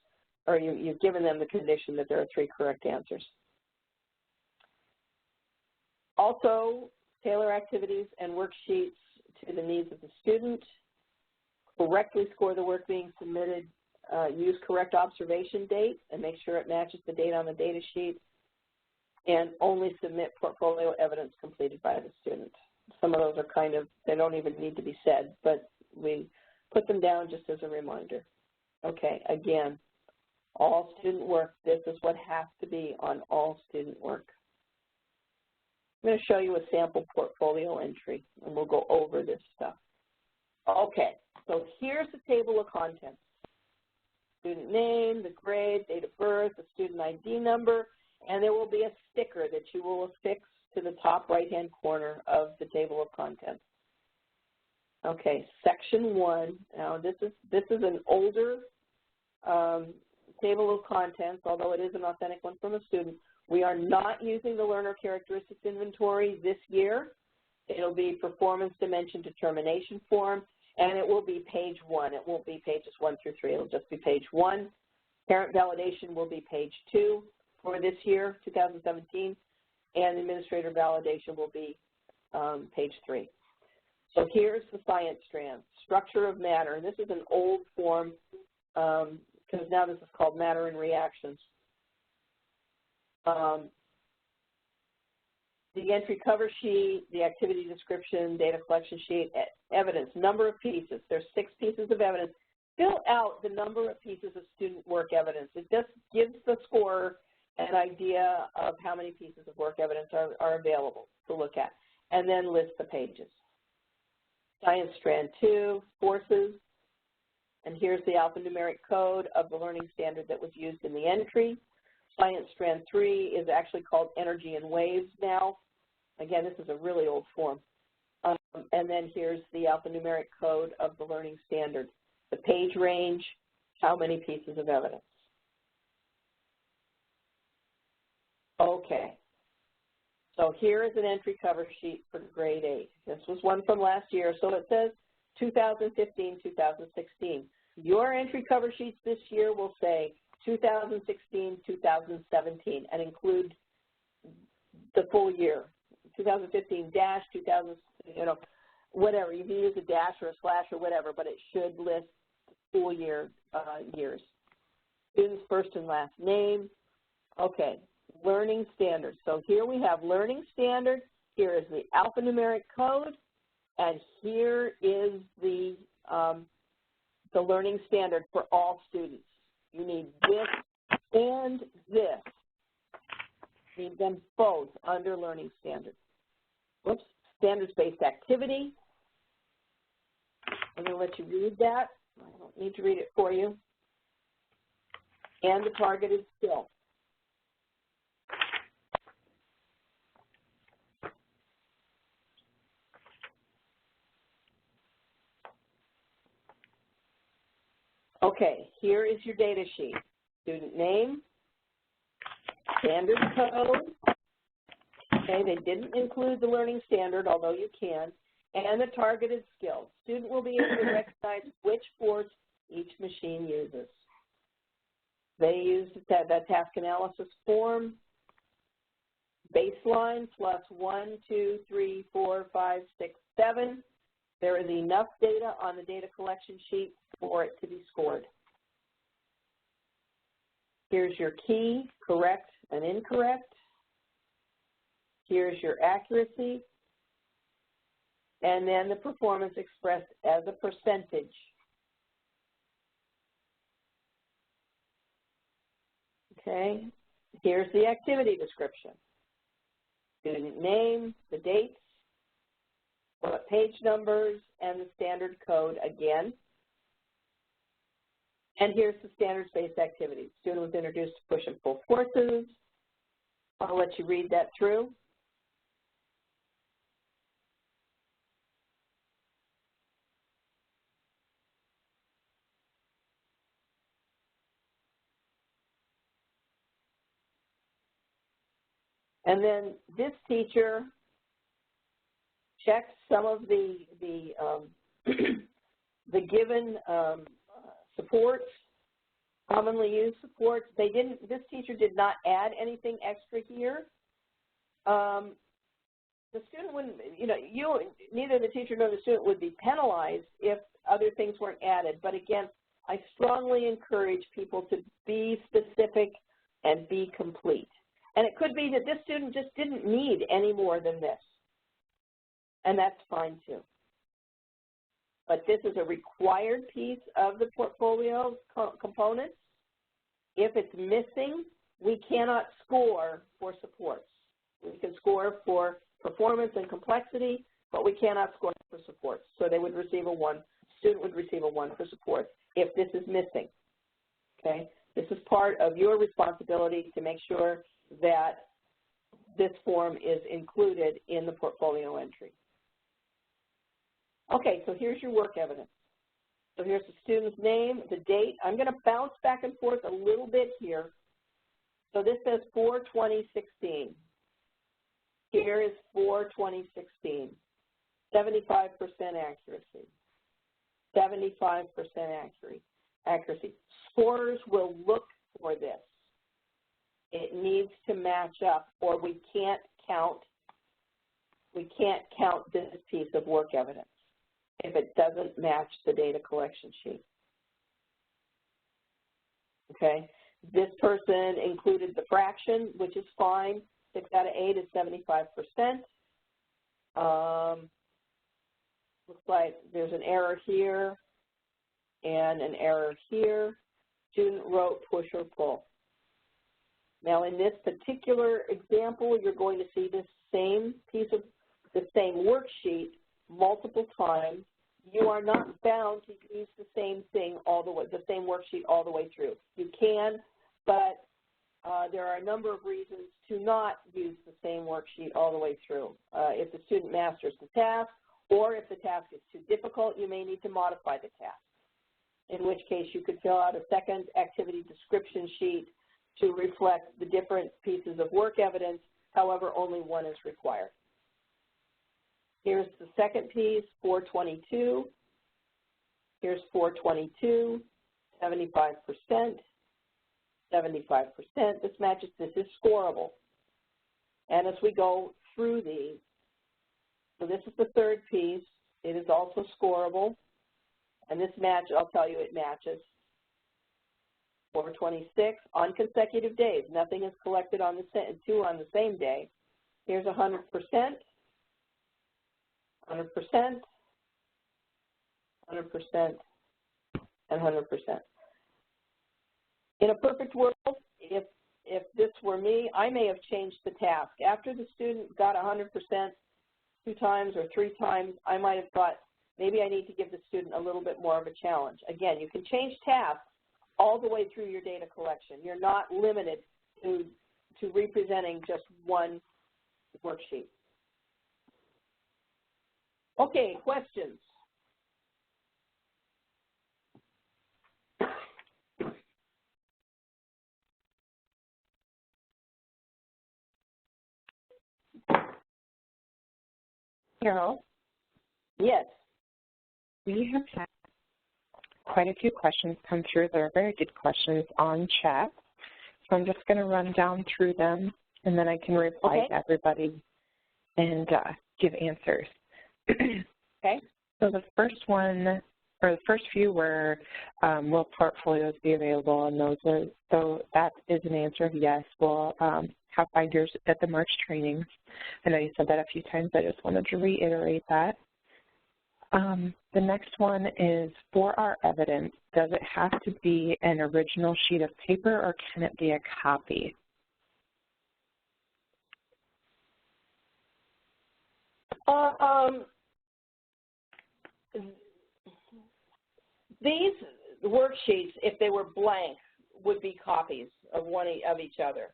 or you've given them the condition that there are 3 correct answers. Also, tailor activities and worksheets to the needs of the student. Correctly score the work being submitted. Use correct observation date and make sure it matches the date on the data sheet. And only submit portfolio evidence completed by the student. Some of those are they don't even need to be said, but we put them down just as a reminder. Okay, again, all student work, this is what has to be on all student work. I'm going to show you a sample portfolio entry, and we'll go over this stuff. Okay, so here's the table of contents. Student name, the grade, date of birth, the student ID number, and there will be a sticker that you will affix to the top right-hand corner of the table of contents. Okay, section 1. Now this is an older table of contents, although it is an authentic one from a student. We are not using the learner characteristics inventory this year. It'll be performance dimension determination form, and it will be page 1. It won't be pages 1 through 3. It'll just be page 1. Parent validation will be page 2 for this year, 2017, and administrator validation will be page 3. So here's the science strand, structure of matter. And this is an old form because now this is called matter and reactions. The entry cover sheet, the activity description, data collection sheet, evidence, number of pieces. There's 6 pieces of evidence. Fill out the number of pieces of student work evidence. It just gives the scorer an idea of how many pieces of work evidence are available to look at, and then list the pages. Science strand 2, forces, and here's the alphanumeric code of the learning standard that was used in the entry. Science strand 3 is actually called energy and waves now. Again, this is a really old form. And then here's the alphanumeric code of the learning standard. The page range, how many pieces of evidence. Okay. So here is an entry cover sheet for grade 8. This was one from last year. So it says 2015, 2016. Your entry cover sheets this year will say 2016, 2017, and include the full year. 2015 dash, 2000, whatever. You can use a dash or a slash or whatever, but it should list full year years. Student's first and last name. Okay, learning standards. So here we have learning standard. Here is the alphanumeric code, and here is the learning standard for all students. You need this and this. Read them both under learning standards. Whoops, standards-based activity. I'm going to let you read that. I don't need to read it for you. And the targeted skill. Okay, here is your data sheet. Student name, standard code. Okay, they didn't include the learning standard, although you can, and the targeted skills. Student will be able to recognize which force each machine uses. They used that task analysis form, baseline plus 1, 2, 3, 4, 5, 6, 7. There is enough data on the data collection sheet for it to be scored. Here's your key, correct and incorrect. Here's your accuracy. And then the performance expressed as a percentage. Okay, here's the activity description. Student name, the dates, what page numbers, and the standard code again. And here's the standards-based activities. Student was introduced to push and pull forces. I'll let you read that through. And then this teacher checked some of the given supports, commonly used supports. This teacher did not add anything extra here. The student wouldn't, neither the teacher nor the student would be penalized if other things weren't added. But again, I strongly encourage people to be specific and be complete. And it could be that this student just didn't need any more than this. And that's fine too. But this is a required piece of the portfolio components. If it's missing, we cannot score for supports. We can score for performance and complexity, but we cannot score for supports. So they would receive a 1. Student would receive a 1 for support if this is missing. Okay? This is part of your responsibility to make sure that this form is included in the portfolio entry. Okay, so here's your work evidence. So here's the student's name, the date. I'm going to bounce back and forth a little bit here. So this says 4/20/16. Here is 4/20/16. 75% accuracy. 75% accuracy. Scorers will look for this. It needs to match up, or we can't count this piece of work evidence if it doesn't match the data collection sheet. Okay? This person included the fraction, which is fine. 6 out of 8 is 75%. Looks like there's an error here and an error here. Student wrote push or pull. Now, in this particular example, you're going to see this same piece of the same worksheet multiple times. You are not bound to use the same thing all the way, the same worksheet all the way through. You can, but there are a number of reasons to not use the same worksheet all the way through. If the student masters the task, or if the task is too difficult, you may need to modify the task, in which case you could fill out a second activity description sheet to reflect the different pieces of work evidence. However, only one is required. Here's the second piece, 4/22. Here's 4/22, 75%, 75%. This matches, this is scorable. And as we go through these, so this is the third piece. It is also scorable. And this match, I'll tell you, it matches. 4/26 on consecutive days. Nothing is collected on the two on the same day. Here's 100%, 100%, 100%, and 100%. In a perfect world, if if this were me, I may have changed the task. After the student got 100% 2 times or 3 times, I might have thought, maybe I need to give the student a little bit more of a challenge. Again, you can change tasks all the way through your data collection. You're not limited to representing just one worksheet. Okay, questions? Carol? Yes. We have had quite a few questions come through. They're very good questions on chat. So I'm just going to run down through them, and then I can reply to everybody and give answers. Okay. So the first one, or the first few were, will portfolios be available? And those are, so that is an answer of yes. We'll have binders at the March trainings. I know you said that a few times. I just wanted to reiterate that. The next one is, for our evidence, does it have to be an original sheet of paper or can it be a copy? These worksheets, if they were blank, would be copies of of each other.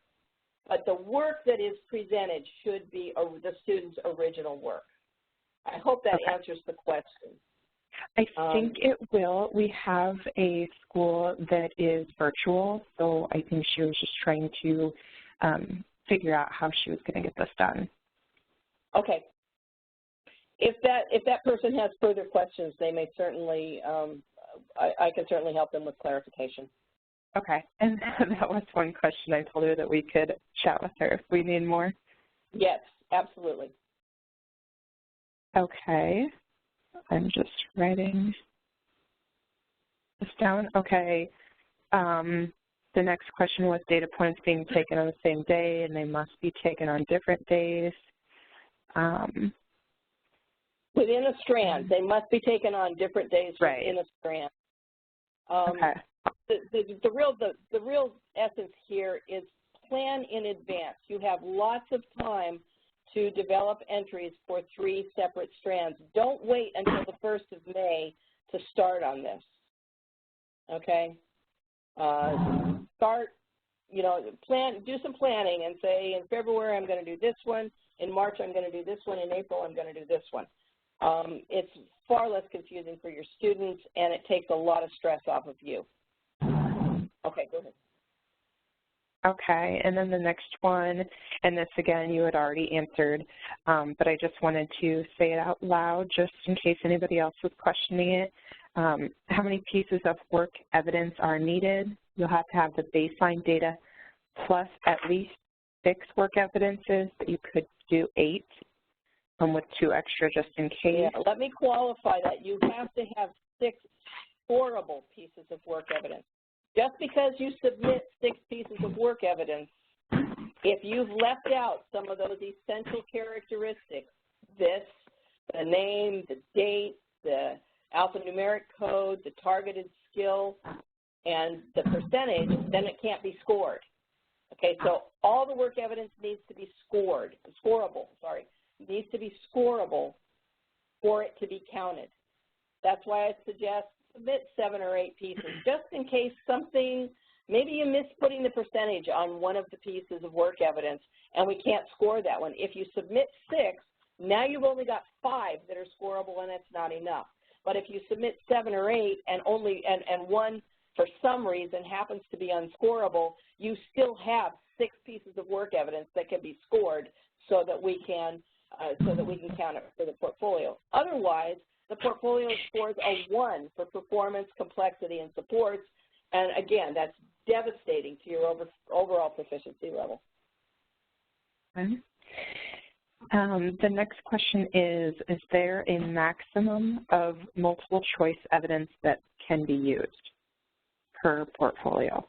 But the work that is presented should be the student's original work. I hope that answers the question. I think it will. We have a school that is virtual, so I think she was just trying to figure out how she was going to get this done. Okay. If that person has further questions, they may certainly, I can certainly help them with clarification. Okay, and that was one question. I told her that we could chat with her if we need more. Yes, absolutely. Okay, I'm just writing this down. Okay, the next question was data points being taken on the same day, and they must be taken on different days. Within a strand, they must be taken on different days within a strand. Okay. The real essence here is plan in advance. You have lots of time to develop entries for 3 separate strands. Don't wait until the 1st of May to start on this. Okay? Start, do some planning and say in February I'm going to do this one, in March I'm going to do this one, in April I'm going to do this one. It's far less confusing for your students, and it takes a lot of stress off of you. Okay, go ahead. Okay, and then the next one, and this again you had already answered, but I just wanted to say it out loud just in case anybody else was questioning it. How many pieces of work evidence are needed? You'll have to have the baseline data plus at least 6 work evidences, but you could do 8. With 2 extra just in case. Yeah, let me qualify that. You have to have 6 scorable pieces of work evidence. Just because you submit 6 pieces of work evidence, if you've left out some of those essential characteristics, the name, the date, the alphanumeric code, the targeted skill, and the percentage, then it can't be scored. Okay, so all the work evidence needs to be scorable, needs to be scorable for it to be counted. That's why I suggest submit 7 or 8 pieces, just in case something, maybe you miss putting the percentage on one of the pieces of work evidence and we can't score that one. If you submit 6, now you've only got 5 that are scorable and that's not enough. But if you submit 7 or 8 and one for some reason happens to be unscorable, you still have 6 pieces of work evidence that can be scored so that we can count it for the portfolio. Otherwise, the portfolio scores a 1 for performance, complexity, and supports, and again, that's devastating to your overall proficiency level. Okay. The next question is there a maximum of multiple choice evidence that can be used per portfolio?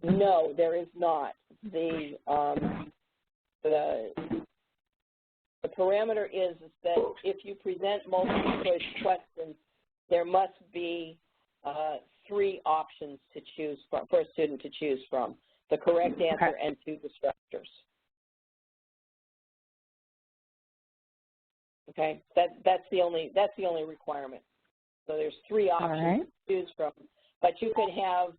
No, there is not. The parameter is that if you present multiple choice questions, there must be 3 options to choose from, for a student to choose from, the correct answer and 2 distractors. Okay, that's the only requirement. So there's 3 options to choose from, but you could have,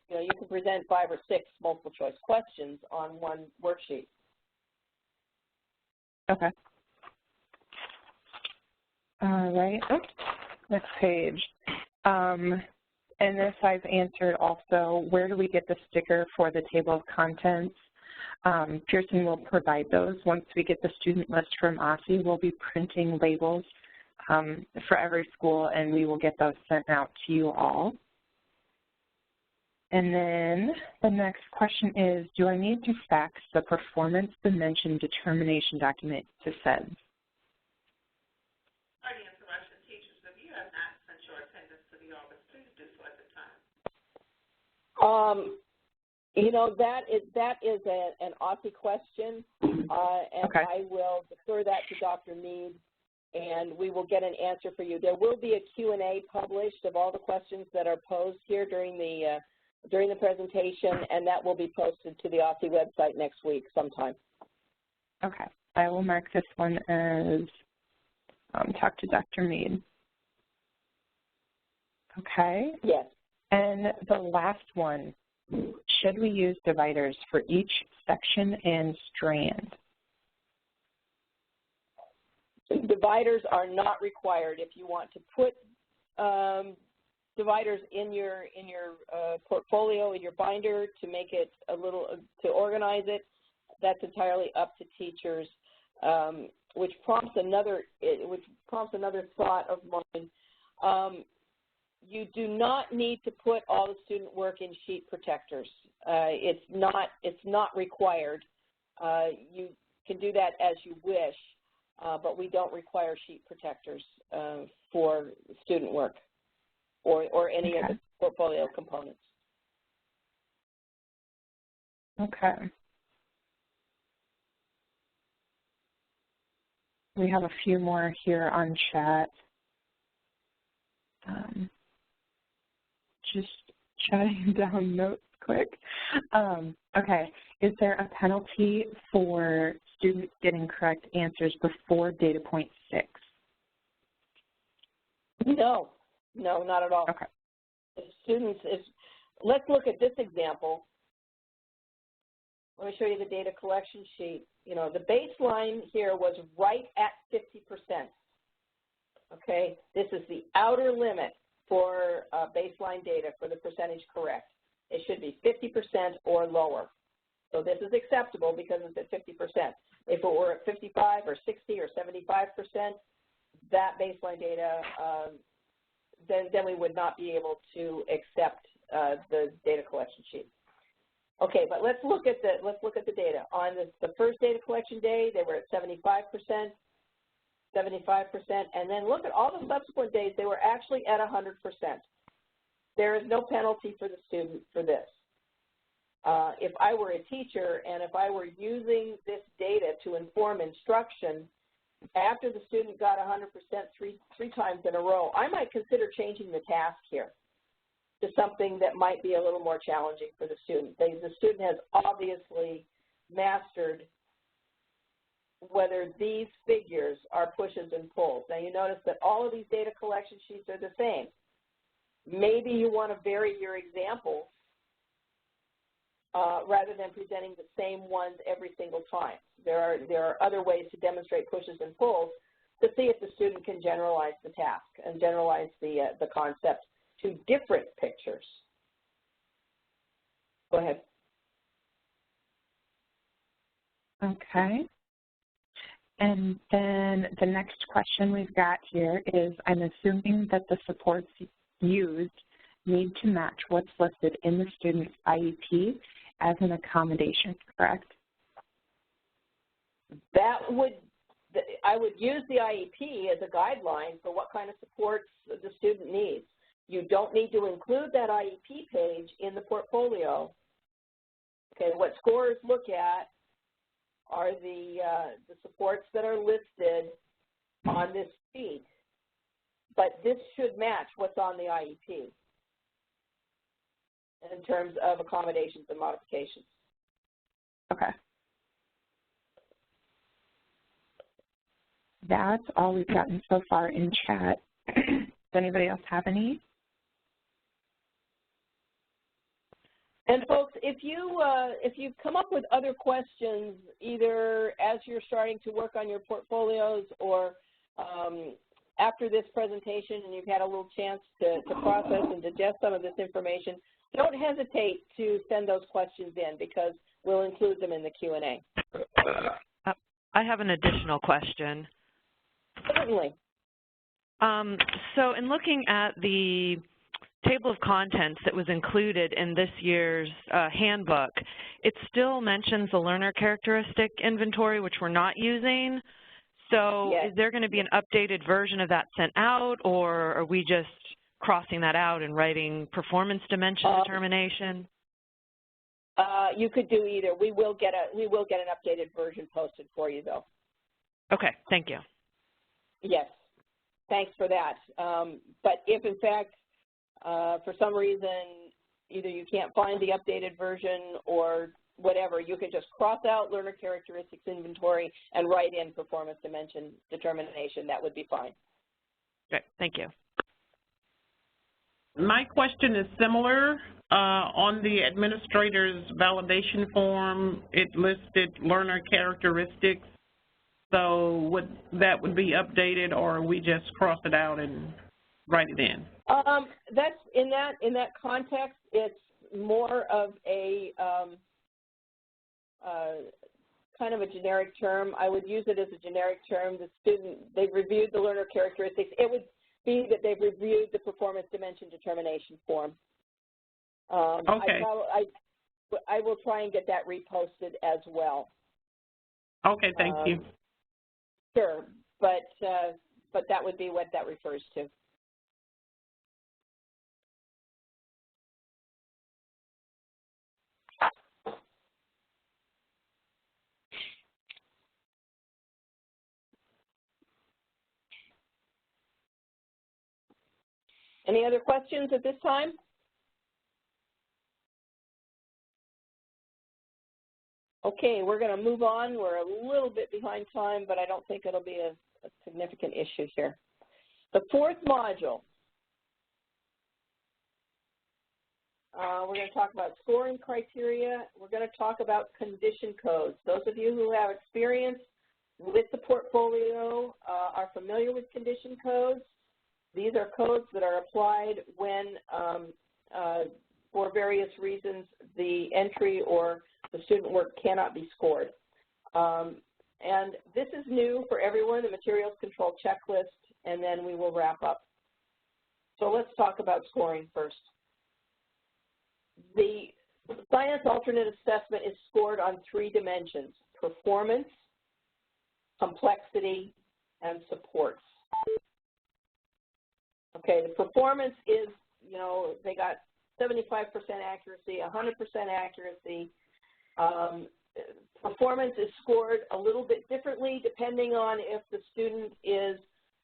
you can present 5 or 6 multiple choice questions on one worksheet. Okay. All right. Oops. Next page. And this I've answered also. Where do we get the sticker for the table of contents? Pearson will provide those. Once we get the student list from OSSE, we'll be printing labels for every school, and we will get those sent out to you all. And then the next question is, do I need to fax the performance dimension determination document to SEDS? That is an OSSE question, and I will defer that to Dr. Mead, and we will get an answer for you. There will be a Q&A published of all the questions that are posed here during the presentation, and that will be posted to the OSSE website next week sometime. Okay. I will mark this one as talk to Dr. Mead. Okay. Yes. And the last one, should we use dividers for each section and strand? Dividers are not required. If you want to put dividers in your portfolio, in your binder, to make it to organize it, that's entirely up to teachers, which prompts another thought of mine. You do not need to put all the student work in sheet protectors. It's not required. You can do that as you wish, but we don't require sheet protectors for student work or any of the portfolio components. Okay. We have a few more here on chat. Just jotting down notes quick. Okay, is there a penalty for students getting correct answers before data point 6? No, not at all. Okay. Let's look at this example. Let me show you the data collection sheet. The baseline here was right at 50%. Okay, this is the outer lit for baseline data for the percentage correct. It should be 50% or lower. So this is acceptable because it's at 50%. If it were at 55 or 60 or 75%, that baseline data, then we would not be able to accept the data collection sheet. Okay, but let's look at the data. On the first data collection day, they were at 75%. 75%, and then look at all the subsequent days, they were actually at 100%. There is no penalty for the student for this. If I were a teacher and if I were using this data to inform instruction, after the student got 100% three times in a row, I might consider changing the task here to something that might be a little more challenging for the student. The student has obviously mastered whether these figures are pushes and pulls. Now you notice that all of these data collection sheets are the same. Maybe you want to vary your examples rather than presenting the same ones every single time. There are other ways to demonstrate pushes and pulls to see if the student can generalize the task and generalize the concept to different pictures. Go ahead. Okay. And then the next question we've got here is, I'm assuming that the supports used need to match what's listed in the student's IEP as an accommodation, correct? I would use the IEP as a guideline for what kind of supports the student needs. You don't need to include that IEP page in the portfolio. Okay, what scorers look at are the supports that are listed on this sheet, but this should match what's on the IEP. in terms of accommodations and modifications. Okay. That's all we've gotten so far in chat. Does anybody else have any? And folks, if you come up with other questions, either as you're starting to work on your portfolios or after this presentation and you've had a little chance to process and digest some of this information, don't hesitate to send those questions in because we'll include them in the Q&A. I have an additional question. Certainly. So in looking at the table of contents that was included in this year's handbook, it still mentions the learner characteristic inventory, which we're not using. So yes. Is there going to be an updated version of that sent out, or are we just crossing that out and writing performance dimension determination? You could do either. We will get an updated version posted for you, though. Okay, thank you. Yes, thanks for that. But if, in fact, for some reason, either you can't find the updated version or whatever, you can just cross out learner characteristics inventory and write in performance dimension determination. That would be fine. Great, thank you. My question is similar. On the administrator's validation form, it listed learner characteristics. So that would be updated, or we just cross it out and write it in? That's in that context. It's more of a kind of a generic term. I would use it as a generic term. The student, they've reviewed the learner characteristics. It would be that they've reviewed the performance dimension determination form. Okay. I will try and get that reposted as well. Okay, thank you. Sure, but that would be what that refers to. Any other questions at this time? Okay, we're going to move on. We're a little bit behind time, but I don't think it'll be a significant issue here. The fourth module, we're going to talk about scoring criteria. We're going to talk about condition codes. Those of you who have experience with the portfolio are familiar with condition codes. These are codes that are applied when, for various reasons, the entry or the student work cannot be scored. And this is new for everyone, the materials control checklist, and then we will wrap up. So let's talk about scoring first. The science alternate assessment is scored on 3 dimensions: performance, complexity, and supports. Okay, the performance is, you know, they got 75% accuracy, 100% accuracy. Performance is scored a little bit differently depending on if the student is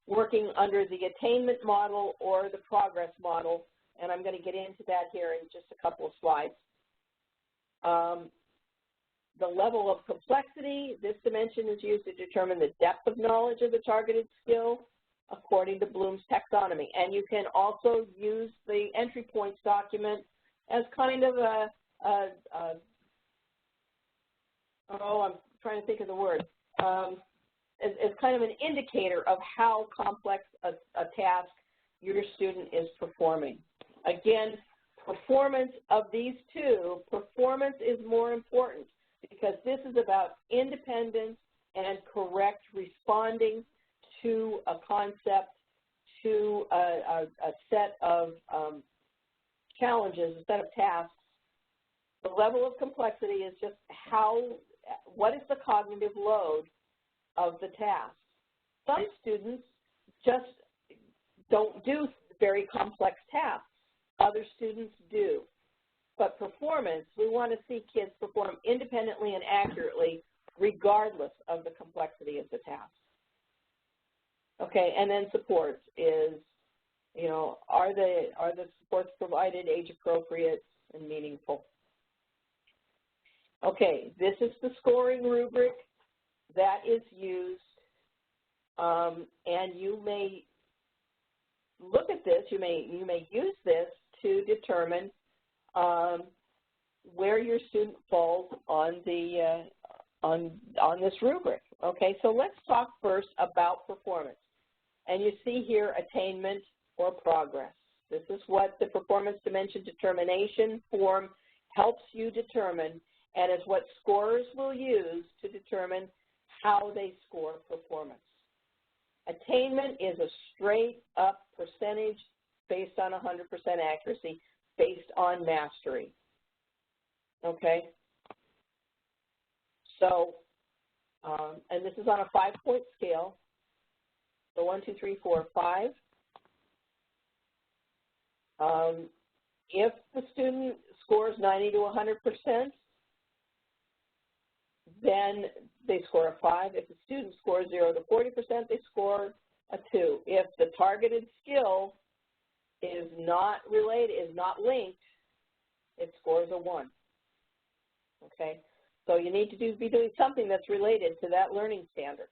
working under the attainment model or the progress model, and I'm going to get into that here in just a couple of slides. The level of complexity, this dimension is used to determine the depth of knowledge of the targeted skill according to Bloom's taxonomy. And you can also use the entry points document as kind of I'm trying to think of the word, as kind of an indicator of how complex a task your student is performing. Again, performance of these two, performance is more important because this is about independence and correct responding to a concept, to a set of challenges, a set of tasks. The level of complexity is just what is the cognitive load of the task. Some students just don't do very complex tasks. Other students do. But performance, we want to see kids perform independently and accurately regardless of the complexity of the task. Okay, and then supports is, you know, are the supports provided age appropriate? and meaningful. Okay, this is the scoring rubric that is used, and you may look at this, you may use this to determine where your student falls on the on this rubric. Okay, so let's talk first about performance. And you see here attainment or progress. This is what the performance dimension determination form helps you determine, and is what scorers will use to determine how they score performance. Attainment is a straight up percentage based on 100% accuracy, based on mastery. Okay? So, and this is on a 5-point scale. So 1, 2, 3, 4, 5. If the student scores 90 to 100%, then they score a 5. If the student scores 0 to 40%, they score a 2. If the targeted skill is not related, is not linked, it scores a 1. Okay? So you need to be doing something that's related to that learning standard.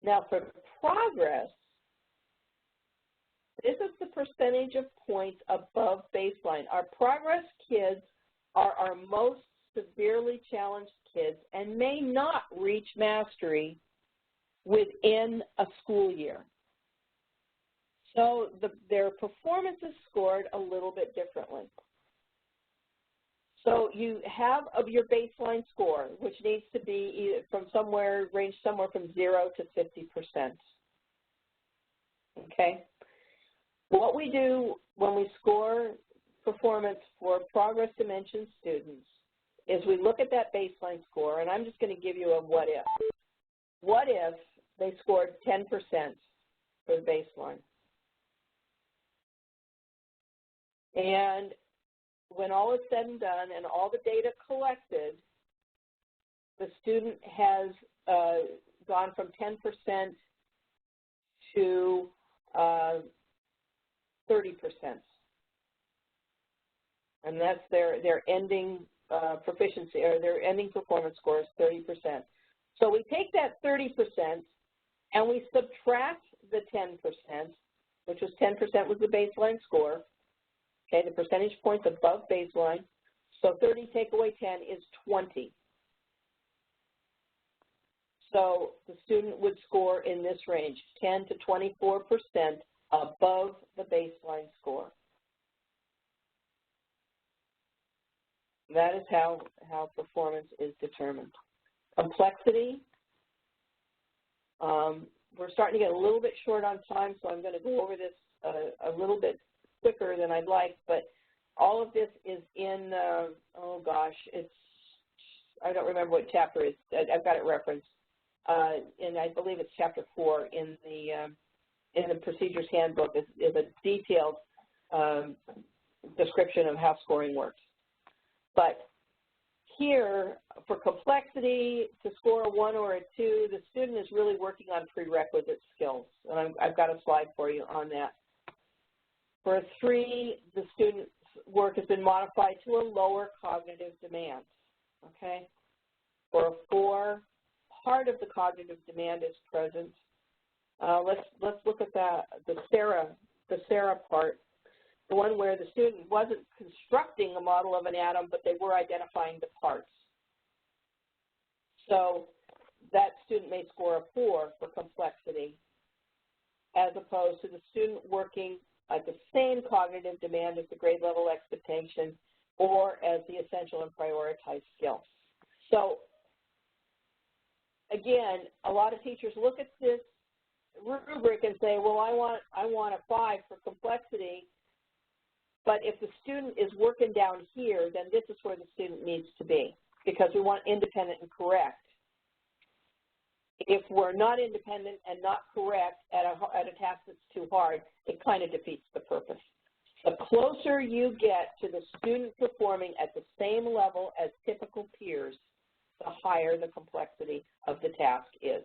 Now for progress, this is the percentage of points above baseline. Our progress kids are our most severely challenged kids and may not reach mastery within a school year. So their performance is scored a little bit differently. So you have of your baseline score, which needs to be from somewhere, range somewhere from 0 to 50%. Okay? What we do when we score performance for progress dimension students is we look at that baseline score, and I'm just going to give you a what if. What if they scored 10% for the baseline? And when all is said and done and all the data collected, the student has gone from 10% to 30%. And that's their ending proficiency, or their ending performance score is 30%. So we take that 30% and we subtract the 10%, which was 10% was the baseline score. Okay, the percentage points above baseline. So 30 take away 10 is 20. So the student would score in this range, 10 to 24% above the baseline score. That is how performance is determined. Complexity, we're starting to get a little bit short on time, so I'm going to go over this a little bit quicker than I'd like, but all of this is in, oh gosh, I don't remember what chapter it is. I've got it referenced, and I believe it's chapter 4 in the Procedures Handbook is a detailed description of how scoring works. But here, for complexity, to score a 1 or a 2, the student is really working on prerequisite skills, and I've got a slide for you on that. For a 3, the student's work has been modified to a lower cognitive demand, okay? For a 4, part of the cognitive demand is present. Let's look at the SARA part, the one where the student wasn't constructing a model of an atom, but they were identifying the parts. So that student may score a 4 for complexity, as opposed to the student working at the same cognitive demand as the grade level expectation or as the essential and prioritized skill. So again, a lot of teachers look at this rubric and say, well, I want a 5 for complexity, but if the student is working down here, then this is where the student needs to be, because we want independent and correct. If we're not independent and not correct at a task that's too hard, it kind of defeats the purpose. The closer you get to the student performing at the same level as typical peers, the higher the complexity of the task is.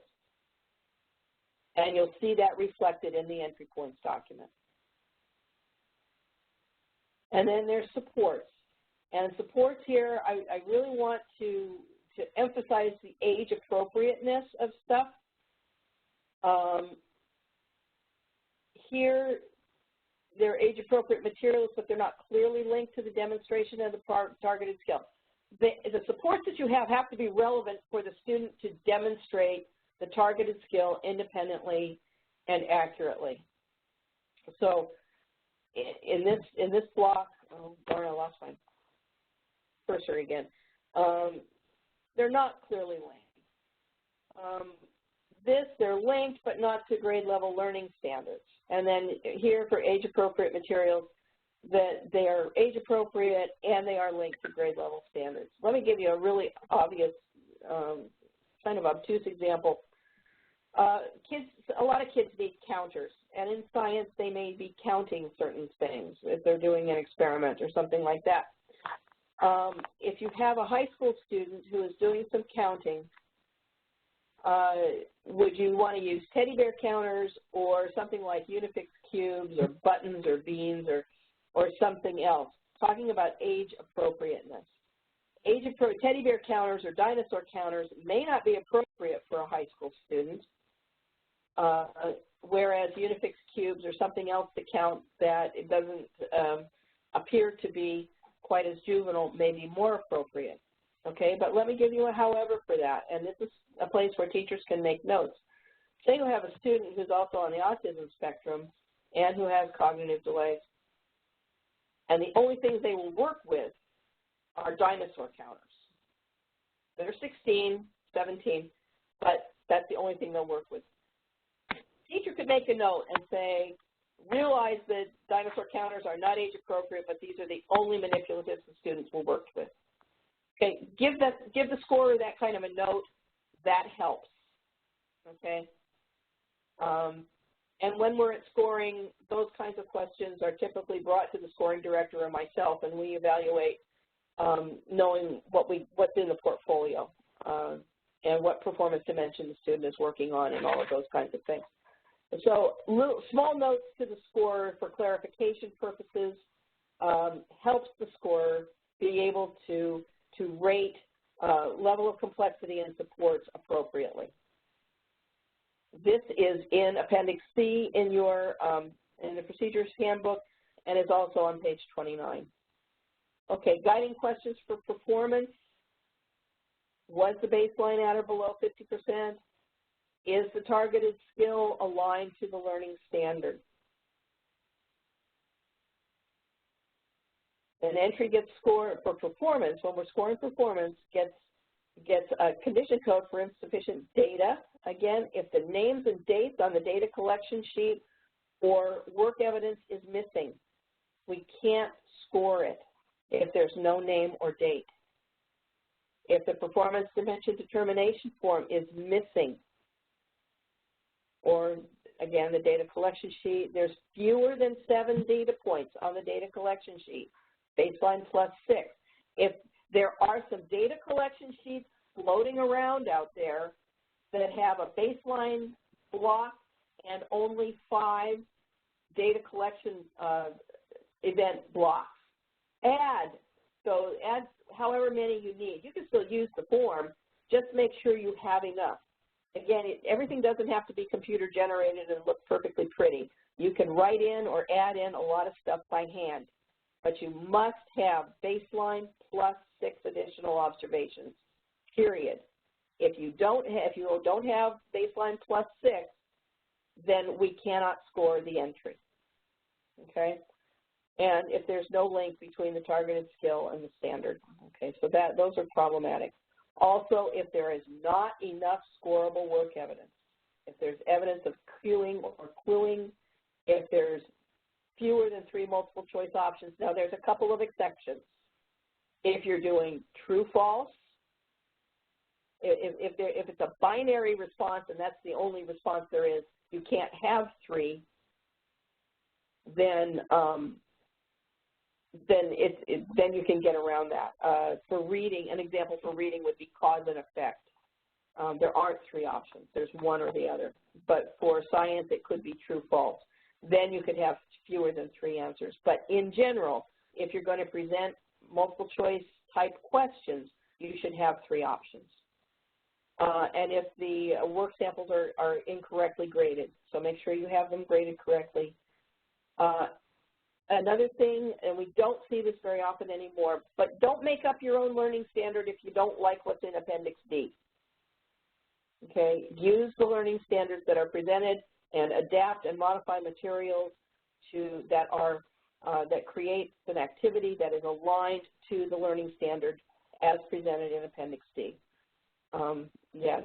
And you'll see that reflected in the entry points document. And then there's supports. And supports here, I really want to emphasize the age appropriateness of stuff. Here, they're age-appropriate materials, but they're not clearly linked to the demonstration of the targeted skill. The supports that you have to be relevant for the student to demonstrate the targeted skill independently and accurately. So in this block, oh, darn, I lost my cursor again. They're not clearly linked. They're linked, but not to grade level learning standards. And then here for age appropriate materials, that they are age appropriate and they are linked to grade level standards. Let me give you a really obvious, kind of obtuse example. A lot of kids need counters, and in science they may be counting certain things if they're doing an experiment or something like that. If you have a high school student who is doing some counting, would you want to use teddy bear counters or something like Unifix cubes or buttons or beans or something else? Talking about age appropriateness. Teddy bear counters or dinosaur counters may not be appropriate for a high school student, whereas Unifix cubes or something else to count that it doesn't appear to be quite as juvenile may be more appropriate. Okay, but let me give you a however for that, and this is a place where teachers can make notes. Say you have a student who's also on the autism spectrum and who has cognitive delays, and the only things they will work with are dinosaur counters. They're 16, 17, but that's the only thing they'll work with. Teacher could make a note and say, realize that dinosaur counters are not age appropriate, but these are the only manipulatives the students will work with. Okay, give the scorer that kind of a note. That helps. Okay. And when we're at scoring, those kinds of questions are typically brought to the scoring director or myself, and we evaluate knowing what's in the portfolio and what performance dimension the student is working on and all of those kinds of things. So small notes to the scorer for clarification purposes helps the scorer be able to rate level of complexity and supports appropriately. This is in Appendix C in your in the Procedures Handbook and is also on page 29. Okay, guiding questions for performance. Was the baseline at or below 50%? Is the targeted skill aligned to the learning standard? An entry gets scored for performance, when we're scoring performance, gets a condition code for insufficient data. Again, if the names and dates on the data collection sheet or work evidence is missing, we can't score it if there's no name or date. If the performance dimension determination form is missing, or again, the data collection sheet, there's fewer than 7 data points on the data collection sheet, baseline plus 6. If there are some data collection sheets floating around out there that have a baseline block and only 5 data collection event blocks, add however many you need. You can still use the form, just make sure you have enough. Again, everything doesn't have to be computer generated and look perfectly pretty. You can write in or add in a lot of stuff by hand, but you must have baseline plus 6 additional observations, period. If you don't have baseline plus 6, then we cannot score the entry, okay? And if there's no link between the targeted skill and the standard, okay, so those are problematic. Also, if there is not enough scorable work evidence, if there's evidence of cueing or cluing, if there's fewer than 3 multiple choice options. Now, there's a couple of exceptions. If you're doing true, false, if it's a binary response and that's the only response there is, you can't have 3, then you can get around that. For reading, an example for reading would be cause and effect. There aren't 3 options. There's one or the other. But for science, it could be true, false. Then you could have fewer than 3 answers. But in general, if you're going to present multiple choice type questions, you should have 3 options. And if the work samples are incorrectly graded, so make sure you have them graded correctly. Another thing, and we don't see this very often anymore, but don't make up your own learning standard if you don't like what's in Appendix D. Okay, use the learning standards that are presented and adapt and modify materials that create an activity that is aligned to the learning standard as presented in Appendix D. Yeah,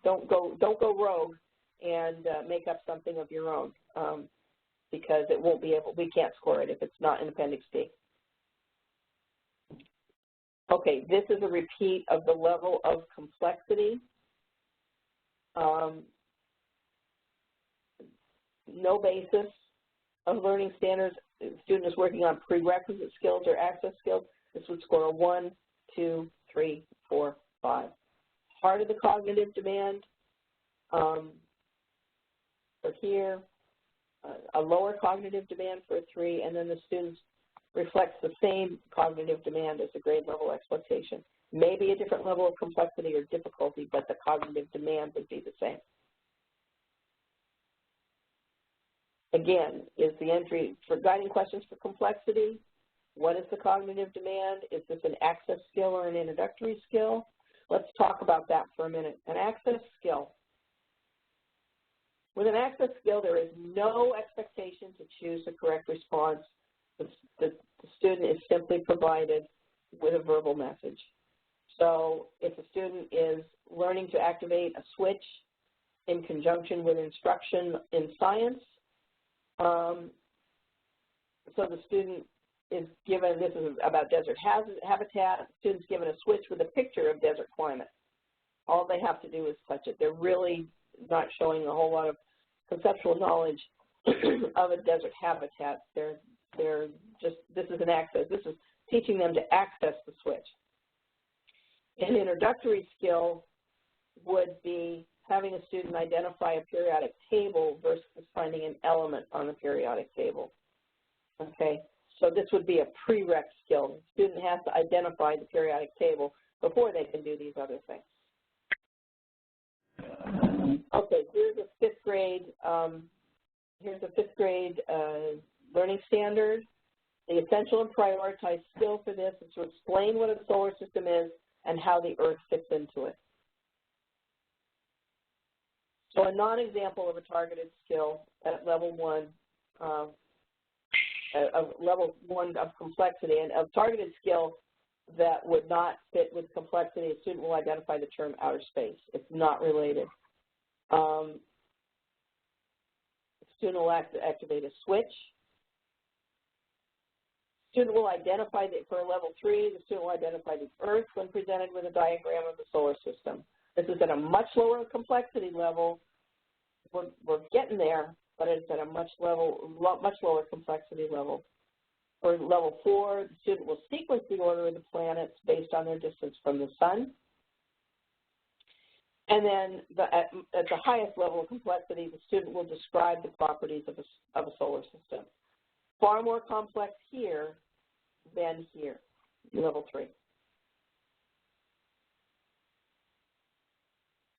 don't go rogue and make up something of your own, because we can't score it if it's not in Appendix D. Okay, this is a repeat of the level of complexity. No basis of learning standards. The student is working on prerequisite skills or access skills. This would score a 1, 2, 3, 4, 5. Part of the cognitive demand for here, a lower cognitive demand for a 3, and then the students reflects the same cognitive demand as the grade level expectation. Maybe a different level of complexity or difficulty, but the cognitive demand would be the same. Again, is the entry for guiding questions for complexity? What is the cognitive demand? Is this an access skill or an introductory skill? Let's talk about that for a minute. An access skill. With an access skill, there is no expectation to choose the correct response. The student is simply provided with a verbal message. So if a student is learning to activate a switch in conjunction with instruction in science, so the student is given, this is about desert habitat, the student's given a switch with a picture of desert climate. All they have to do is touch it. They're really not showing a whole lot of conceptual knowledge of a desert habitat. They're just, this is an access. This is teaching them to access the switch. An introductory skill would be having a student identify a periodic table versus finding an element on the periodic table. Okay, so this would be a prereq skill. The student has to identify the periodic table before they can do these other things. Okay, here's a 5th grade. Learning standard. The essential and prioritized skill for this is to explain what a solar system is and how the Earth fits into it. So a non-example of a targeted skill at level 1, of complexity, and a targeted skill that would not fit with complexity, a student will identify the term outer space. It's not related. The student will activate a switch. Student will identify, for level 3, the student will identify the Earth when presented with a diagram of the solar system. This is at a much lower complexity level. We're getting there, but it's at a much lower complexity level. For level 4, the student will sequence the order of the planets based on their distance from the sun. And then at the highest level of complexity, the student will describe the properties of a solar system. Far more complex here than here, level 3.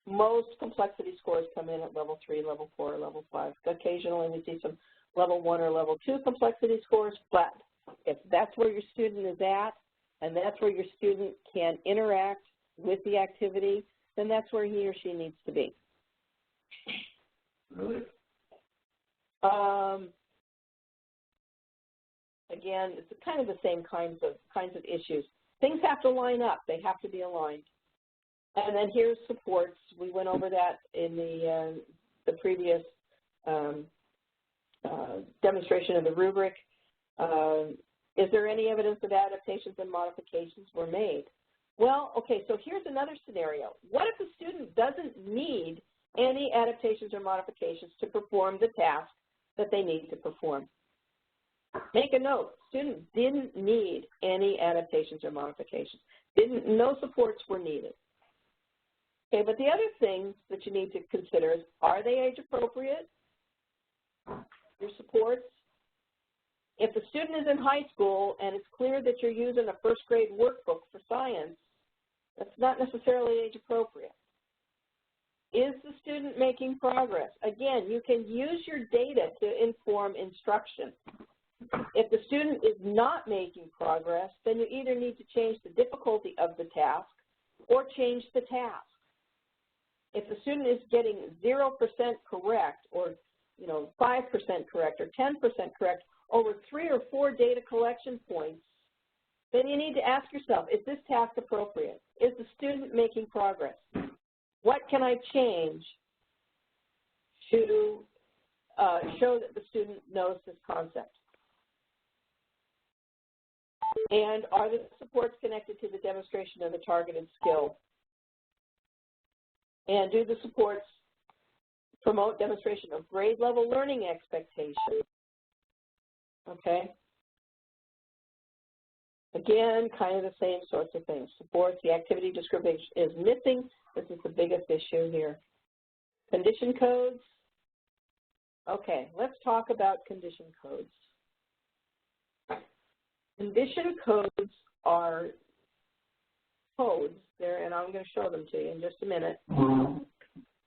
Most complexity scores come in at level 3, level 4, or level 5. Occasionally we see some level 1 or level 2 complexity scores, but if that's where your student is at and that's where your student can interact with the activity, then that's where he or she needs to be. Really? Again, it's kind of the same kinds of issues. Things have to line up. They have to be aligned. And then here's supports. We went over that in the previous demonstration of the rubric. Is there any evidence that adaptations and modifications were made? Well, okay, so here's another scenario. What if the student doesn't need any adaptations or modifications to perform the task that they need to perform? Make a note, student didn't need any adaptations or modifications. No supports were needed. Okay, but the other things that you need to consider is, are they age appropriate? Your supports, If the student is in high school and it's clear that you're using a first grade workbook for science, that's not necessarily age appropriate. Is the student making progress? Again, you can use your data to inform instruction. If the student is not making progress, then you either need to change the difficulty of the task or change the task. If the student is getting 0% correct, or 5% correct, or 10% correct over 3 or 4 data collection points, then you need to ask yourself, is this task appropriate? Is the student making progress? What can I change to show that the student knows this concept? And are the supports connected to the demonstration of the targeted skill? And do the supports promote demonstration of grade level learning expectations? Okay. Again, kind of the same sorts of things. Supports, the activity description is missing. This is the biggest issue here. Condition codes. Okay, let's talk about condition codes. Condition codes are codes there, and I'm going to show them to you in just a minute,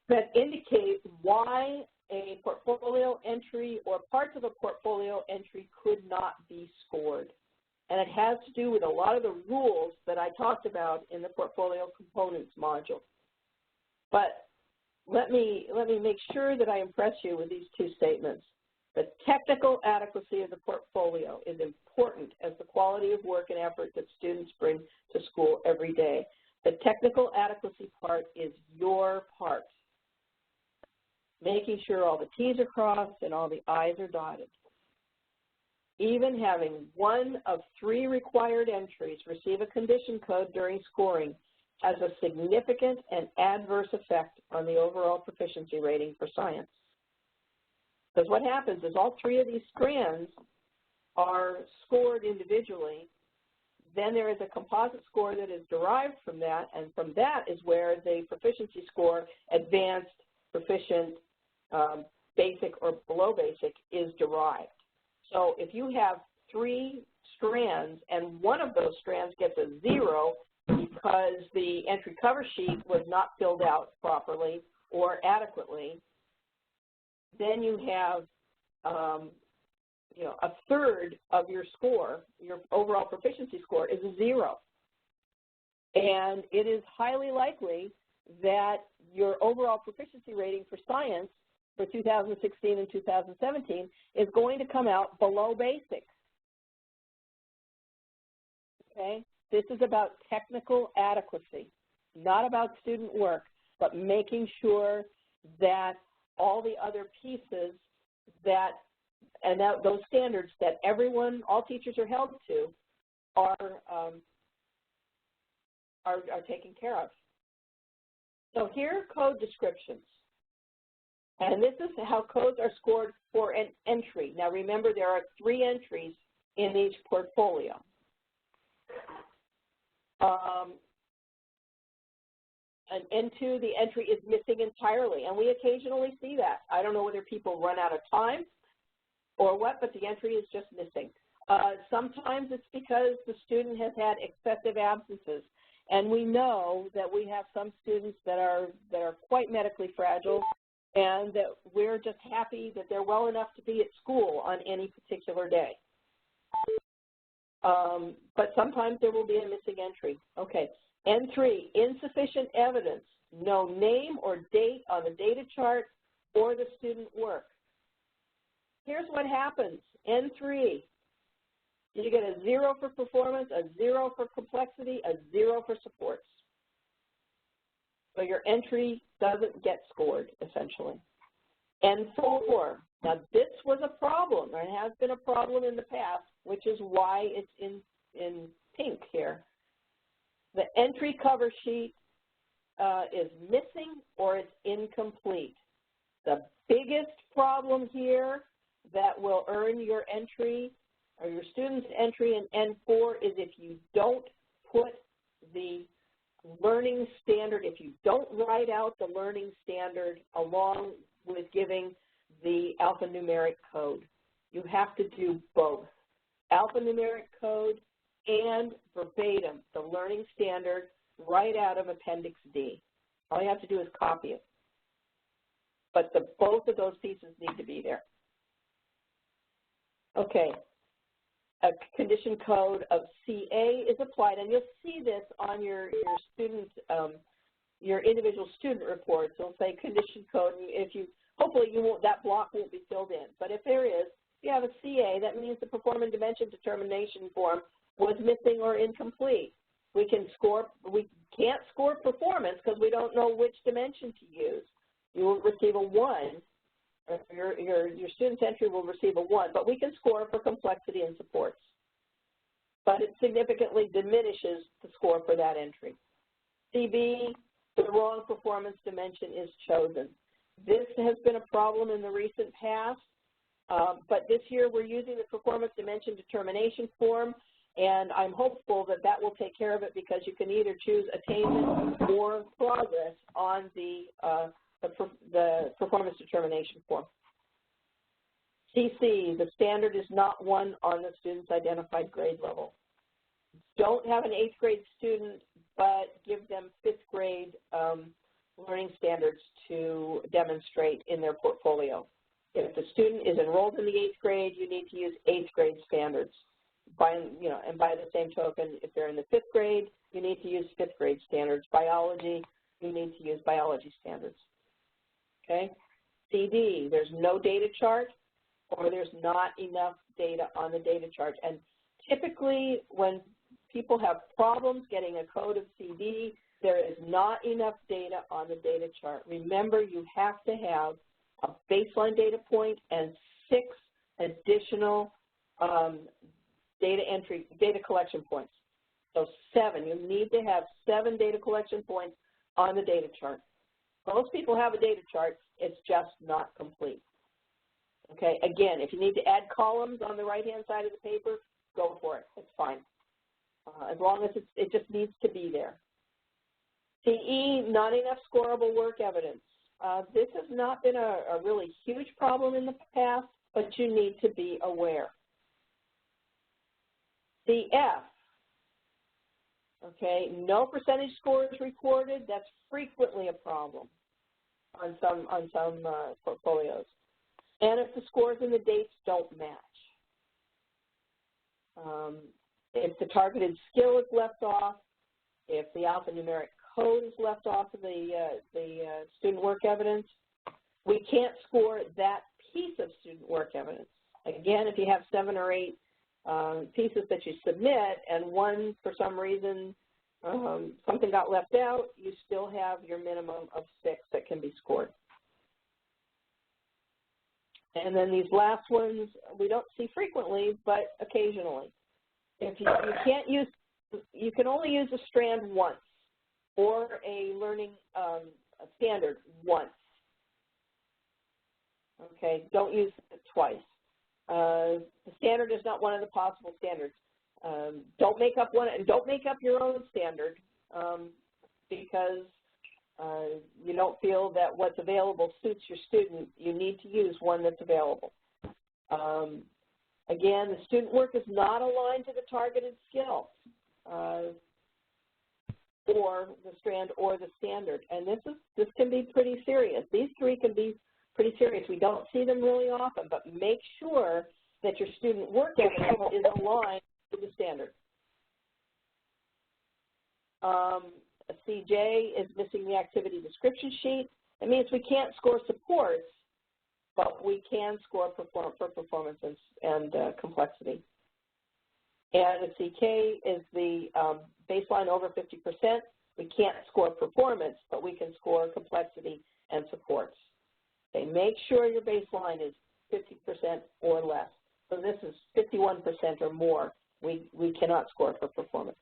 that indicate why a portfolio entry or parts of a portfolio entry could not be scored. And it has to do with a lot of the rules that I talked about in the portfolio components module. But let me make sure that I impress you with these 2 statements. The technical adequacy of the portfolio is important as the quality of work and effort that students bring to school every day. The technical adequacy part is your part, making sure all the T's are crossed and all the I's are dotted. Even having 1 of 3 required entries receive a condition code during scoring has a significant and adverse effect on the overall proficiency rating for science. Because what happens is all 3 of these strands are scored individually. Then there is a composite score that is derived from that, and from that is where the proficiency score, advanced, proficient, basic, or below basic, is derived. So if you have 3 strands and one of those strands gets a 0 because the entry cover sheet was not filled out properly or adequately, then you have a third of your score, your overall proficiency score, is a 0. And it is highly likely that your overall proficiency rating for science for 2016 and 2017 is going to come out below basic. Okay? This is about technical adequacy, not about student work, but making sure that all the other pieces those standards that all teachers are held to are taken care of. So here are code descriptions. And this is how codes are scored for an entry. Now remember, there are 3 entries in each portfolio. And N2, the entry is missing entirely, and we occasionally see that. I don't know whether people run out of time or what, but the entry is just missing. Sometimes it's because the student has had excessive absences, and we know that we have some students that are quite medically fragile, and that we're just happy that they're well enough to be at school on any particular day. But sometimes there will be a missing entry. Okay. N3, insufficient evidence, no name or date on the data chart or the student work. Here's what happens. N3, you get a 0 for performance, a 0 for complexity, a 0 for supports. So your entry doesn't get scored, essentially. N4, now this was a problem, or it has been a problem in the past, which is why it's in pink here. The entry cover sheet is missing or it's incomplete. The biggest problem here that will earn your entry or your student's entry in N4 is if you don't put the learning standard, if you don't write out the learning standard along with giving the alphanumeric code. You have to do both. alphanumeric code, and verbatim, the learning standard right out of Appendix D. All you have to do is copy it. But both of those pieces need to be there. Okay. A condition code of CA is applied, and you'll see this on your student, your individual student reports. It'll say condition code. Hopefully that block won't be filled in. But if there is, if you have a CA, that means the performance dimension determination form was missing or incomplete. We can't score performance because we don't know which dimension to use. You will receive a 1. Your student's entry will receive a 1, but we can score for complexity and supports. But it significantly diminishes the score for that entry. CB, the wrong performance dimension is chosen. This has been a problem in the recent past, but this year we're using the performance dimension determination form, and I'm hopeful that that will take care of it because you can either choose attainment or progress on the performance determination form. CC, the standard is not one on the student's identified grade level. Don't have an 8th grade student, but give them 5th grade learning standards to demonstrate in their portfolio. If the student is enrolled in the 8th grade, you need to use 8th grade standards. And by the same token, if they're in the 5th grade, you need to use 5th grade standards. Biology, you need to use biology standards. Okay? CD, there's no data chart or there's not enough data on the data chart. And typically when people have problems getting a code of CD, there is not enough data on the data chart. Remember, you have to have a baseline data point and 6 additional data collection points. So 7, you need to have 7 data collection points on the data chart. Most people have a data chart, it's just not complete. Okay, again, if you need to add columns on the right-hand side of the paper, go for it, it's fine. As long as it just needs to be there. CE, not enough scorable work evidence. This has not been a really huge problem in the past, but you need to be aware. CF, okay, no percentage scores recorded. That's frequently a problem on some portfolios. And if the scores and the dates don't match. If the targeted skill is left off, if the alphanumeric code is left off of the student work evidence, we can't score that piece of student work evidence. Again, if you have 7 or 8 pieces that you submit and one, for some reason, something got left out, you still have your minimum of 6 that can be scored. And then these last ones we don't see frequently, but occasionally. If you can't use, you can only use a strand once or a learning standard once. Okay, don't use it twice. The standard is not one of the possible standards. Don't make up one, and don't make up your own standard because you don't feel that what's available suits your student. You need to use one that's available. Again, the student work is not aligned to the targeted skill or the strand or the standard, and this can be pretty serious. These 3 can be pretty serious. We don't see them really often, but make sure that your student work evidence is aligned to the standard. A CJ is missing the activity description sheet. It means we can't score supports, but we can score for performance and complexity. And a CK is the baseline over 50%. We can't score performance, but we can score complexity and supports. Okay, make sure your baseline is 50% or less. So this is 51% or more. We cannot score for performance.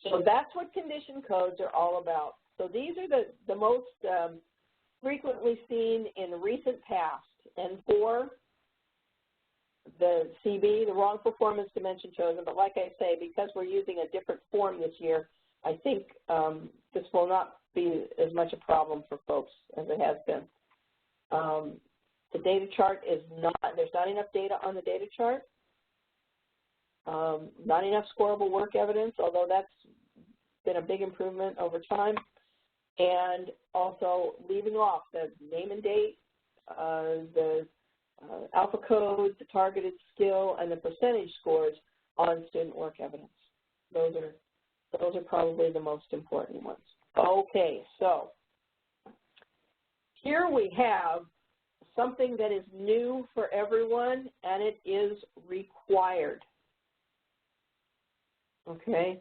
So that's what condition codes are all about. So these are the most frequently seen in recent past. And for the CB, the wrong performance dimension chosen, but like I say, because we're using a different form this year, I think this will not be as much a problem for folks as it has been. The data chart is not, there's not enough data on the data chart. Not enough scoreable work evidence, although that's been a big improvement over time. And also leaving off the name and date, the alpha code, the targeted skill, and the percentage scores on student work evidence. Those are probably the most important ones. Okay, so here we have something that is new for everyone, and it is required. Okay,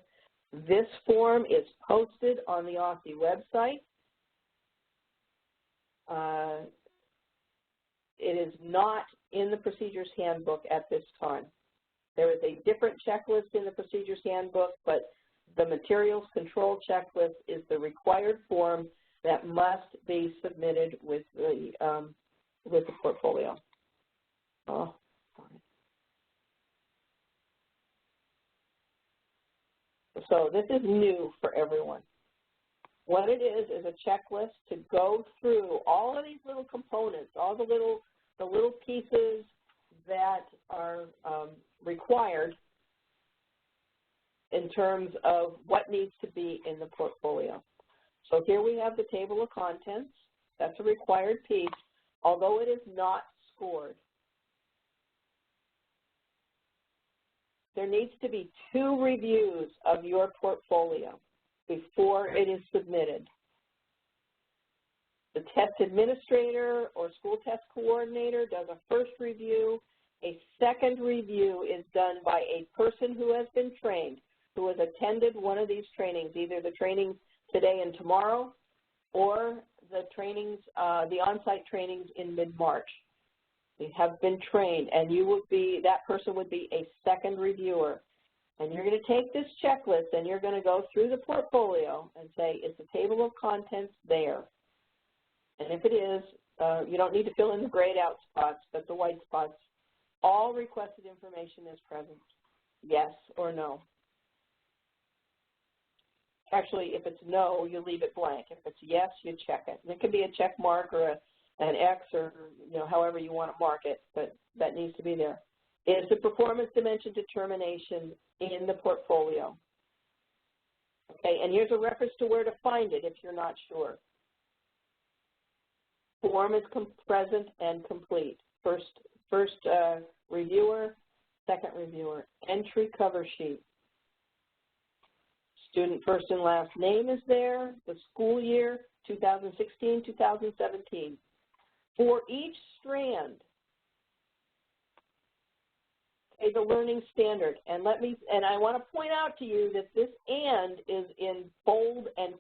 this form is posted on the OSSE website. It is not in the Procedures Handbook at this time. There is a different checklist in the Procedures Handbook, but the Materials Control Checklist is the required form that must be submitted with the portfolio. Oh, sorry. So this is new for everyone. What it is a checklist to go through all of these little components, all the little pieces that are required in terms of what needs to be in the portfolio. So here we have the table of contents. That's a required piece, although it is not scored. There needs to be 2 reviews of your portfolio before it is submitted. The test administrator or school test coordinator does a first review. A second review is done by a person who has been trained, who has attended one of these trainings, either the trainings today and tomorrow or the trainings, the on-site trainings in mid-March. They have been trained, and you would be, that person would be a second reviewer. And you're going to take this checklist and you're going to go through the portfolio and say, is the table of contents there? And if it is, you don't need to fill in the grayed out spots, but the white spots, all requested information is present, yes or no. Actually, if it's no, you leave it blank. If it's yes, you check it. And it could be a check mark or an X or however you want to mark it, but that needs to be there. Is the performance dimension determination in the portfolio? Okay, and here's a reference to where to find it if you're not sure. Form is present and complete. First reviewer, second reviewer. Entry cover sheet. Student first and last name is there. The school year, 2016, 2017. For each strand, okay, the learning standard. And I want to point out to you that this "and" is in bold and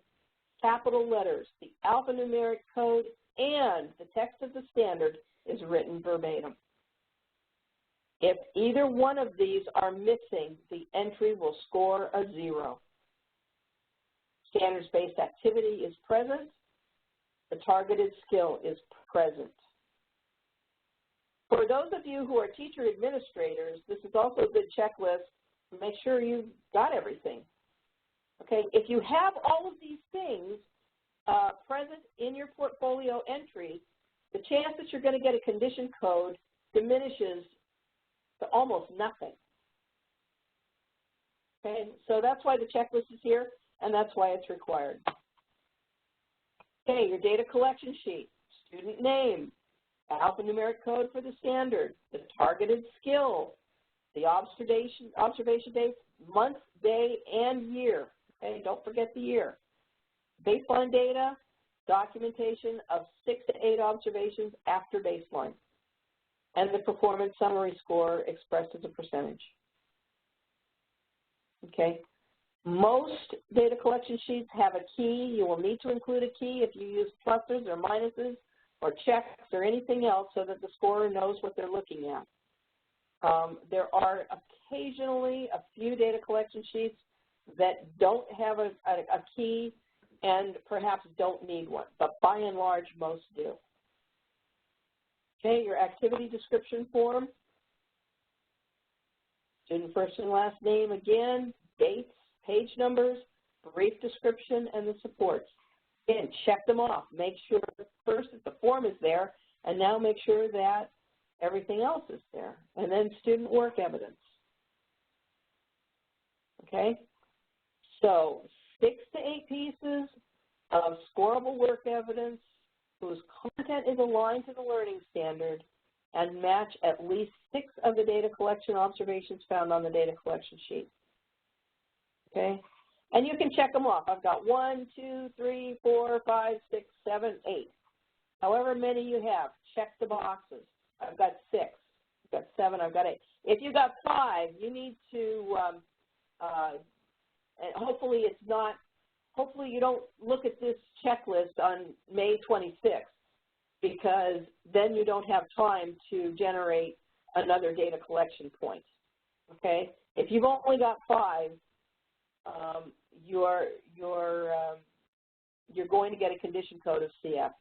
capital letters. The alphanumeric code and the text of the standard is written verbatim. If either one of these are missing, the entry will score a 0. Standards-based activity is present. The targeted skill is present. For those of you who are teacher administrators, this is also a good checklist to make sure you've got everything. Okay, if you have all of these things present in your portfolio entries, the chance that you're going to get a condition code diminishes to almost nothing. Okay, so that's why the checklist is here, and that's why it's required. Okay, your data collection sheet, student name, alphanumeric code for the standard, the targeted skill, the observation dates, month, day, and year. Okay, don't forget the year. Baseline data, documentation of 6 to 8 observations after baseline, and the performance summary score expressed as a percentage. Okay. Most data collection sheets have a key. You will need to include a key if you use pluses or minuses or checks or anything else so that the scorer knows what they're looking at. There are occasionally a few data collection sheets that don't have a key and perhaps don't need one, but by and large, most do. Okay, your activity description form, student first and last name again, dates, page numbers, brief description, and the supports. Again, check them off. Make sure first that the form is there, And now make sure that everything else is there. And then student work evidence. Okay? So 6 to 8 pieces of scorable work evidence whose content is aligned to the learning standard and match at least 6 of the data collection observations found on the data collection sheet. Okay? And you can check them off. I've got 1, 2, 3, 4, 5, 6, 7, 8. However many you have, check the boxes. I've got 6. I've got 7. I've got 8. If you got 5, you need to, and hopefully it's not, hopefully you don't look at this checklist on May 26th, because then you don't have time to generate another data collection point. Okay? If you've only got 5, you're going to get a condition code of CF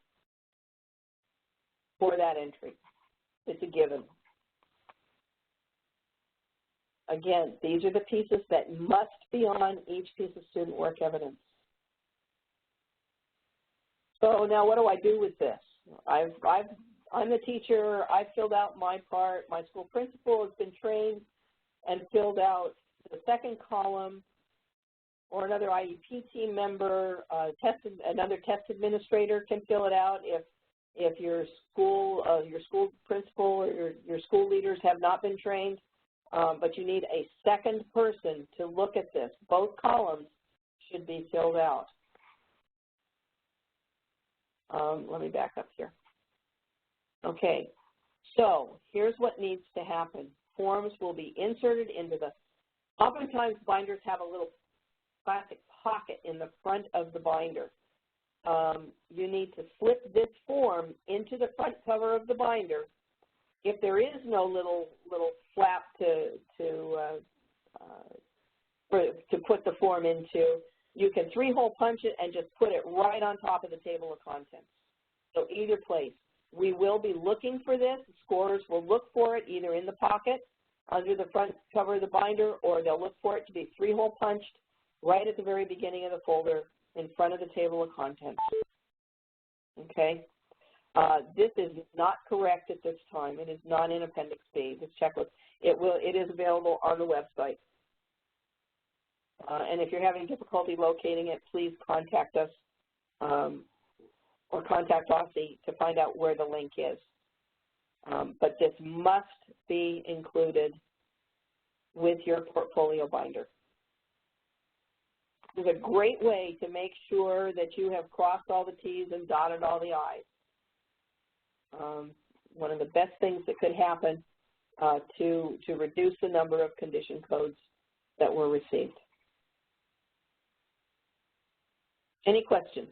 for that entry. It's a given. Again, these are the pieces that must be on each piece of student work evidence. So now what do I do with this? I'm the teacher. I've filled out my part. My school principal has been trained and filled out the second column, or another IEP team member, another test administrator can fill it out if your school principal or your school leaders have not been trained. But you need a second person to look at this. Both columns should be filled out. Let me back up here. Okay, so here's what needs to happen. Forms will be inserted into the, oftentimes binders have a little plastic pocket in the front of the binder. You need to slip this form into the front cover of the binder. If there is no little flap to put the form into, you can 3-hole punch it and just put it right on top of the table of contents. So either place. We will be looking for this. Scorers will look for it either in the pocket under the front cover of the binder, or they'll look for it to be 3-hole punched right at the very beginning of the folder in front of the table of contents. Okay? This is not correct at this time. It is not in Appendix B, this checklist. It is available on the website. And if you're having difficulty locating it, please contact us or contact OSSI to find out where the link is. But this must be included with your portfolio binder. It's a great way to make sure that you have crossed all the T's and dotted all the I's. One of the best things that could happen to reduce the number of condition codes that were received. Any questions?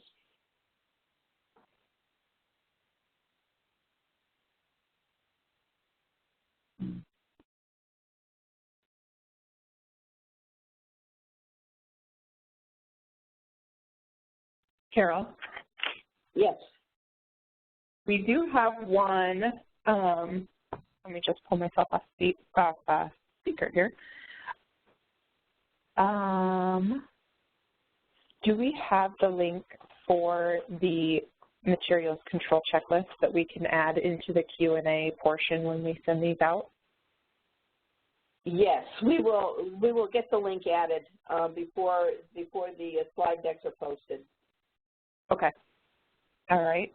Carol? Yes. We do have one. Let me just pull myself off speaker here. Do we have the link for the materials control checklist that we can add into the Q&A portion when we send these out? Yes, we will get the link added before the slide decks are posted. Okay. All right.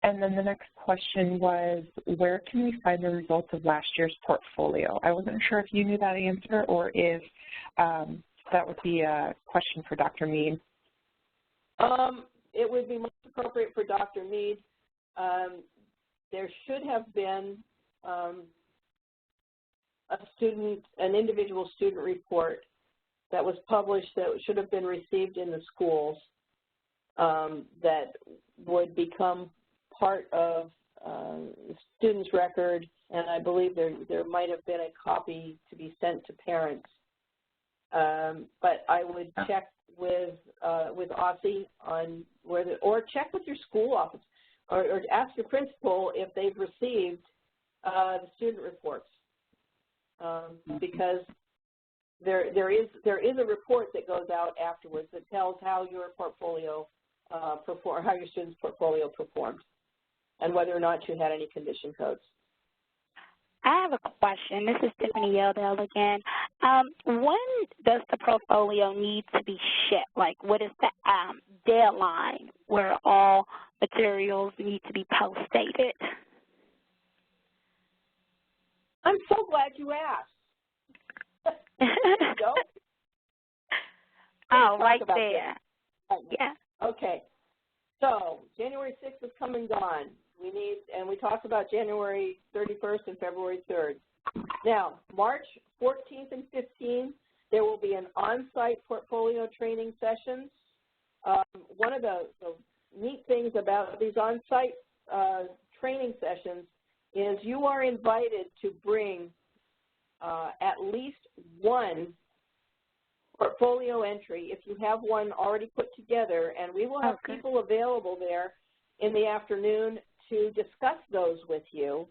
And then the next question was, where can we find the results of last year's portfolio? I wasn't sure if you knew that answer or if that would be a question for Dr. Mead. It would be most appropriate for Dr. Mead. There should have been an individual student report that was published that should have been received in the schools that would become part of the student's record, and I believe there might have been a copy to be sent to parents. But I would check with OSSI on where or check with your school office, or ask your principal if they've received the student reports, because there is a report that goes out afterwards that tells how your portfolio how your student's portfolio performed. and whether or not you had any condition codes. I have a question. This is Tiffany Yeldell again. When does the portfolio need to be shipped? Like, what is the deadline where all materials need to be post-dated? I'm so glad you asked. So, oh, right there. Yeah. Okay. So January 6th is come and gone. We talked about January 31st and February 3rd. Now, March 14th and 15th, there will be an on-site portfolio training session. One of the neat things about these on-site training sessions is you are invited to bring at least one portfolio entry if you have one already put together, and we will have people available there in the afternoon to discuss those with you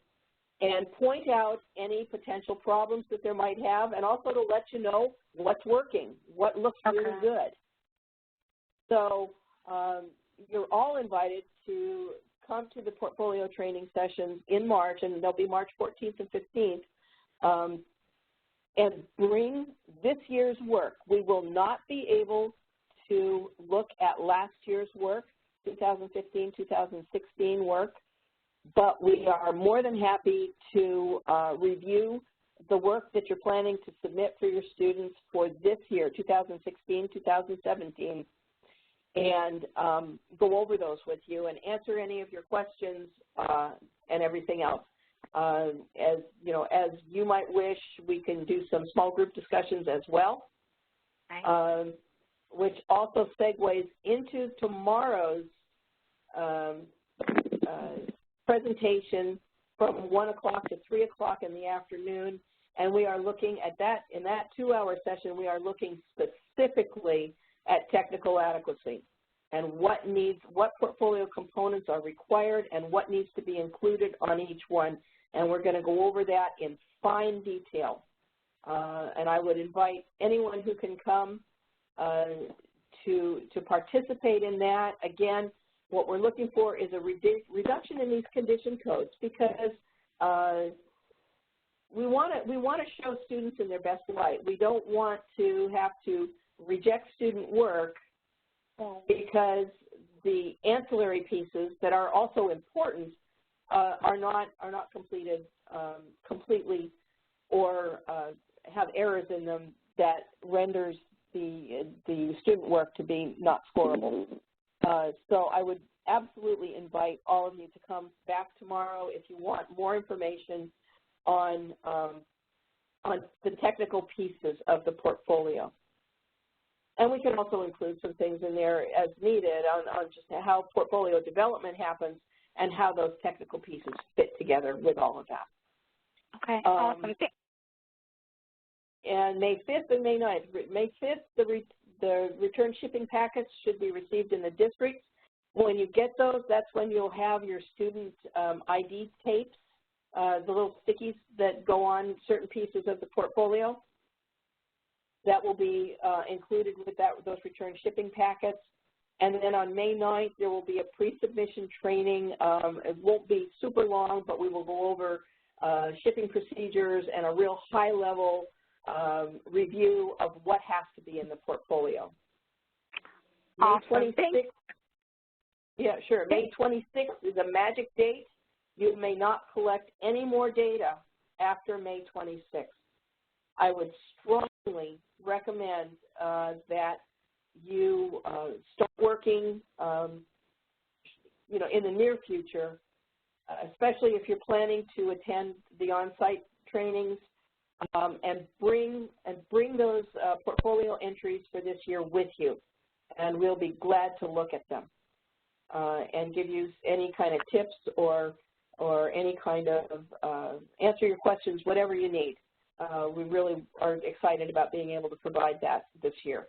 and point out any potential problems that there might have, and also to let you know what's working, what looks really good. So you're all invited to come to the portfolio training sessions in March, and they'll be March 14th and 15th, and bring this year's work. We will not be able to look at last year's work, 2015, 2016 work, but we are more than happy to review the work that you're planning to submit for your students for this year, 2016, 2017, and go over those with you and answer any of your questions and everything else. As you might wish, we can do some small group discussions as well, which also segues into tomorrow's presentation from 1 o'clock to 3 o'clock in the afternoon, and we are looking at that. In that 2-hour session, we are looking specifically at technical adequacy and what portfolio components are required and what needs to be included on each one, and we're going to go over that in fine detail. And I would invite anyone who can come to participate in that. Again, what we're looking for is a reduction in these condition codes, because we want to show students in their best light. We don't want to have to reject student work because the ancillary pieces that are also important are not completed completely, or have errors in them that renders the student work to be not scorable. So I would absolutely invite all of you to come back tomorrow if you want more information on the technical pieces of the portfolio. And we can also include some things in there as needed on just how portfolio development happens and how those technical pieces fit together with all of that. Okay, awesome. And May 5th and May 9th. May 5th, the return shipping packets should be received in the district. When you get those, that's when you'll have your student ID tapes, the little stickies that go on certain pieces of the portfolio. That will be included with those return shipping packets. And then on May 9th, there will be a pre-submission training. It won't be super long, but we will go over shipping procedures and a real high-level review of what has to be in the portfolio. Awesome. May 26th, yeah, sure. May 26th is a magic date. You may not collect any more data after May 26th. I would strongly recommend that you start working, in the near future, especially if you're planning to attend the on-site trainings, and bring those portfolio entries for this year with you, and we'll be glad to look at them and give you any kind of tips or any kind of answer your questions, whatever you need. We really are excited about being able to provide that this year.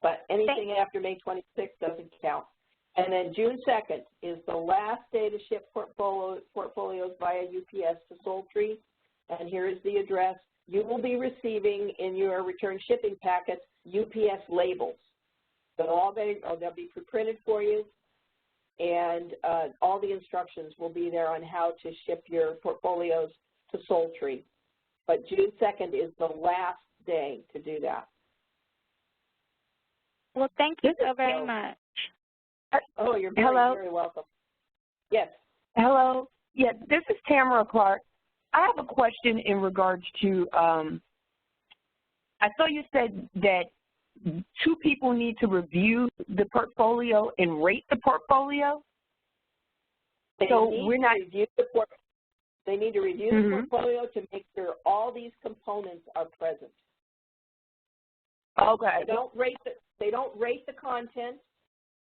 But anything after May 26th doesn't count. And then June 2nd is the last day to ship portfolios via UPS to Soultree. And here is the address. You will be receiving in your return shipping packets UPS labels. They'll be pre-printed for you, and all the instructions will be there on how to ship your portfolios to Soultree. But June 2nd is the last day to do that. Well, thank you so very much. Oh, you're very, very welcome. Yes. Hello. Yes, this is Tamara Clark. I have a question in regards to, I saw you said that 2 people need to review the portfolio and rate the portfolio. They need to review the portfolio to make sure all these components are present. Okay. They don't rate the content.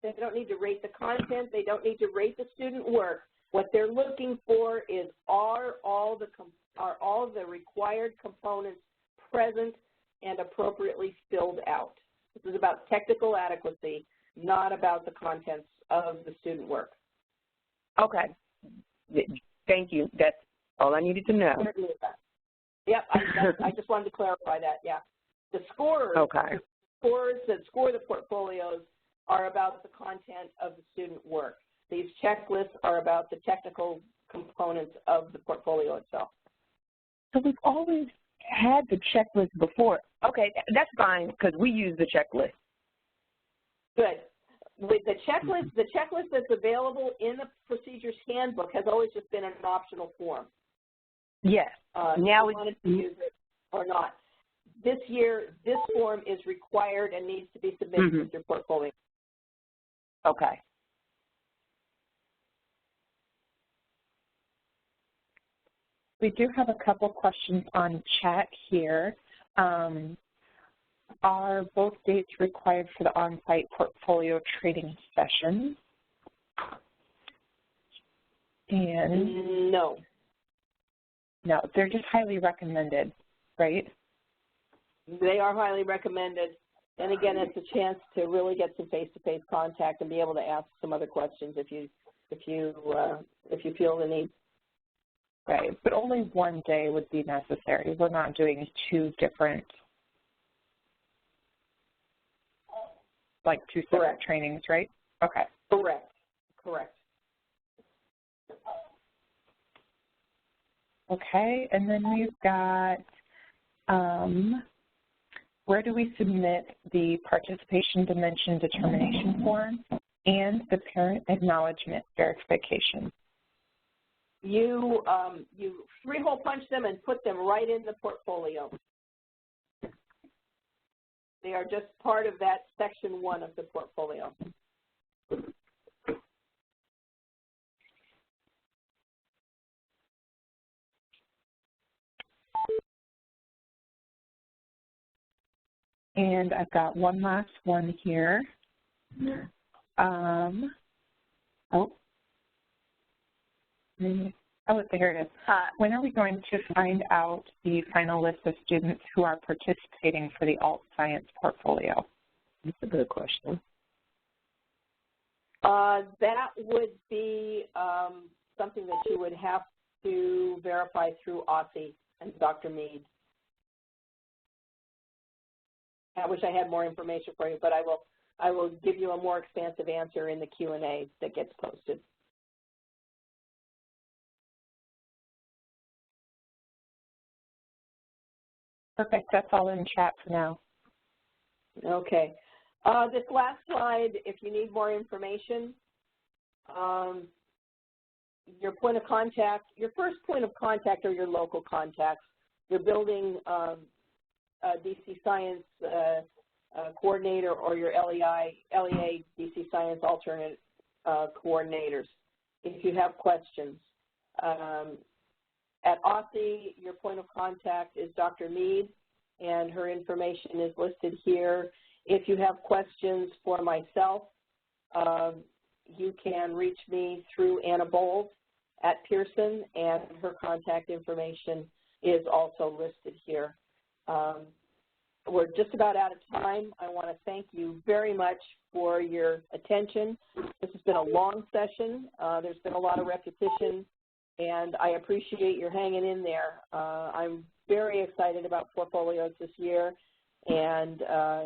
They don't need to rate the content. They don't need to rate the student work. What they're looking for is are all the required components present and appropriately filled out. This is about technical adequacy, not about the contents of the student work. Okay. Thank you. That's all I needed to know. Yep, I just wanted to clarify that, yeah. The scores, okay. The scores that score the portfolios are about the content of the student work. These checklists are about the technical components of the portfolio itself. So we've always had the checklist before. Okay, that's fine because we use the checklist. Good. With the checklist that's available in the procedures handbook has always just been an optional form. Yes. Now you wanted to use it or not. This year, this form is required and needs to be submitted with your portfolio. Okay. We do have a couple questions on chat here. Are both dates required for the on-site portfolio training session? And no. No, they're just highly recommended, right? They are highly recommended. And again, it's a chance to really get some face-to-face contact and be able to ask some other questions if you feel the need. Right, but only one day would be necessary. We're not doing 2 different, like 2 separate trainings, right? Okay. Correct. Correct. Okay, and then we've got, where do we submit the participation dimension determination form and the parent acknowledgement verification? You 3-hole punch them and put them right in the portfolio. They are just part of that section 1 of the portfolio. And I've got one last one here. Here it is. When are we going to find out the final list of students who are participating for the alt science portfolio? That's a good question. That would be something that you would have to verify through OSSI and Dr. Mead. I wish I had more information for you, but I will give you a more expansive answer in the Q&A that gets posted. Perfect. That's all in chat for now. Okay. This last slide, if you need more information, your point of contact, your first point of contact are your local contacts. Your building DC Science coordinator or your LEA DC Science alternate coordinators if you have questions. At OSSI, your point of contact is Dr. Mead, and her information is listed here. If you have questions for myself, you can reach me through Anna Bowles at Pearson, and her contact information is also listed here. We're just about out of time. I want to thank you very much for your attention. This has been a long session. There's been a lot of repetition, and I appreciate your hanging in there. I'm very excited about portfolios this year and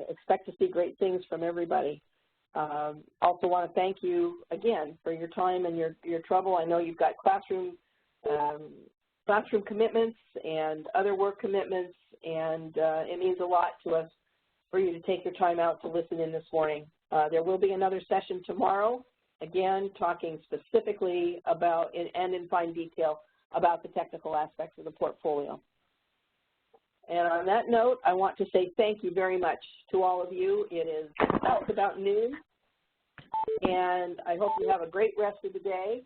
expect to see great things from everybody. Also want to thank you again for your time and your trouble. I know you've got classroom commitments and other work commitments, and it means a lot to us for you to take your time out to listen in this morning. There will be another session tomorrow, again, talking specifically about and in fine detail about the technical aspects of the portfolio. And on that note, I want to say thank you very much to all of you. It is just about noon, and I hope you have a great rest of the day.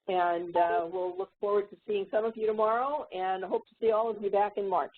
And we'll look forward to seeing some of you tomorrow, and hope to see all of you back in March.